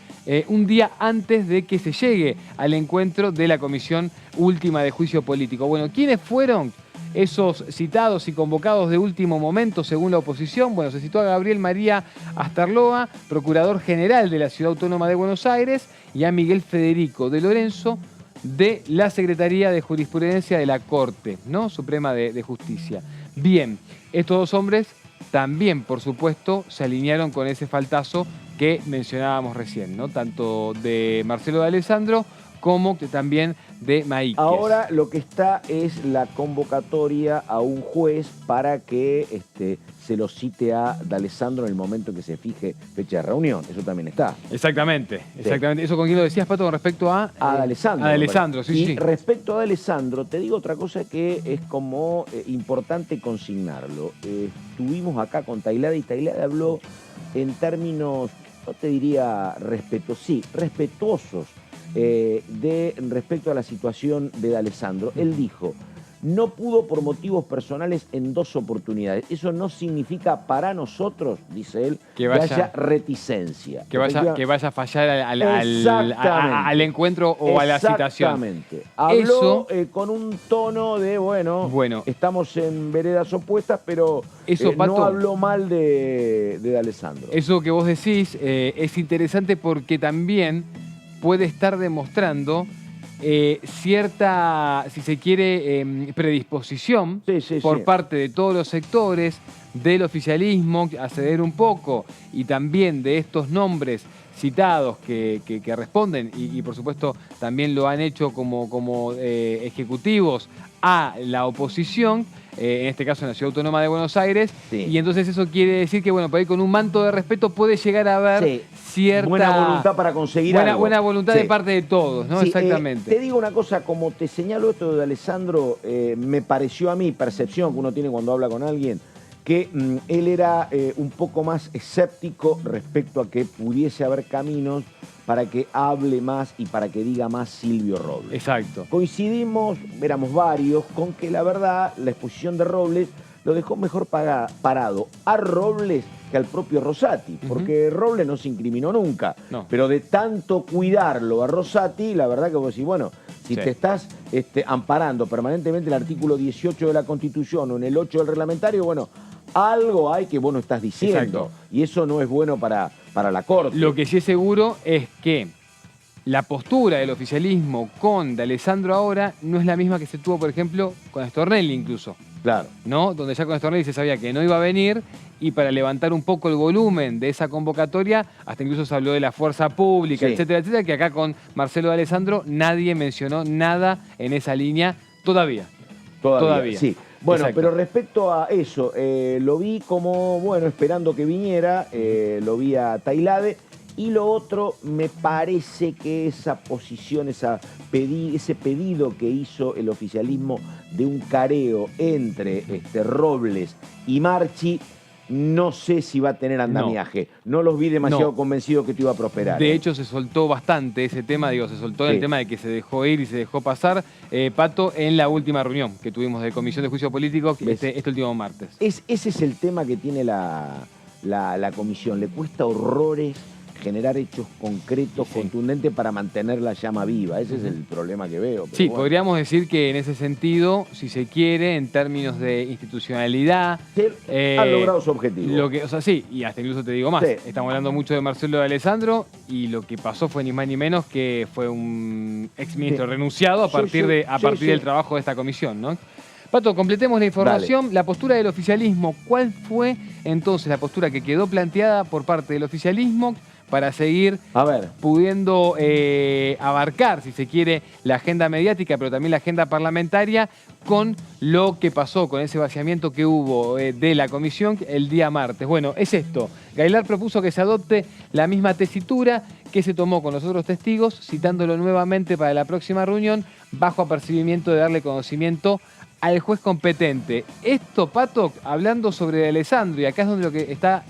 un día antes de que se llegue al encuentro de la Comisión Última de Juicio Político. Bueno, ¿quiénes fueron esos citados y convocados de último momento según la oposición? Bueno, se citó a Gabriel María Astarloa, Procurador General de la Ciudad Autónoma de Buenos Aires, y a Miguel Federico de Lorenzo, de la Secretaría de Jurisprudencia de la Corte, ¿no? Suprema de Justicia. Bien, estos dos hombres también, por supuesto, se alinearon con ese faltazo que mencionábamos recién, ¿no? Tanto de Marcelo D'Alessandro como también de Maíquez. Ahora lo que está es la convocatoria a un juez para que se lo cite a D'Alessandro en el momento que se fije fecha de reunión. Eso también está. Exactamente. ¿Eso con quién lo decías, Pato, con respecto a D'Alessandro? A D'Alessandro, sí. Respecto a D'Alessandro, te digo otra cosa que es como importante consignarlo. Estuvimos acá con Tailade y Tailade habló en términos, no te diría respetuosos respecto a la situación de D'Alessandro. Él dijo, no pudo por motivos personales en 2 oportunidades. Eso no significa para nosotros, dice él, que haya reticencia. Que vaya a fallar al encuentro o a la citación. Exactamente. Habló con un tono de, bueno, estamos en veredas opuestas, pero Pato, no habló mal de D'Alessandro. Eso que vos decís es interesante porque también puede estar demostrando cierta, si se quiere, predisposición por parte de todos los sectores del oficialismo a ceder un poco, y también de estos nombres citados que responden y por supuesto también lo han hecho como ejecutivos a la oposición, en este caso en la Ciudad Autónoma de Buenos Aires, y entonces eso quiere decir que, por ahí con un manto de respeto puede llegar a haber cierta... buena voluntad para conseguir algo. Buena voluntad de parte de todos, ¿no? Exactamente. Te digo una cosa, como te señalo esto de D'Alessandro, me pareció a mí, percepción que uno tiene cuando habla con alguien, que él era un poco más escéptico respecto a que pudiese haber caminos para que hable más y para que diga más Silvio Robles. Exacto. Coincidimos, éramos varios, con que la verdad la exposición de Robles lo dejó mejor parado a Robles que al propio Rosati, porque Robles no se incriminó nunca, pero de tanto cuidarlo a Rosati, la verdad que vos decís, si te estás amparando permanentemente el artículo 18 de la Constitución o en el 8 del reglamentario, algo hay que vos no estás diciendo. Exacto. Y eso no es bueno para la Corte. Lo que sí es seguro es que la postura del oficialismo con D'Alessandro ahora no es la misma que se tuvo, por ejemplo, con Stornelli incluso. Claro. ¿No? Donde ya con Stornelli se sabía que no iba a venir, y para levantar un poco el volumen de esa convocatoria, hasta incluso se habló de la fuerza pública, etcétera, etcétera, que acá con Marcelo D'Alessandro nadie mencionó nada en esa línea todavía. Todavía. Sí. Bueno, pero respecto a eso, lo vi como, esperando que viniera, lo vi a Tailade, y lo otro, me parece que esa posición, ese pedido que hizo el oficialismo de un careo entre Robles y Marchi, no sé si va a tener andamiaje. No los vi demasiado convencidos que te iba a prosperar. De hecho, se soltó bastante ese tema, se soltó el tema de que se dejó ir y se dejó pasar, Pato, en la última reunión que tuvimos de Comisión de Juicio Político este último martes. Ese es el tema que tiene la comisión. Le cuesta horrores generar hechos concretos, contundentes para mantener la llama viva. Ese es el problema que veo. Sí, podríamos decir que en ese sentido, si se quiere, en términos de institucionalidad... han logrado su objetivo. Y hasta incluso te digo más. Estamos hablando mucho de Marcelo D'Alessandro, y lo que pasó fue ni más ni menos que fue un exministro renunciado a partir del trabajo de esta comisión, ¿no? Pato, completemos la información. Dale. La postura del oficialismo, ¿cuál fue entonces la postura que quedó planteada por parte del oficialismo para seguir pudiendo abarcar, si se quiere, la agenda mediática, pero también la agenda parlamentaria, con lo que pasó, con ese vaciamiento que hubo de la comisión el día martes. Bueno, es esto. Gailar propuso que se adopte la misma tesitura que se tomó con los otros testigos, citándolo nuevamente para la próxima reunión, bajo apercibimiento de darle conocimiento al juez competente. Esto, Pato, hablando sobre Alessandro, y acá es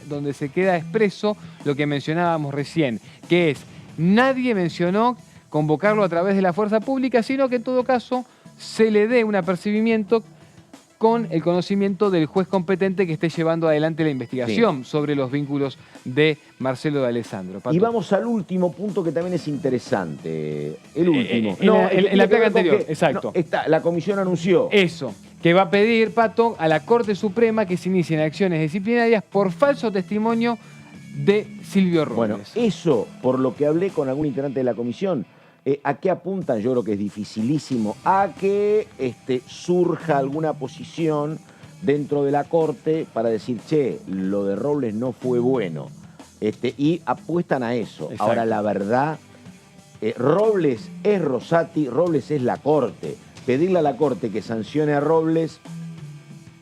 donde se queda expreso lo que mencionábamos recién, que es, nadie mencionó convocarlo a través de la fuerza pública, sino que en todo caso se le dé un apercibimiento con el conocimiento del juez competente que esté llevando adelante la investigación sobre los vínculos de Marcelo de Alessandro. Pato. Y vamos al último punto que también es interesante. El último. En la placa anterior, exacto. La comisión anunció. Eso, que va a pedir, Pato, a la Corte Suprema que se inicien acciones disciplinarias por falso testimonio de Silvio Robles. Bueno, eso, por lo que hablé con algún integrante de la comisión, ¿a qué apuntan? Yo creo que es dificilísimo. A que surja alguna posición dentro de la Corte para decir, che, lo de Robles no fue bueno. Y apuestan a eso. Exacto. Ahora, la verdad, Robles es Rosati, Robles es la Corte. Pedirle a la Corte que sancione a Robles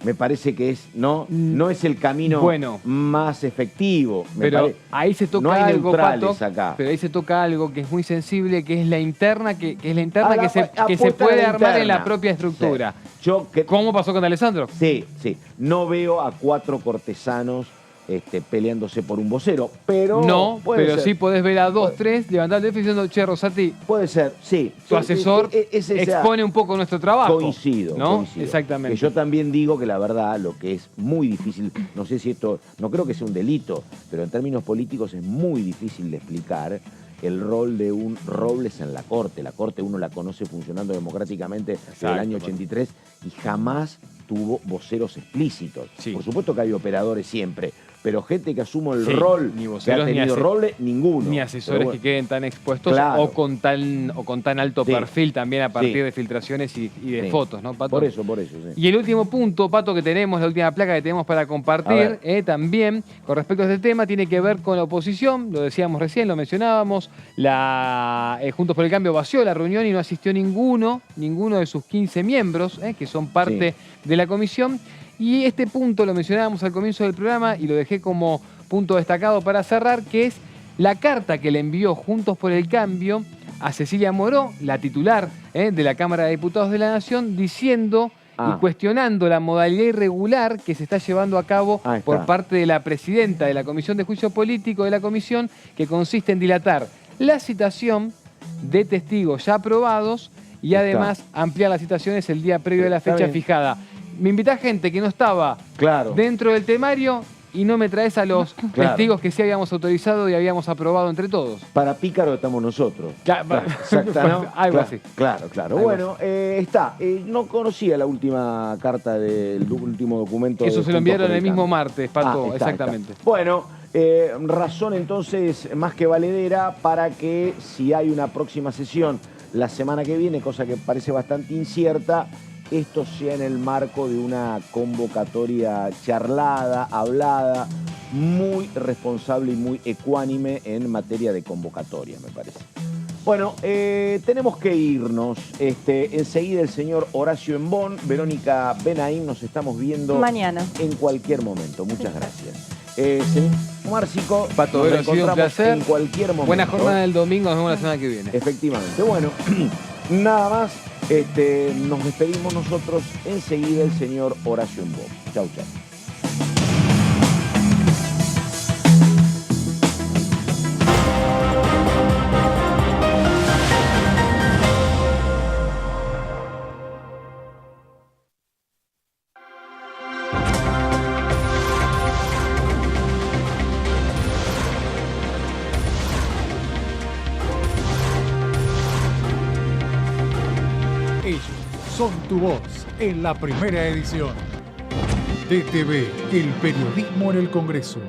me parece que no es el camino más efectivo. Pero ahí se toca no hay algo, neutrales Pato, acá. pero ahí se toca algo que es muy sensible, que es la interna, que se puede armar en la propia estructura. Sí. ¿Cómo pasó con Alessandro? Sí. No veo a 4 cortesanos peleándose por un vocero, pero no, pero ser. Sí podés ver a 2, 3 levantar el dedo diciendo, che, Rosati, puede ser, sí. Tu asesor expone un poco nuestro trabajo. Coincido. Exactamente. Que yo también digo que la verdad, lo que es muy difícil, no sé si esto, no creo que sea un delito, pero en términos políticos es muy difícil de explicar el rol de un Robles en la Corte. La Corte uno la conoce funcionando democráticamente desde el año 83 y jamás tuvo voceros explícitos. Sí. Por supuesto que hay operadores siempre, pero gente que asumo el rol que ha tenido Robles, ninguno. Ni asesores que queden tan expuestos o con tan alto perfil también a partir de filtraciones y de fotos, ¿no, Pato? Por eso, sí. Y el último punto, Pato, que tenemos, la última placa que tenemos para compartir también con respecto a este tema, tiene que ver con la oposición. Lo decíamos recién, lo mencionábamos. Juntos por el Cambio vació la reunión y no asistió ninguno de sus 15 miembros, que son parte de la comisión. Y este punto lo mencionábamos al comienzo del programa y lo dejé como punto destacado para cerrar, que es la carta que le envió Juntos por el Cambio a Cecilia Moró, la titular de la Cámara de Diputados de la Nación, diciendo y cuestionando la modalidad irregular que se está llevando a cabo por parte de la presidenta de la Comisión de Juicio Político de la Comisión, que consiste en dilatar la citación de testigos ya aprobados y además ampliar las citaciones el día previo de la fecha fijada. Me invita gente que no estaba dentro del temario y no me traes a los testigos que sí habíamos autorizado y habíamos aprobado entre todos. Para pícaro estamos nosotros. Exacto, ¿no? Algo así. Claro. Bueno, está. No conocía la última carta del último documento. Eso se lo enviaron el mismo martes, Pato, exactamente. Está. Bueno, razón entonces más que valedera para que si hay una próxima sesión la semana que viene, cosa que parece bastante incierta, esto sea en el marco de una convocatoria charlada, hablada, muy responsable y muy ecuánime en materia de convocatoria, me parece. Bueno, tenemos que irnos. Enseguida el señor Horacio Embón, Verónica Benaim, nos estamos viendo mañana. En cualquier momento. Muchas gracias. Señor Márcico, Pato, nos encontramos un placer. En cualquier momento. Buena jornada del domingo, nos vemos la semana que viene. Efectivamente. Bueno, nada más. Nos despedimos nosotros. Enseguida el señor Horacio Embón. Chau. Son tu voz en la primera edición. DTV, el periodismo en el Congreso.